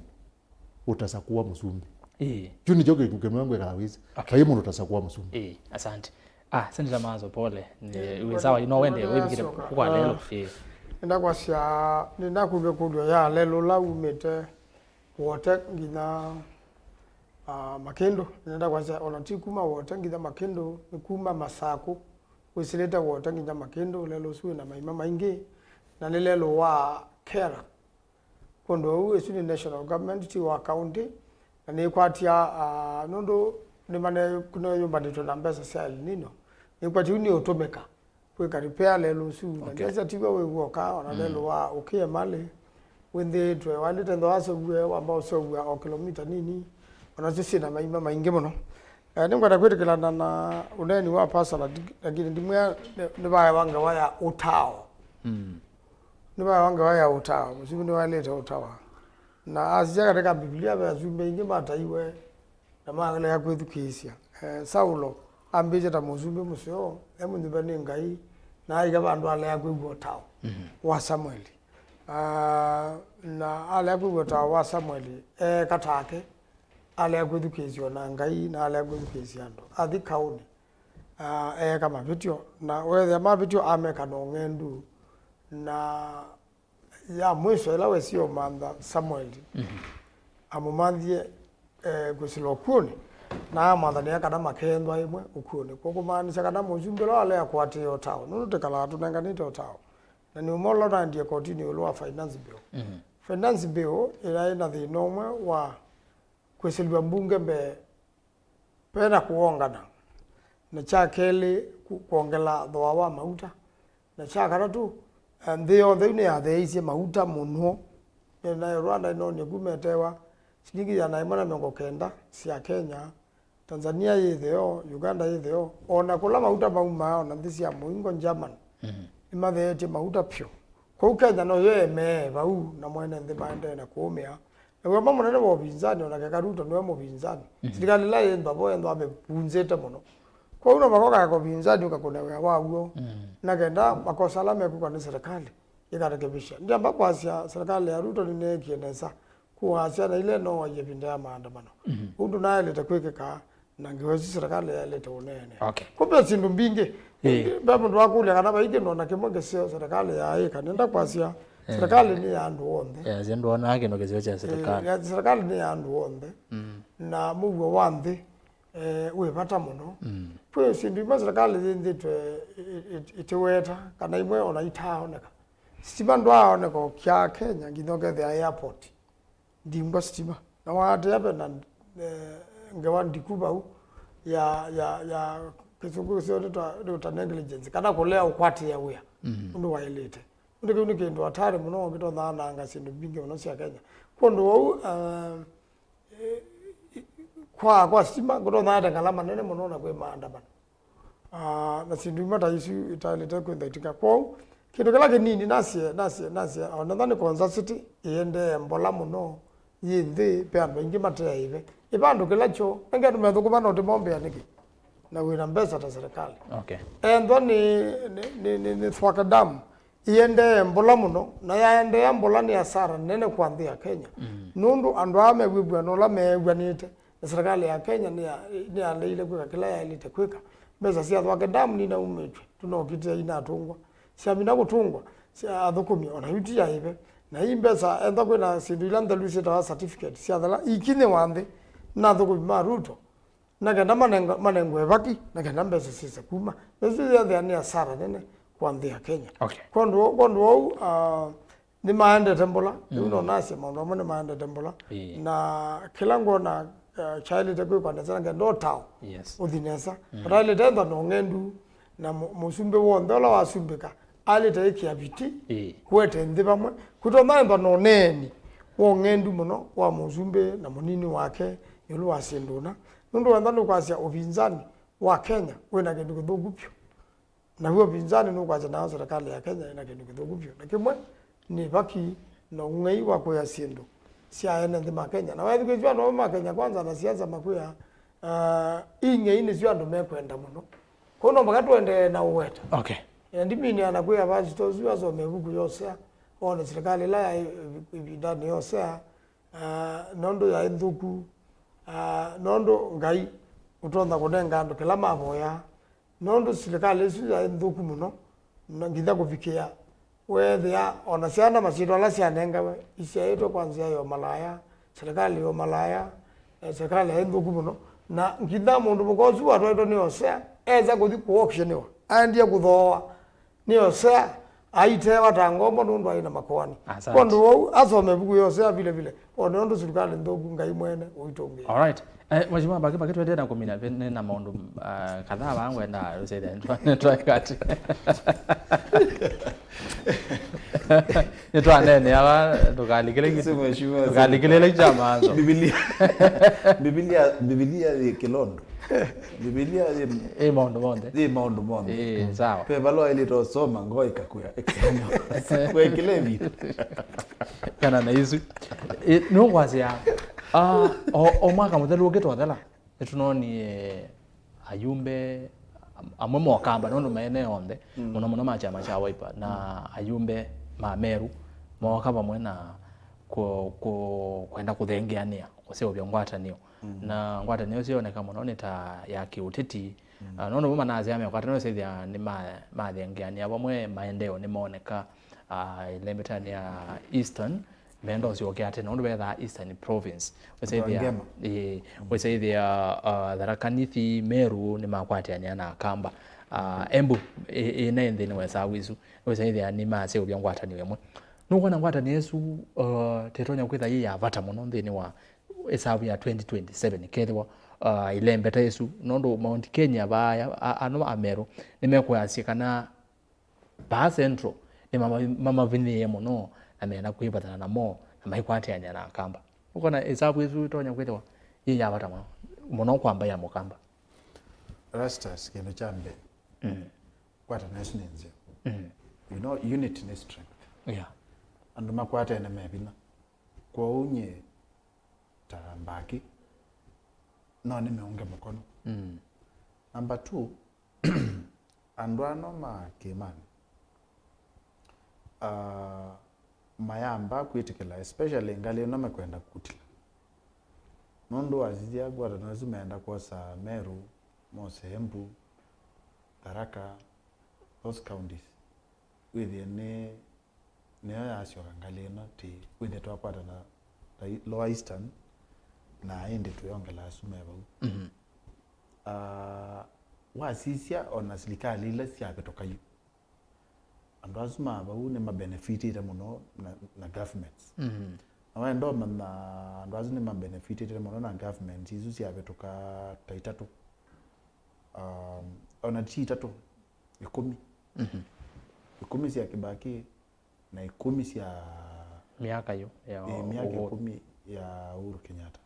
utasakuwa muzumbe juni joge kukemwangu kalawizi paimundu utasakuwa muzumbe asante Seneta Maanzo pole ni sawa wende webikire kwa lelo ndakwasya ninakube kudwa ya lelo la umete wote ngina makendo ndakwasya onati kuma wote ngina makendo kuma masako wisileta wote ngina makendo lelo suwe na maima maingi na lelo wa kera kondo uwe suni national government ti wa county na ni kwatia nondo ni mane kuno yombadito na mbesa sia El Nino ni kwatia uni otomeka kweka repair lelo su na ndeza tiwa we woka ona lelo wa okay male wende twe wale tendo aso gwe ambao so gwe o kilomita nini ona sisi na maima maingi mono ni ngwada kwetekela na uneni wa pasa lakini ndimwe ne baya wanga waya utao ni baya wanga waya utao msibu ni wale utawa na asija katika Biblia ba zumbe ingi mata iwe na mangala ya kwethukisia Saulo ambeje ta muzumbe musyo emunibane ngai na aiga bandu ala ya kwegotao wa Samueli na ala ya kwegotao wa Samueli katake ala ya kwethukisia na ngai na ala ya kwethukisia ndo athi kauni kama vitio na wethe ma vitio ameka no ngendu na ya mwisho ila wesio manda Samueli amumanthie gusilokuni na mwathani akana makendwa imwe ukuni kukumaanisha kana mujumbe lo ale akwati otao nute kala tunanganite otao na ni umolo na ndiye kotini ulo finance bill finance bill ila ina the nomwe wa kwesilwa mbunge be pena kuongana na chakeli kuongela doa wa mauta na chakara tu ndio thini ya theisi mauta muno na Rwanda no ni Ûyîetewa shilingi ya 990 cia Kenya Tanzania yitheo Uganda yitheo ona kula mauta mauma ona thisi ya muingo German imathete mauta pyo kwa Kenya no yeme bau na mwene nthi baende na kuumia na kwa mama nene bo binzani ona kakaruto no mo binzani sirikali la yenda bo yenda abe punzete muno kwa una makoka ko binzani ukakona wawo na kenda makosa la meku kwa serikali ikarekebisha ndio ambapo asia serikali ya Ruto ni kieneza kuasia na ile no yebinda ya maandamano undu naye litakwekeka na ngewezi serikali ya leta unene kumbe sindu mbinge baba ndo akule kana baige ndo na kimonge sio serikali ya ika nenda kwasia serikali ni ya andu onde zindu ona yake no kezio cha serikali ya serikali ni ya andu onde na mugwe wanthi we bata muno pwe sindu ma serikali nditwe itiweta kana imwe ona itao neka stima ndo aoneko kya Kenya ngithoke the airport ndimba stima na wate yabe na ngawa ndikuba u ya Kithuku sio ndo negligence kana kulea ukwati ya uya ndo wailete ndo kuni kendo atare muno ngito thana anga sindu bingi muno cia Kenya kondo kwa stima ngito thana ngalama nene muno na kwe maandamano na sindu mata isu italete kwenda itika kwa kitu kila kinini nasie ona thani konza city iende mbola muno yithi pe andu ingi matea ive ibandu kila cho ngendo methukuma no timombe aniki na wina mbesa ta serikali endo ni thwaka dam iende mbola muno na yaende ya mbola ni asara nene kwanthi ya Kenya nundu andu ame wibwa no la megwanite na serikali ya Kenya ni aleile kwika kila ya ilite kwika mbesa cia thwaka dam ni na umetwe tunokite ina tungwa cia mina gutungwa cia thukumi ona yuti ya ive na hii mbesa enda kwina sindu ila ndalusi ta certificate cia thala ikine wanthi na thukumi ma Ruto na kenda manengwe baki na kenda mbesa sisa kuma mbesa ya ni asara nene kwanthi ya Kenya kondo ni maende tembola uno nasi maono ni maende tembola na kilango na child te kwa ndasa ngendo tao udinesa rale tenda no ngendu na musumbe wondola wasumbika ali taiki abiti kwete ndi bamwe kutomba no neni wo ngendu muno wa musumbe na munini wake yulu wasinduna nundu wandano kwasia ubinzani wa Kenya wena kindu kithugupyo na huo pinzani nukwacha nao serikali ya Kenya ina kindu kithuku vyo na kimwe ni baki na ung'ei wa kuya sindu cia ene nthi ma Kenya na wethi kwithwa no ma Kenya kwanza na siasa makuya ing'ei ni cio andu mekwenda muno kono mpaka twende na uweta okay ndimini anakuya basi tozu asome buku yose ona serikali la ibidani yose nondo ya enthuku nondo ngai utonda kudenga andu kila maboya nondo serikali isu ya enthuku muno na ngitha kufikia wethia ona ciana maciro ala cianengawe iciaitwo kwanzia yo malaya serikali yo malaya serikali ya enthuku muno na ngitha mundu mukocu watwetwo ni yose eza kuthi ku auction andia kuthoa ni yose aite watangombo nundu aina makwani kondo wau asome buku yose vile vile ona ndo serikali nthuku ngai mwene uitonge all right mheshimiwa baki twende na kumina na maundu kadhaa bangwenda rusaida twakati nitwa nene aba tukalikile cha Maanzo Biblia ni kilondo Biblia ni maundu monde sawa pe balo ile to soma ngoi kakuya kwa kile vitu kana na hizo no kwazia o mwaka muthelu ukitwathela tunoni ayumbe amwe mokamba nono maene onde muno machama cha Wiper na ayumbe ma Meru mokamba mwena kwenda kuthengeania kuseo bya ngwatanio na ngwatanio cioneka muno ni ta ya Ûteti nono mama na Azimio ngwatanio cithia ni mathengeania bamwe maendeo ni moneka ilembetani ya Eastern bendo cio ate no betha Eastern Province wesaithia Tharakanithi Meru ni makwatiania na Kamba Embu ina nthini wesa wisu wesaithia ni maseo bya ngwatanio yemwe nukona ngwatanio yesu tetonya kwitha ya vata muno nthini wa esabu ya 2027 kethwa ilembeta yesu nondo Mount Kenya baya ano Ameru nimekwasi kana ba central ni mama vini muno amena kuibatana na mo na maikwatiania na Kamba ukona esabu yesu tonya kwitwa ya vata muno kwamba ya mukamba Erastus kino chambe kwata national nze you know unity is strength yeah andu makwata ene mebina kwa unye tambaki no ni meunge mukono number 2 andu ano makimani mayamba kwitikila especially ngali no mekwenda kutila nondo azizia gwada nazo meenda kosa Meru Mose Embu Tharaka those counties within ne asio ngalena ti within to kwada na Lower Eastern na ende tuyongela sumeba wasisia ona serikali ile sia betoka yu andu azuma ba une ma benefit ite muno na governments awa ndo na andu azune ma benefit ite muno na governments izu sia betoka taitatu ona titatu 10 sia Kibaki na 10 sia miaka hiyo ya miaka 10 ya Uhuru Kenyatta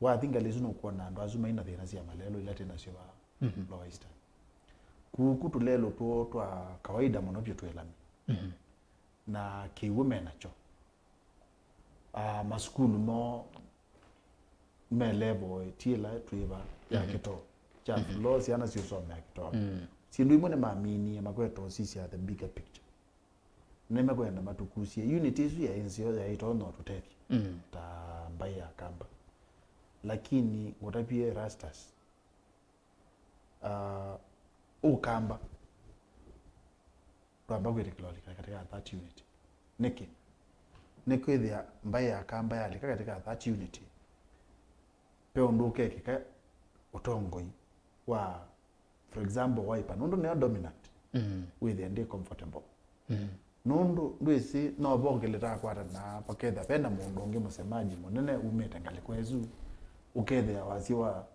wa thinga lezuno kuona ndo azuma ina thina cia malelo ila tena cio Lower Eastern kuku tulelo twa kawaida muno byo twelami na kiwume nacho maskulu mo melebo tila twiba ya kito cha lo siana sio so ya kito sindu imone mamini makweto sisi at the bigger picture neme kwenda matukusie unity isu ya enzio ya itono tuteti ta mbaya Kamba lakini utapie Erastus Kamba twamba kwitikiloli katika that unity nikwithia mbaya Kamba yali katika that unity peo nduke kika utongoi wa for example Wiper nundu ne dominant with the comfortable nundu ndwisi no bongeleta kwata na paketha penda mundu ungi musemaji munene umete ngali kwezu ukethia wasiwa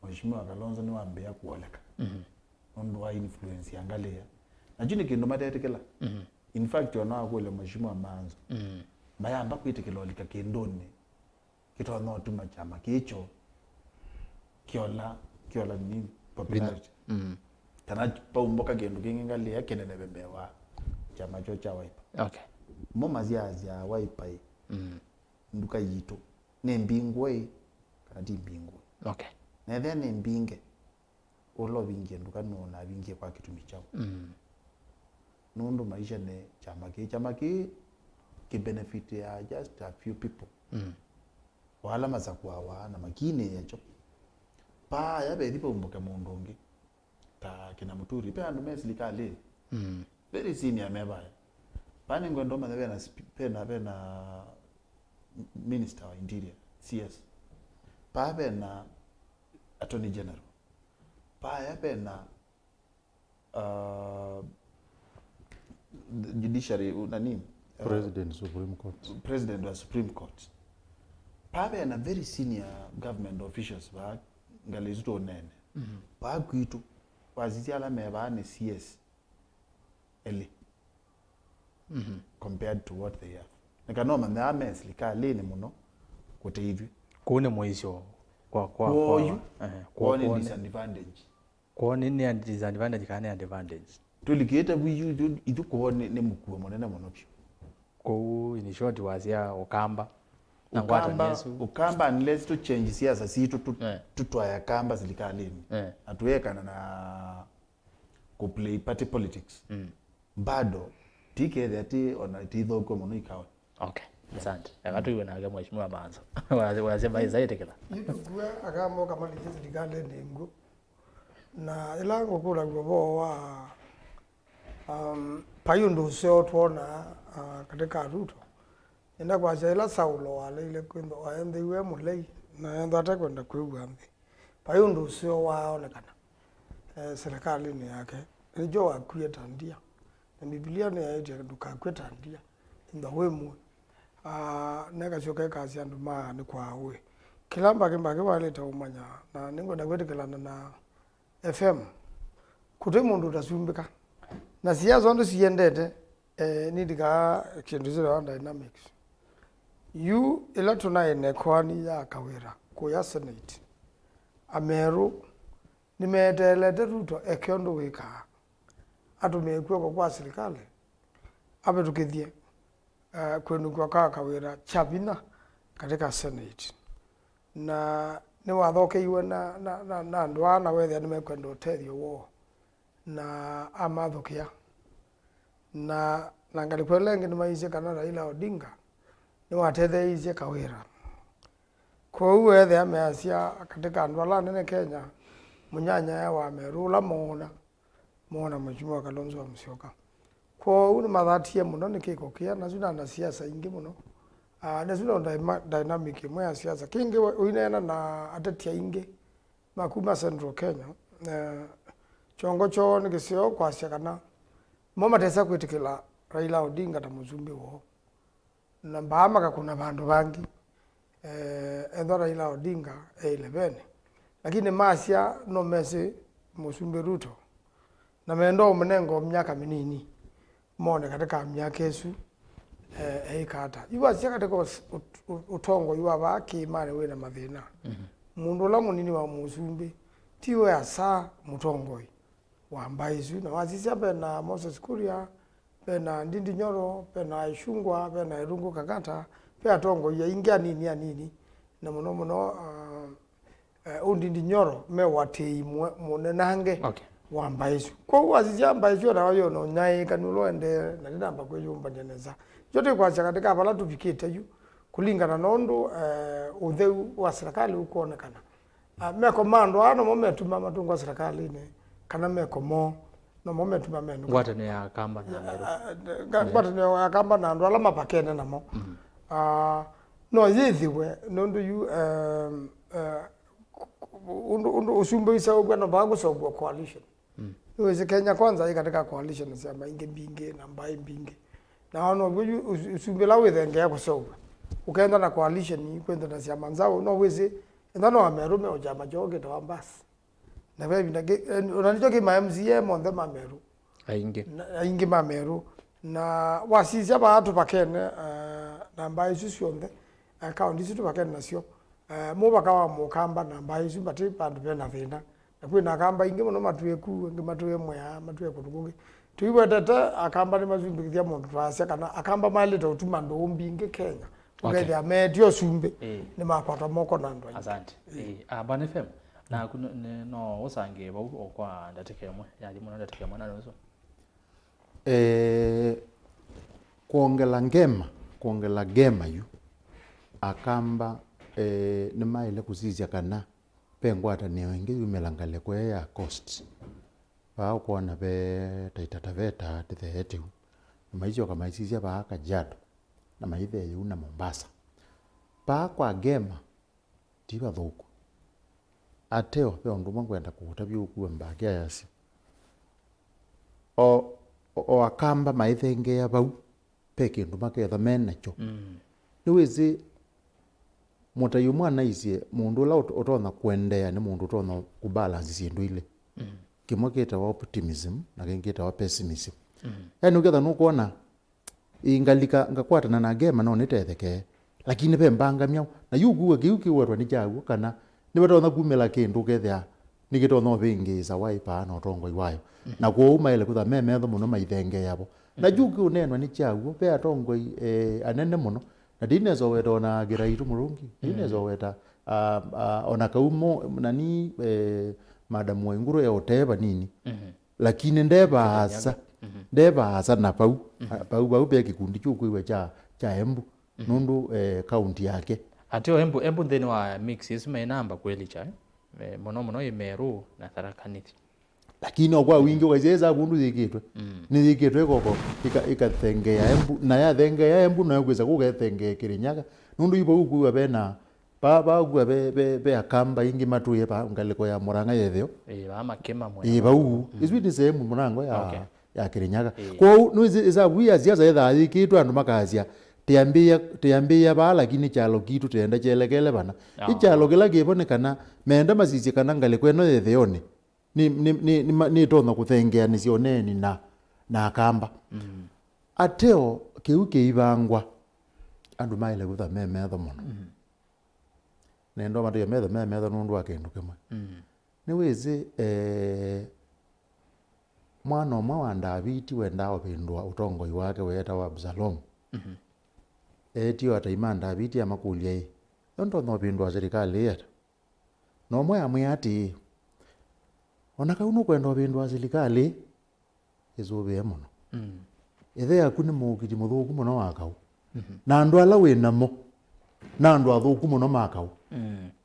Mheshimiwa Kalonzo ni wambea kuoleka nundu wa influence angalia najuni kindu matetekela in fact ona kwele Mheshimiwa Maanzo mayamba kwitikilolika kindoni kitono tuma chama kicho kiola ni popularity kana paumboka gendu kinga le kenene bembewa chama cho cha Wiper Okay. mo mazia Wiper nduka yito ne mbingwe kana di mbingwe Okay. na then ne mbinge olo binge nduka no na binge kwa kitumi chao nundo maisha ne chama ki benefit ya just a few people wala mazakwa wana makine yacho pa ya be dipo mboka mondongi ta kina muturi pe andu meslikale very senior meba pani ngondo madhe na minister wa interior CS pa be na attorney general pa ya be na judiciary nani president wa Supreme Court pa be na very senior government officials ba ngalizuto nene ba kwitu wazizi ala meba ne CS ele compared to what they have nikanoma na meslikale ni muno kote hivi kuone mwisho kwa ni disadvantage kwa nini disadvantage kana advantage tuliketa buyu itu kuone ne mukua monene muno pyo kwa in short wazia ukamba na ngwata Yesu ukamba unless to change siasa si tutwaya kamba silikaleni atuwekana na ku play party politics bado tike that ona tidho kwa muno ikawa. Okay. Asante. Akatu iwe na mheshimiwa Maanzo. Wanasema zaidi kila. Yitugua agamo kama ligale ningu. Na ilango kula gobo wa payundu sio tuona katika Ruto. Enda kwa jela Saulo wale ile kwendo aende iwe mulei na enda hata kwenda kuigambi. Payundu sio waonekana. Serikali ni yake. Nijo wa create ndia. Na Biblia ni yaite duka kweta ndia. Inda wemu nega choke kazi andu ma ni kwa we kilamba kimbake wale ta umanya na ningo na kwete kelana na FM kuti mundu tasumbika na siasa ndo siendete ni diga kindu dynamics you electona ene kwani ya kawera ko ya Senate ameru ni medelete Ruto ekyondo wika atumekwe kwa serikali abe tukithie kwenu kwa kawira chabina katika Senate na ni wathokeiwe na ndwana wethe ni mekwenda uteithio wo na amathokia na ngalikwelenge ni maize kana Raila Odinga ni wateitheize kawira kwa hiyo wethe ameasia katika ndwala nene Kenya munyanya ya wa merula mona mheshimiwa Kalonzo Musyoka kwa uni mathatie muno nikikokia na zuna na siasa ingi muno na zuna dynamic mwe ya siasa kingi uinena na atetia ingi makuma Central Kenya chongo cho nikisio kwa siakana mama tesa kwitikila Raila Odinga na muzumbi wo na mbama kuna bandu bangi endo Raila Odinga 11 lakini masia no mesi muzumbi Ruto na mendo mnengo miaka minini mone katika miaka yesu kata iwa sia katika utongo iwa baki mane we na mathina mundu la munini wa muzumbi tiwe asa mutongoi wa mbaizu na wazisia na Moses Kuria na Ndindi Nyoro na Ishungwa na Irungu Kagata pe atongo ya ingia nini na muno Ndindi Nyoro me watei munenange Okay. wambaizu kwa wazisia mbaizu na wayo no nyai kanulo ende na ndamba kwa yumba nyeneza yote kwa katika bala tufikite yu kulingana nondo udheu wa serikali ukoonekana me komando ano momentu mama tungo serikali ne kana me komo no momentu mama no Ngwata ni ya kamba na Nairobi. ngwata ni ya kamba na ndo alama pakene namo no yithiwe nondo yu undu usumbe isa ubwana bago sobwa coalition Uweze Kenya kwanza katika coalition sema inge mbinge na mbai mbinge na ono usumbela wethe ngea kusoba ukaenda na coalition ni kwenda na siama nzao no weze ndano amerume ojama joge to ambas na wewe ndage unanijoke ma MCA monde mameru ainge mameru na wasizia baatu bakene na mbai susionde account isu bakene nasio mo bakawa mukamba na mbai isu bati bandu bena vina kwina akamba ingi muno matuye ku ngi matuye Mweû matuye kutukungi tuiwe tata akamba ni mazumbikithia mundu twacia kana akamba maleta utuma ndombi ngi Kenya ugeithia metio sumbe ni makwata moko na andu asante Bwana FM na no usange bau okwa ndateke mwe yali muno ndateke mwe nalo so kuongela ngema yu akamba ni maile kusizia kana pengwata ni wengi yumelangale kwe ya cost ba kuona be Taita tithehetiu maizo kama isizia ba Kajiado na maithe yu na Mombasa pa kwa ngema tiba thuku ateo pe ondu mangwenda kuhutabia ukuwe mbagia yasi o akamba maithe ngea bau pe kindu maketha menacho niwezi mutayu mwana icie mundu la utona kuendea ni mundu utona kubalance sindu ile kimwe kitawa optimism na kingi kitawa pessimism yani uketha nukuona ingalika ngakwatana na ngema no nitetheke lakini pe mbanga myao na yuguwe kiukiwerwa ni jagu kana ni batona kumela kindu kethia ni gitona bingiza waipa no tongo iwayo na kuuma ile kutha memetho muno maithenge yabo na jugu unenwa ni jagu pe atongo anene muno na dinezo weta ona giraitu murungi dinezo weta ona kaumo nani madam Wainguru ya oteba nini lakini ndeba asa na pau pe kikundi chukuiwe cha Embu nundu county yake atio Embu ndeni wa mix isme namba kweli cha mono Mweû na Tharaka Nithi lakini okwa wingi wazeza bundu zikitwe ni zikitwe koko ikathenge ya Embu na ya thenge ya Embu na kweza kugethenge Kirinyaga nundu ibo ukuwa bena ba ukuwa be akamba ingi matuye pa ngaliko ya Murang'a yetheo ba makema Mweû bau izwiti sehemu Murango ya Kirinyaga kwa nuizi za buya Siasa yetha zikitwe andu makazia tiambia ba lakini chalo kitu tenda chelekele bana ichalo kila kibonekana menda masisi kana ngaliko eno yetheone ni tona kuthengea ni sioneni na akamba ateo kiuke ibangwa andu maile kutha memetho muno nendo matu ya memetho nundu akindu kimwe ni wizi mwana omwe wa Daviti wenda opindwa utongoi wake weta wa Absalom etio ataima Daviti amakulia hii ndo no pindwa serikali yeta no mwe amwe ati ona kauno kwenda obindwa serikali izube muno ethe akuni mugiti muthuku muno wakau na andu ala winamo na andu athuku muno makau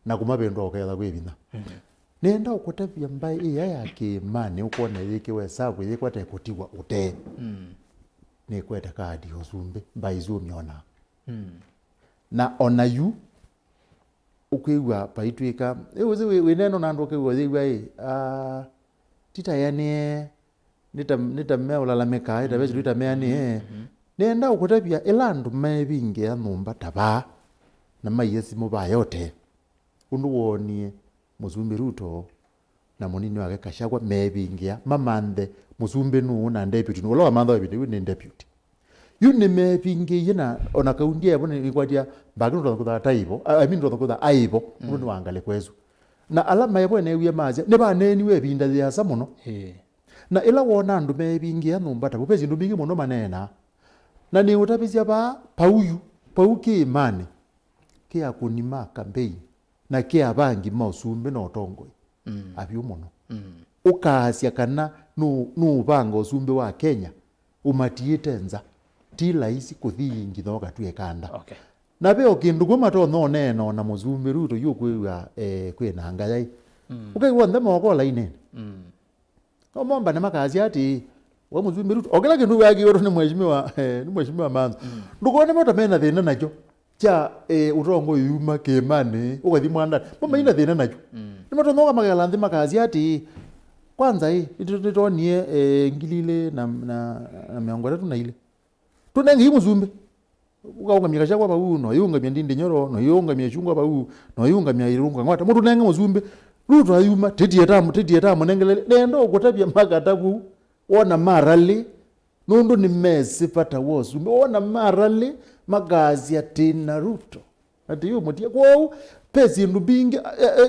na kumabindwa oketha kwibina nenda ukutavia mbai iya yake mani ukona yiki wesabu yikwate kutiwa ute ni kweta kadi osumbe mbai zumiona na ona yu ukiwa paitwika uzi wineno na ndoke uziwa tita yani nita mea ulalameka ita bezu ita mea ni nenda ukutapia elandu mebinge ya numba taba na mayesi muba yote undu wonie Muzumbi Ruto na munini wake Kashagwa mebinge mamande Muzumbi nu na deputy no lo amanda deputy ni deputy yuni mebinge yena ona kaundi yabo ni kwadia bagino ndo kutha taibo ndo kutha aibo mundu wangale kwezu na alama yabo ne wiye mazia ne ba neni we binda ya samuno na ila wona ndu mebinge ya numbata bupezi ndu bingi muno manena na ni utapizia ba pauki imani kia kunima campaign na kia bangi mausumbe no tongoi abyu muno ukaasya kana nu banga usumbe wa Kenya umatiitenza tila isi kuthingi thoga tuye kanda na be okindu goma to no neno na Muzumbi Ruto yukwiwa kwina ngayai ukaiwa ndemo ko laine omomba na makazi ati wa Muzumbi Ruto ogela kindu wagi woro ni mheshimiwa Maanzo ndukone moto mena thina nacho cha urongo yuma kemane ugathi mwanda mama ina thina nacho ni moto noga magala nthi makazi ati kwanza itonie ngilile na miongo tatu na ile tunengi Muzumbi ukaunga mikasha kwa bau no yunga myandindi nyoro no yunga myachungwa bau no yunga myirunga ngwata mutu nenga Muzumbi Ruto ayuma tetietamu nengele nendo ukutabia makatabu wona marali nundu ni mesi pata Muzumbi wona marali magazi atina Ruto ati yu mutia kwao pesi ndubingi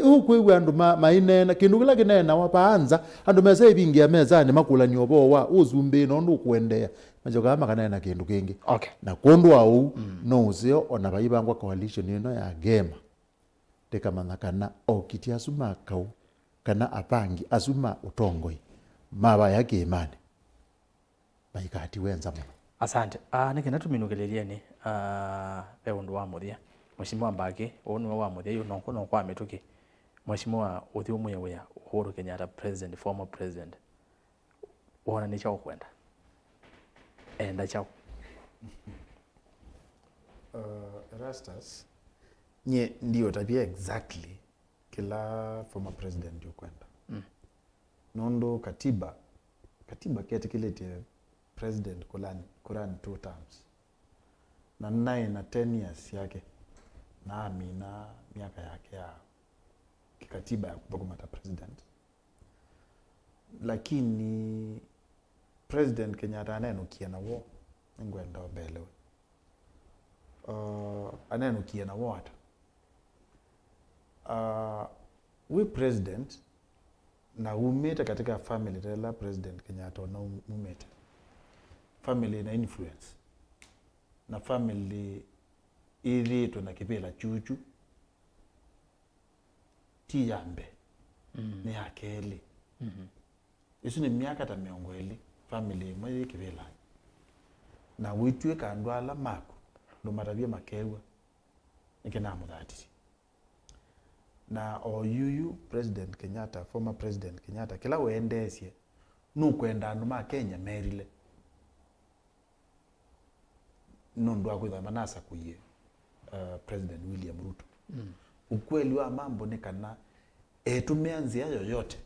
ukwe andu mainena kindu kila kinena wapaanza andu meza ibingi mezani makula nyobo wa uzumbe no ndukwendea majoka kama kanena kindu kingi na kondu au no uzio ona baibangwa coalition ino ya gema tekamana kana okiti asuma kau kana apangi asuma utongoi maba yake imani maikati wenza muno. Asante. Nikena tuminukilelieni eundu wa muthia Mheshimiwa Mbaki onu wa muthia yunonko no kwa mituki Mheshimiwa uthio mwewe Uhuru Kenyatta president former president wona ni chao kwenda enda chao Erastus nye ndio tabia exactly kila former president yokwenda nondo katiba ketikilete president Kurani 2 terms na 9 na 10 years yake na amina miaka yake ya kikatiba ya kutokomata president, lakini president Kenyatta anenukia na wo ngwenda obelewe anenukia na wo ata we president na umete katika family tela president Kenyatta na umete family na influence na family ili tunakipela chuchu tiyambe ni akeli isu ni miaka ta miongo eli family mwe kipela na witwe kandwala mako ndo matabia makewa nikena mudati na oyuyu president Kenyatta former president Kenyatta kila wendesie nukwenda nduma Kenya merile nondo akwitha manasa kuye president William Ruto ukweli wa mambo ni kana tumeanzia yoyote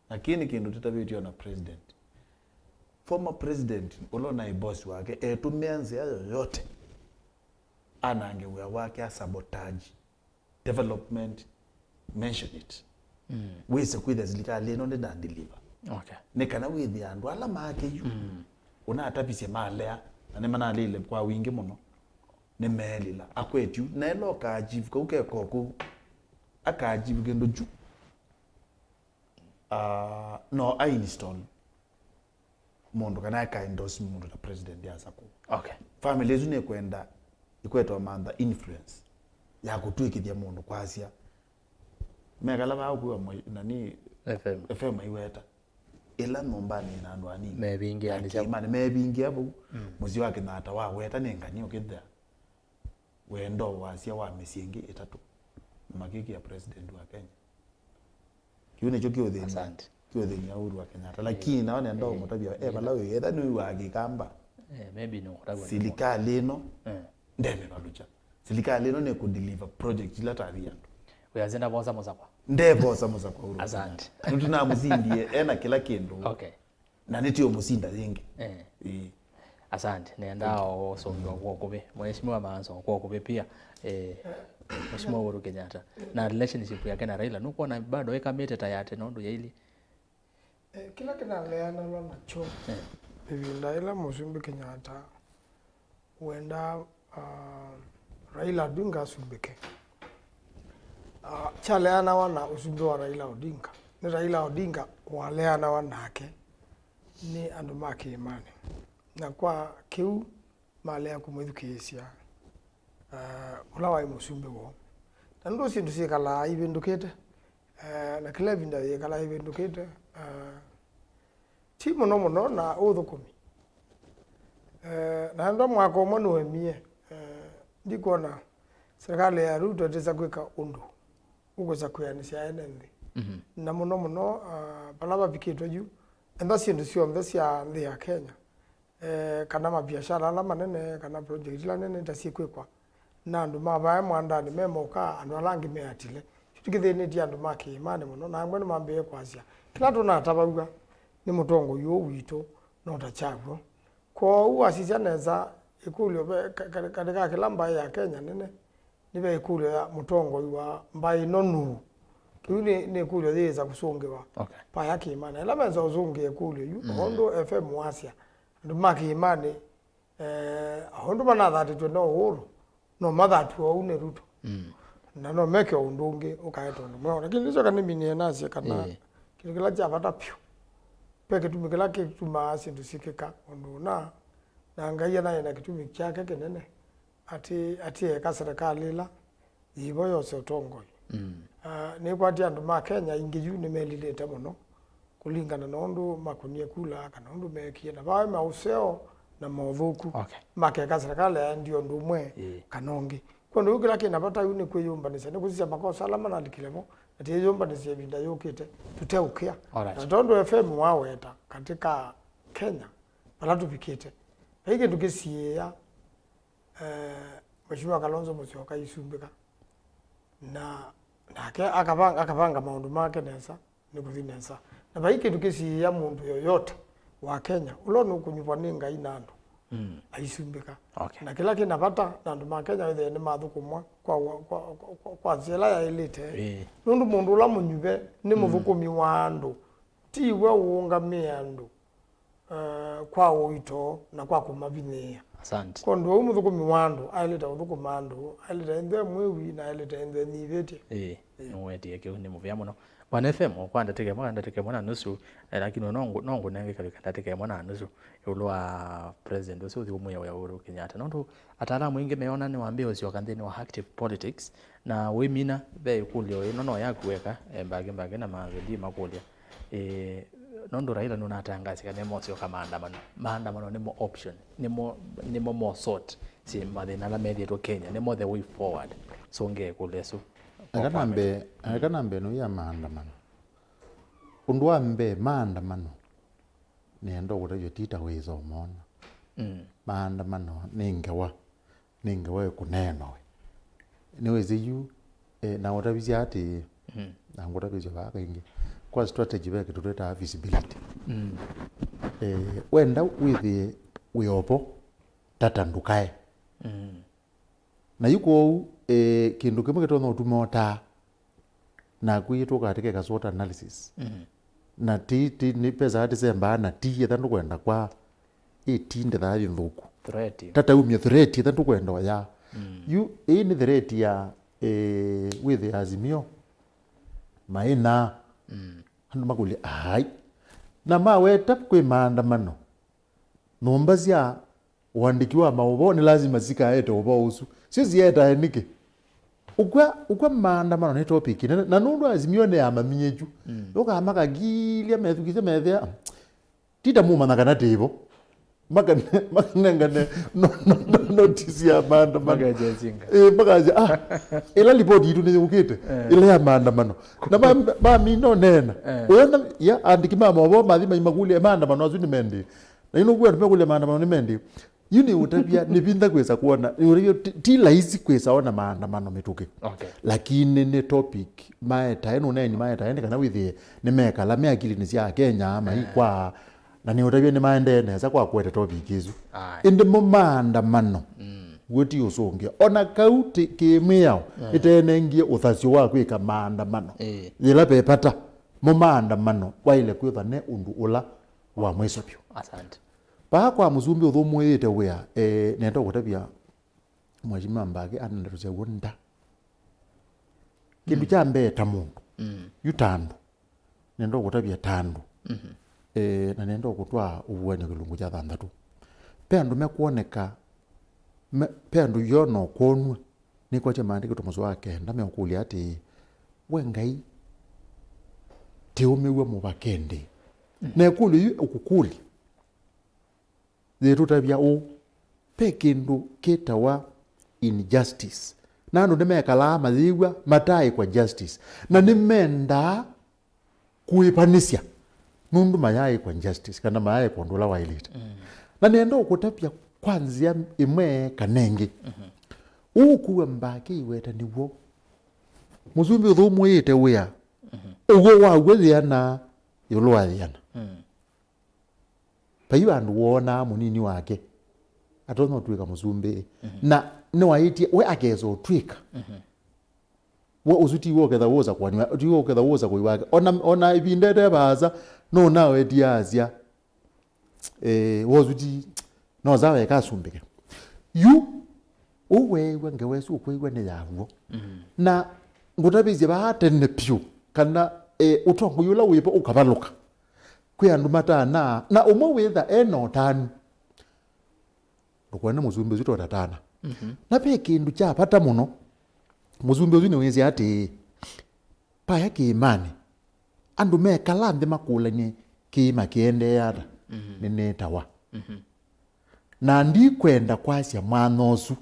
lakini kindu tutabitio na president former president ulona ibosi wake tumeanzia yoyote anange wake sabotage development mention it wese kwitha zilikali no ndenda deliver nekana withi andu ala make yu una atapise malea ane mana lile kwa wingi muno ne melila akwetu na elo ka achieve ko ke koko aka achieve gendo ju no I install mondo kana ka endorse mondo ta president ya sako family zune kwenda ikweto manda influence ya kutwikithia mundu kwasia megala ba ku nani FM iweta ila nombani na ndwani mebingi ani cha mane mebingi abo muzi wake na ata wa weta nenganyo kidha wendo wasia wa misingi itatu makiki ya president wa Kenya kiune chokio dheni asante kio dheni ya Uhuru wa Kenyatta lakini naona ndo mutabia balawe yetha ni wa gikamba maybe no kutagwa serikali no ndebe balucha serikali no ne ku deliver project la tabia uyazenda boza mozakwa ndebo samoza kwa Uhuru asante tuna muzindie ena kila kindu na nitio musinda zingi asante nendao sombiwa kwa kube Mheshimiwa Maanzo kwa kube pia Mheshimiwa Uhuru Kenyatta na relationship yake na Raila nuko na bado eka mete tayate nondo ya ili kila kinaleana na nacho hivi Raila Musumbi Kenyatta wenda Raila Odinga subike chaleana wana usumbi wa Raila Odinga ni Raila Odinga waleana wanake ni andu make imani na kwa kiu malea kumwithukiisia ulawa Musumbi wo na ndo sindu sikala ibindukite na kila vinda yekala ibindukite ti muno muno na uthukumi na ndo mwaka umwe nuemie ndikona serikali ya Ruto tisa kwika undu ugoza kuyanisia enenthi na muno muno balaba bikitwe ju enda sindu cio cia nthi ya Kenya kana mabiashara ala manene kana project la nene tasikwikwa na andu mabaya mwandani memoka andu alangi meatile tukithini ti andu make imani muno na ngweno mambe kwasia kila tuna tabaruga ni mutongo yo wito no tachagwo ko uasisia neza ikulio katika kila mbai ya Kenya nene nibe ikulio ya mutongo wa mbai nonu kiuni ne kulio theza kusongewa pa yake imani ela menza uzunge kulio yu hondo FM wasia ndu make imani hondo mana that to no huru no mother to one Ruto na no meke undungi ukaeta undumwe lakini nizo kaniminie nasi kana kindu kila cha bata pyo peke tumikila ke tumasi tusikika unduna na ngaiya na kitumi kyake kenene ati eka serikali la ibo yose utongoi ni kwati andu ma Kenya ingiyu ni melilete muno kulingana na undu makunie kula kana undu mekie na bae mauseo na mothuku makeka serikali ndio ndumwe kanongi kondo ukila kina bata yuni kwiyumbanisa ni kuzisya makosa alama na ndikilemo ati yumbanisa binda yokite tuteukia na tondo FM waweta katika Kenya bala tupikite hiki tukisia Mheshimiwa Kalonzo Musyoka isumbika na akapanga maundu make nesa ni kuthinesa na baiki tukisia mundu yoyote wa Kenya ulono kunyubwa ninga inandu aisumbika na kila kinapata na ndu ma Kenya wethe ni mathukumwa kwa zela ya elite nundu mundu la munyube ni muthukumi wa andu tiwe uungamia andu kwa uito na kwa kumavinia asante kondo umuthukumi wa andu aileta uthukuma andu aileta ende Mweû na aileta ende nivete nweti yake ni muvya muno Bwana FM kwanda teke mwana nusu lakini nongo nenge kabika teke mwana nusu ulwa president uso umwe wa Uhuru Kenyatta nondo ataalamu inge meona ni waambie usio kanthini wa active politics na wimina be kulio nono yakuweka mbage na Maanzo ndi makulia nondo Raila nuna atangazika nemo sio kama maandamano nemo option nemo more sort si mathina la media to Kenya nemo the way forward so nge kuleso akanambe no ya maandamano undu ambe maandamano nendo gutyo tita wizo mona maandamano ningewa kuneno niwezi yu na utabizia ati na ngutabizia baka ingi kwa strategy beke tuteta visibility wenda with wiopo tatandukae na yuko kindu kimwe gitono utumota na kwitwo katike ka SWOT analysis na ti ni pesa ati semba na ti thandu kwenda kwa 18 thathi nthuku tata umye threat thandu kwenda ya you ni threat ya with Azimio maina andu makuli ai na maweta kwi maandamano nomba cia wandiki wa maubo ni lazima zikaete ubo usu sisi yeta enike ukwa maandamano ni topic na nundu Azimio ne amaminyeju ukamaka gilia methukize methia tita mu manakana tibo makanengane notice ya maandamano magaje ila report yitu ni ukite ila ya maandamano na ba mino nena uona ya andiki mama wabo mathima imagule maandamano azuni mendi na ino kwa tumekule maandamano ni mendi yuni utabia ni binda kwesa kuona ti laisi kwesa ona maandamano mituke lakini ni topic maeta eno neni maeta ende kana withi ni meka la meakili ni cia Kenya mai kwa na ni utabia ni maende neza kwa kwete topic izu indi mo maandamano guti usonge ona kauti kimiao itenengie uthasio wa kwika maandamano yila pepata mo maandamano kwa ile kwitha ne undu ula wa mwisopyo asante pa kwa muzumbi uthumu Ûyîetewa nendo gutabia mwajima mbage anandaruze wonda kindu cha mbeta mundu yutandu nendo gutabia tandu na nendo gutwa ubuani kilungu cha thanthatu pendu mekuoneka pendu yono konwe ni kwa cha maandiko tumuzo wake ndame ukulia ati wengai ti umiwe mubakende na kuli ukukuli zetutabia pekindu kitawa injustice nando nimekala mathigwa matai kwa justice na nimenda kuipanisya nundu mayai kwa justice kana mayai kwa ndula wa elite na nendo ukutapia kwanzia imwe kanengi ukuwa mbaki iweta niwo muzumbi uthumu Ûyîetewa ugo wa gwethiana yulwathiana payu andu wona munini wake atono twika muzumbi na no waiti we agezo twika wo uzuti wo ketha woza kwani wo ketha woza koi wake ona ibindete baza no nawe diazia wozuti no zawe kasumbike you uwewe ngewesu ukwewe ni yawo na ngutabize baatene pyu kana utongo yula wipo ukabaluka kwi andu matana na umwe witha eno tanu ndukwana muzumbe zito tatana na pe kindu cha pata muno muzumbe uzine wezi ati paya kiimani andu mekala nthi makulanye kiima kiende yata ninetawa na ndi kwenda kwasya mwana usu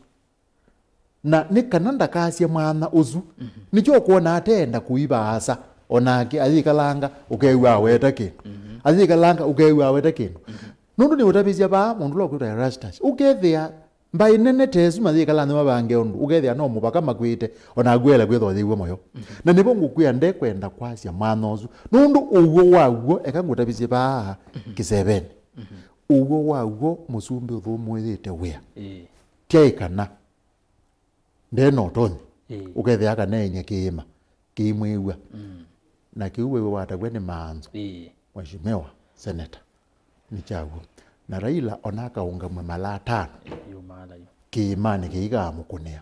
na nikana ndakasya mwana usu nicho kuona atenda kuibaasa onake athikalanga ukeiwa weta kindu athikalanga ukeiwa weta kindu nundu ni utapizia ba mundu lokwita Erastus ukethia mbai nene tesu mathikalanga mabange undu ukethia no mubaka makwite ona gwela kwitho thiwe moyo na nibo ngukwia nde kwenda kwasya mwana usu nundu uwo waguo eka ngutapizia ba kisebeni uwo waguo musumbi uthumwithite wia tiaikana ndeno toni ukethia kana enye kiima kimwiwa na kiuwe watagwe ni Maanzo Mheshimiwa Seneta ni chaguo na Raila onaka ungamwe mala 5 kiimani kiikamukunea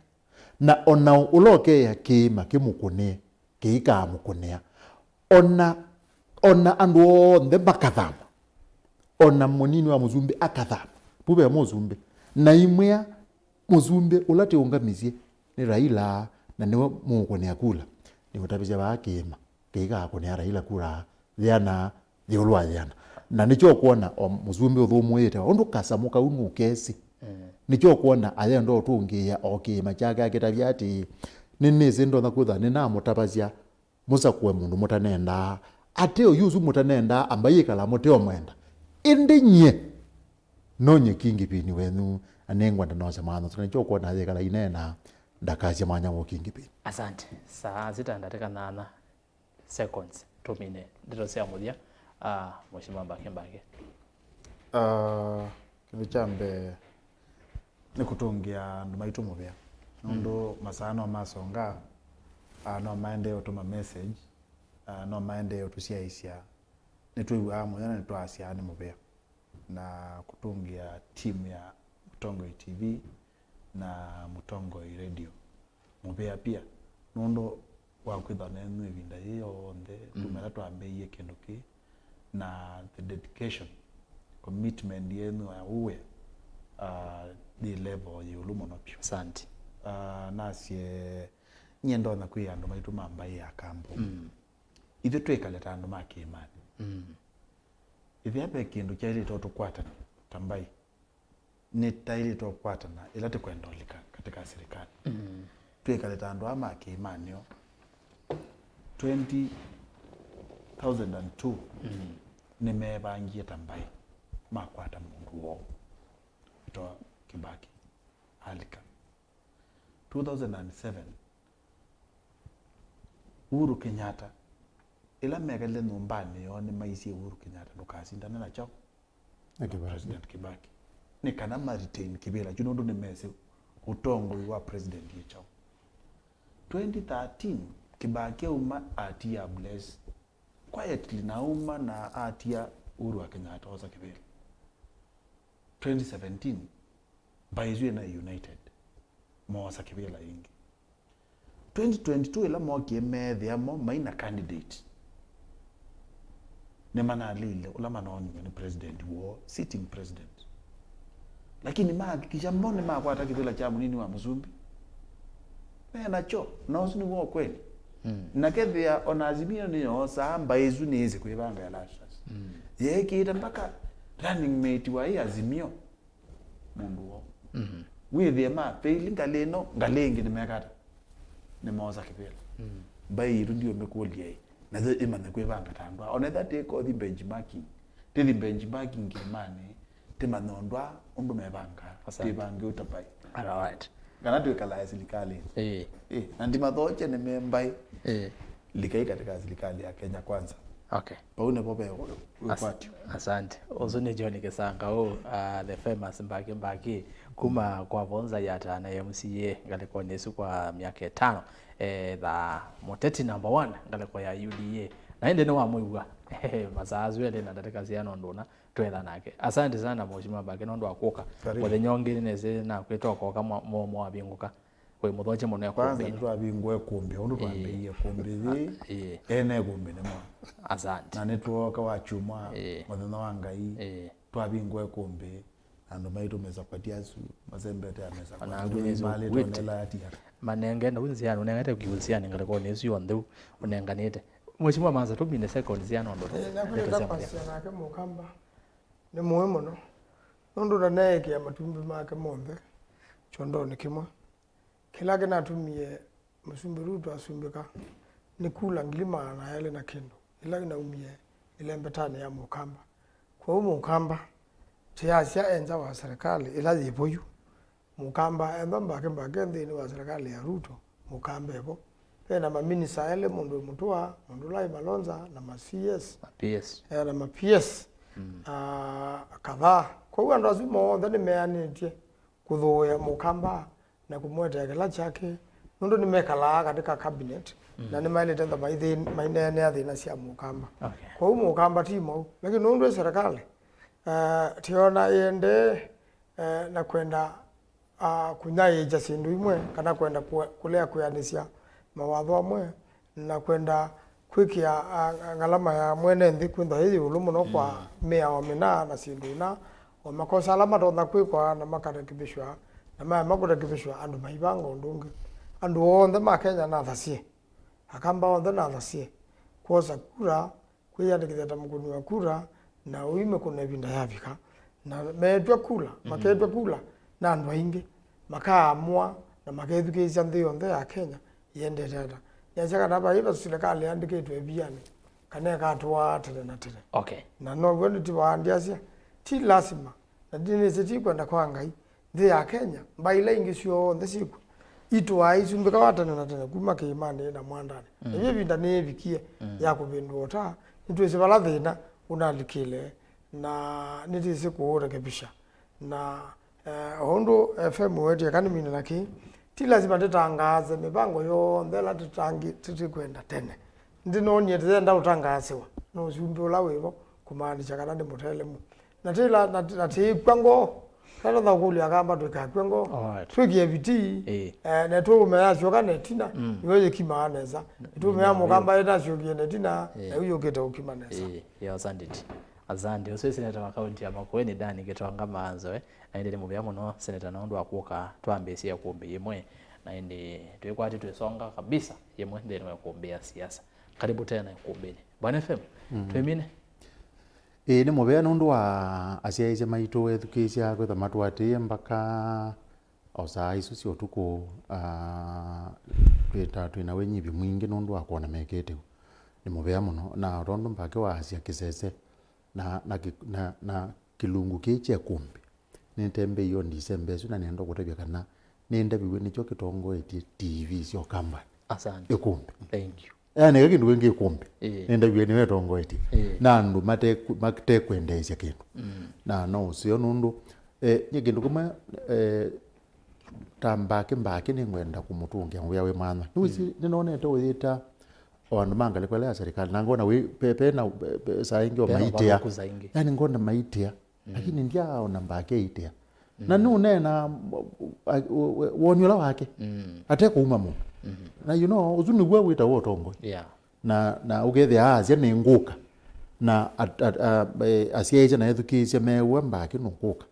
na ona uloke ya kiima kimukunea kiikamukunea ona andu onthe makathama ona munini wa muzumbi akathama bube muzumbi na imwea muzumbi ulati ungamizie ni Raila na niwe mukunea kula ni utabizia ba kiima kiikamukunea Raila kura thiana thiulwa thiana na nicho kuona muzumbi uthumwite ondu kasamuka unu kesi nicho kuona aye ndo tungia kiima chake akitavya ati nini zindo nakutha nina mutabazia musa kuwe mundu mutanenda ateo yuzu mutanenda ambaye kala muteo mwenda indinye nonye kingi pini wenu anengwa ndanoza maana nicho kuona aye kala inena ndakazia manya mo kingi pini. Asante. Saa zitandateka nana seconds 2 minutes ndiro sia mudia Mheshimiwa Mbake kindu chambe ni kutungia ndu maitu muvia nundu masano masonga no maende utuma message no maende utusiaisia nitwiwa amwe na nitwasia ni muvia na kutungia timu ya Mutongoi TV na Mutongoi Radio muvia pia nundu wakwitha nenu ivinda hiyo nde tumela twambeiye kindu ki na the dedication commitment yenu ya uwe the level ya ulumo nopyo. Asante. Nasie nyendo na kuya ndo maitu mambai ya kambo ithe twekaleta andu makimani ithe ape kindu kyaili totukwatana tambai ni taili tokwatana ila tikwendolika katika serikali twekaleta andu amakimani yo 2002 nimebangie tambai makwata mundu wo ito Kibaki alika 2007 Uhuru Kenyatta ila megale numbani yo ni maisi Uhuru Kenyatta nukasindana na chao President Kibaki ni kana ma retain kibela junondo ni mese utongo wa president ye chao 2013 Kibaki uma atia bless quietly na uma na atia Uhuru Kenyatta oza kibela 2017 baizwe na United moza kibela ingi 2022 ila mokie methe amo maina candidate ne mana lile ula manoni ni president wo sitting president lakini mahakikisha mbone makwata kibela cha munini wa mzumbi na cho na usini wo kweli na kethia ona Azimio ni osa mbaizu ni hizi kuibanga ya Erastus yeki ita mpaka running mate wa Azimio mundu wo withie ma failing galeno galengi ni mekata ni moza kibela bai ndio mekulie na the imana kuibanga tandwa ona that take all the benchmarking kimani temanondwa undu mebanga tibange utapai alright kana twekala serikali na ndima thoche ni membai likai katika serikali ya Kenya kwanza. Okay. Paune pope ukwati. Asante. Ozune John Kisangau the famous Mbake kuma kwa Vonza Yatta na MCA ngaleko nesu kwa miaka 5 the Ûteti number 1 ngaleko ya UDA na ende no amwiwa mazazu ele na ndateka ziano ndona twetha nake asante sana mheshimiwa Mbake nondo akuka muthenya ungiri neze na kwitwa kwa kama mo abinguka kwe muthoche muno ya kwanza nitwa bingwe kumbi undu twambiie kumbi ene kumbi nimo asante na nitwoka wa chuma muthenya wa ngai twabingwe kumbi andu maitu meza kwatia su mazembete ameza kwa mali tonela atia manenge ndo unziano nengate kuuziana ngaleko nesu yondu unenganite mheshimiwa Maanzo tumine second ziano ndo nenda pasiana nake mukamba ni muhimu no nundu na neke ya matumbi make monthe chondo ni kimwe kila gena tumie musumbiru tu asumbika ni kula ngilima na yale na kendo ila ina umie ile mbetane ya mukamba kwa huo mukamba Siasa enza wa serikali ila yipoyu mukamba enda Mbake ndini wa serikali ya Ruto mukamba ebo na maminisa ele mundu mutua mundu lai Malonza na ma CS na ma PS kadhaa kwa hiyo ndo azimo ndani meanitie kudhoya mukamba na kumweta kila chake ndo nimekala katika cabinet na nimaileta ndo maine ya thina cia mukamba kwa hiyo mukamba timo lakini ndo serikali tiona yende na kwenda kunyaija sindu imwe kana kwenda kulea kuyanisia mawatho amwe na kwenda kwikia ngalama ya mwene nthi kwintha hithi ulumu no kwa mea wa mina na sindu na o makosa alama tonda kwikwa na makarekebishwa na maya makurekebishwa andu maibango ndungi andu onthe ma Kenya na thasie akamba onthe na thasie kwosa kura kwiyandikithia ta mukuni wa kura na uime kuna vinda yavika na metwa kula maketwa kula na andu aingi makaamua na makethukisha nthi yonthe ya Kenya yende tata yachaka naba ila serikali andikitwe biani kana katwa tene na tene na no wendi tiwandiasia ti lazima na dini ziti kwenda kwa ngai nthi ya Kenya mbaila ingi sio nthi siku itwa isumbika watana na tene kuma ke imani na mwandani ebyo binda ne bikie ya kubindota nitwe sibala thina unalikile na nitisi kurekebisha na hondo FM wetu kandi mimi naki ti lazima tutangaze mipango yo ndela tutangi tutikwenda tene ndinonye tenda utangaziwa no zumbi la wevo kumaanisha kana ndi mutelemu na tila na tikwango kana da kuli akamba twikakwango twikie biti na tume yasyo kana tina yoye kimaneza tume ya mukamba ina syo kiene tina na uyo keta ukimaneza ya azandi oswe seneta wa kaunti ya Makueni dani getwanga Maanzo naende mubya muno seneta naundu akuka twambesia kumbi yemwe naende twekwati twesonga kabisa yemwe ndeni wa kumbia siasa karibu tena kumbini bwana FM twemine ni mubya nundu wa asiaise maito education kwetha matwati mpaka osa isu cio tuko twina wenyivi mwingi nundu wa kuona mekete ni mubya muno na rondo mpaka wa asia kisese na kilungu kiche kumbi nitembe iyo ndisembe suna nenda kutabia kana nenda biwe nicho kitongoetie TV sio kamba asante ikumbi thank you yani kindu wengi ikumbi nenda biwe niwe tongoetie nandu mate kwendesya kindu na no sio nundu ni kindu kuma tambake ni ngwenda kumutungia we mwana nuzi ninonete uyita wandu mangale kwelea serikali nangona we pepe na saa ingi wa maitia yani ngona maitia lakini ndia ona Mbake itia na nunena wonyola wake ate kuuma mu na you know uzuni gwe wita wotongo na ugethe azia ni nguka na asiaje na education mewe Mbake nukuka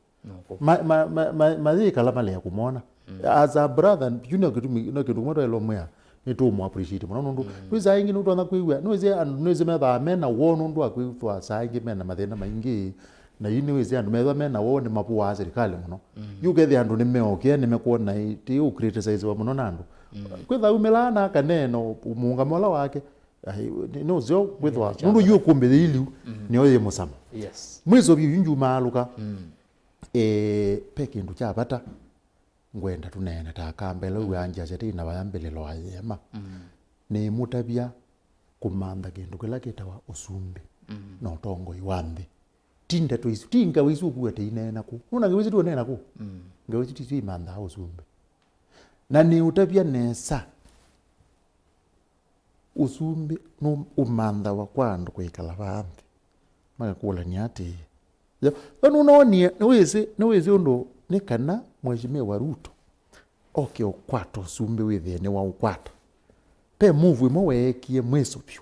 mazika la male ya kumona as a brother you know kitu mwe elo mwe nitu mu appreciate muno nundu kwiza ingi nundu na kwiwa nweze metha mena wonu ndu akwitwa saingi mena mathina maingi na yini weze andu metha mena wonu mapu wa serikali muno yugethe andu nimeokia nimekuona ti u criticize wa muno nandu kwitha umelana kaneno munga mola wake no zio kwitwa nundu yu kumbe ilu ni oye musama mwizo bi yunju maluka peke ndu cha bata ngwenda tunene takambele uanja cheti na bayambele lo ayema ni mutabia kumanda kindu kila kitawa usumbi no tongo iwambe tinda tu isu tinga wisu kuete inena ku una ngiwizi tu nena ku ngiwizi tu imanda usumbi na ni utabia nesa usumbi no umanda wa kwandu kwikala vanthi magakula ni ati ya bano nonie niwezi undo nikana Mheshimiwa Ruto oke okwato usumbi withene wa ukwata pe move imwe wekie mweso pyu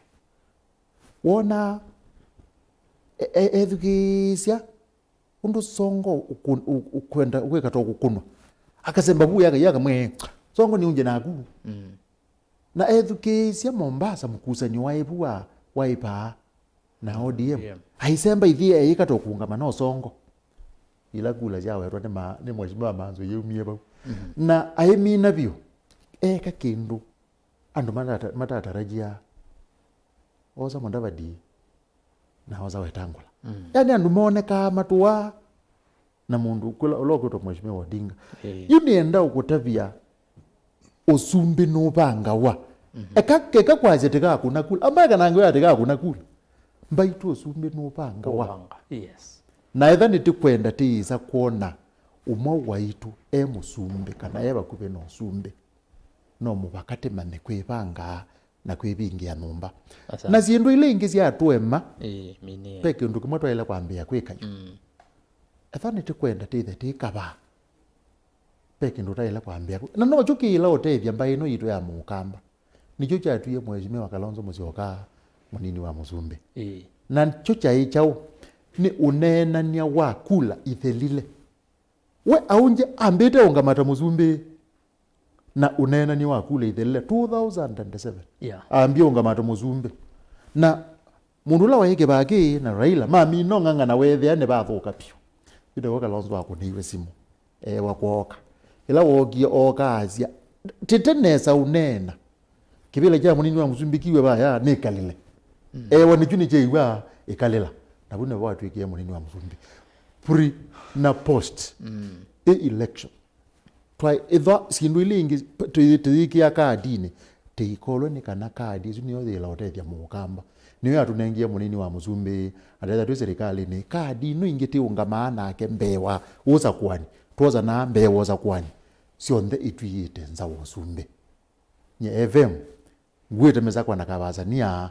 wona edukisia undu songo ukwenda ukwekata okukunwa akasemba buya yaga mwe songo ni unje naku na edukisia Mombasa mukusanyo waibua waipa na ODM aisemba ithia ikata okungama no songo ila kula jawe ro ni Mheshimiwa Maanzo yeumie bau na aimina bio eka kindu andu matatarajia oza Mondavadi na oza Wetangula yani andu moneka matua na mundu kula oloko Mheshimiwa Odinga yunienda ukutavia usumbi no banga wa eka kwaje teka kuna kula ambaga nango ya teka kuna kula mbaitu usumbi no banga wa yes na etha nitikwenda tiisa kuona umwe waitu musumbi kana eba kube no sumbi no mubakate mane kwibanga na kwibingia numba na zindu ile ingi cia twema mini peke ndu kimwe twaile kwambia kwika etha nitikwenda tithe tikaba peke ndu twaile kwambia na no chukila otethia mbai no yitu ya mukamba nicho chatuye Mheshimiwa Kalonzo Musyoka munini wa Musumbi na chocha ichao ni unenania wa kula ithelile we aunje ambite ungamata Musumbi na unenania wa kula ithelile 2007 ambie ungamata Musumbi na mundu la waike baki na Raila mami no nganga na wethe ne bathuka pio ide woka Kalonzo wako niwe simu wakuoka ila wogie oka azia titenesa unena kibile kya munini wa Musumbi kiwe baya nikalile wani juni jeiwa ikalela na bune watu ikiye munini wa Musumbi pre na post election try either sindu ilingi tuyiki ya kadini teikolo ni kana kadi zuni yo thila otethia mukamba niyo atunengia munini wa Musumbi atetha twi serikali ni kadi no ingiti ungamana ake mbewa woza kwani twoza na mbewa woza kwani sionthe ituyite nza Musumbi nye FM ngwete meza kwa nakabazania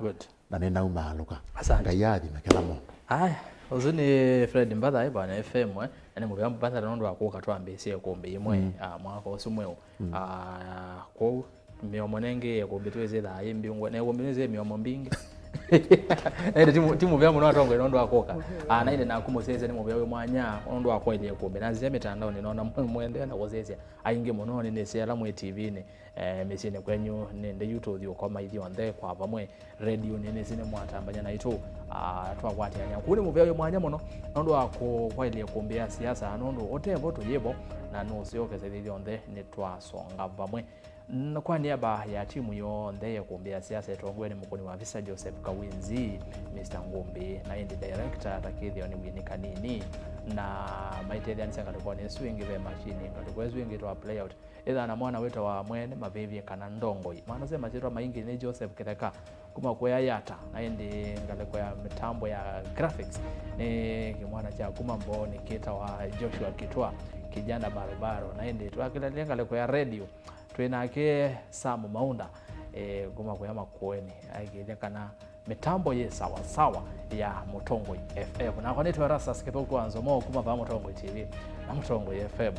na nena umaluka ngayadi mekelamo aya uzuni Fred Mbatha bana FM ene mu byambo Mbatha nondo akoka twambese Ûkûmbî imwe mwaka osumwe ko miomo nenge Ûkûmbî tweze da yimbi ngwe ne wombeze miomo mbingi timu byambo no atongo nondo akoka na ine na kumoseze ne mu byawe mwanya nondo akoile Ûkûmbî na zia mitandao ni nona mwende na kozezia ainge muno ne sela mu TV ne mesine kwenyu nende YouTube ukoma ithi onthe kwa pamwe radio nene zine mwatambanya na itu twakwatianya kuni muvyawe mwanya muno nondo ako kwailie kumbia siasa nondo otembo tuyebo na no sioke ithi onthe ni twasonga pamwe kwa niaba ya timu yonthe ya kumbia siasa etongweni mukuni wa visa Joseph Kawinzi Mr. Ngumbi na indi director takithio ni mwini kanini na maitethia nisanga ni swing ve machine ndo swing to play out ila na mwana wetu wa mwene mabevi kana ndongoi maana sema chitwa maingi ni Joseph Kitheka kuma kwa Yatta na indi ngale kwa mitambo ya graphics ni kimwana cha kuma mboni kita wa Joshua Kitwa kijana barabaro na indi twakilalia ngale kwa radio twinake Samu Maunda kuma kwa Makueni aikilia kana mitambo ye sawa sawa ya Mutongoi FM na kwa netu Erastus Kithuku Nzomo kuma va Mutongoi TV na Mutongoi FM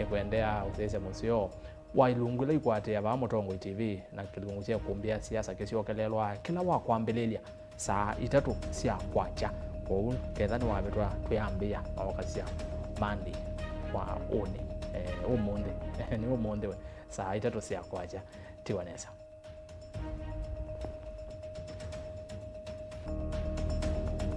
kuendea usese musio wailungula ikwate ya va Mutongoi TV na kilungusia kumbia siasa kesio kelelwa kila wa kwambelelia saa 3 cia kwacha kwa kethani wa betwa tuyambia na wakasia mandi kwa one umundi ni umundi we saa 3 cia kwacha tiwanesa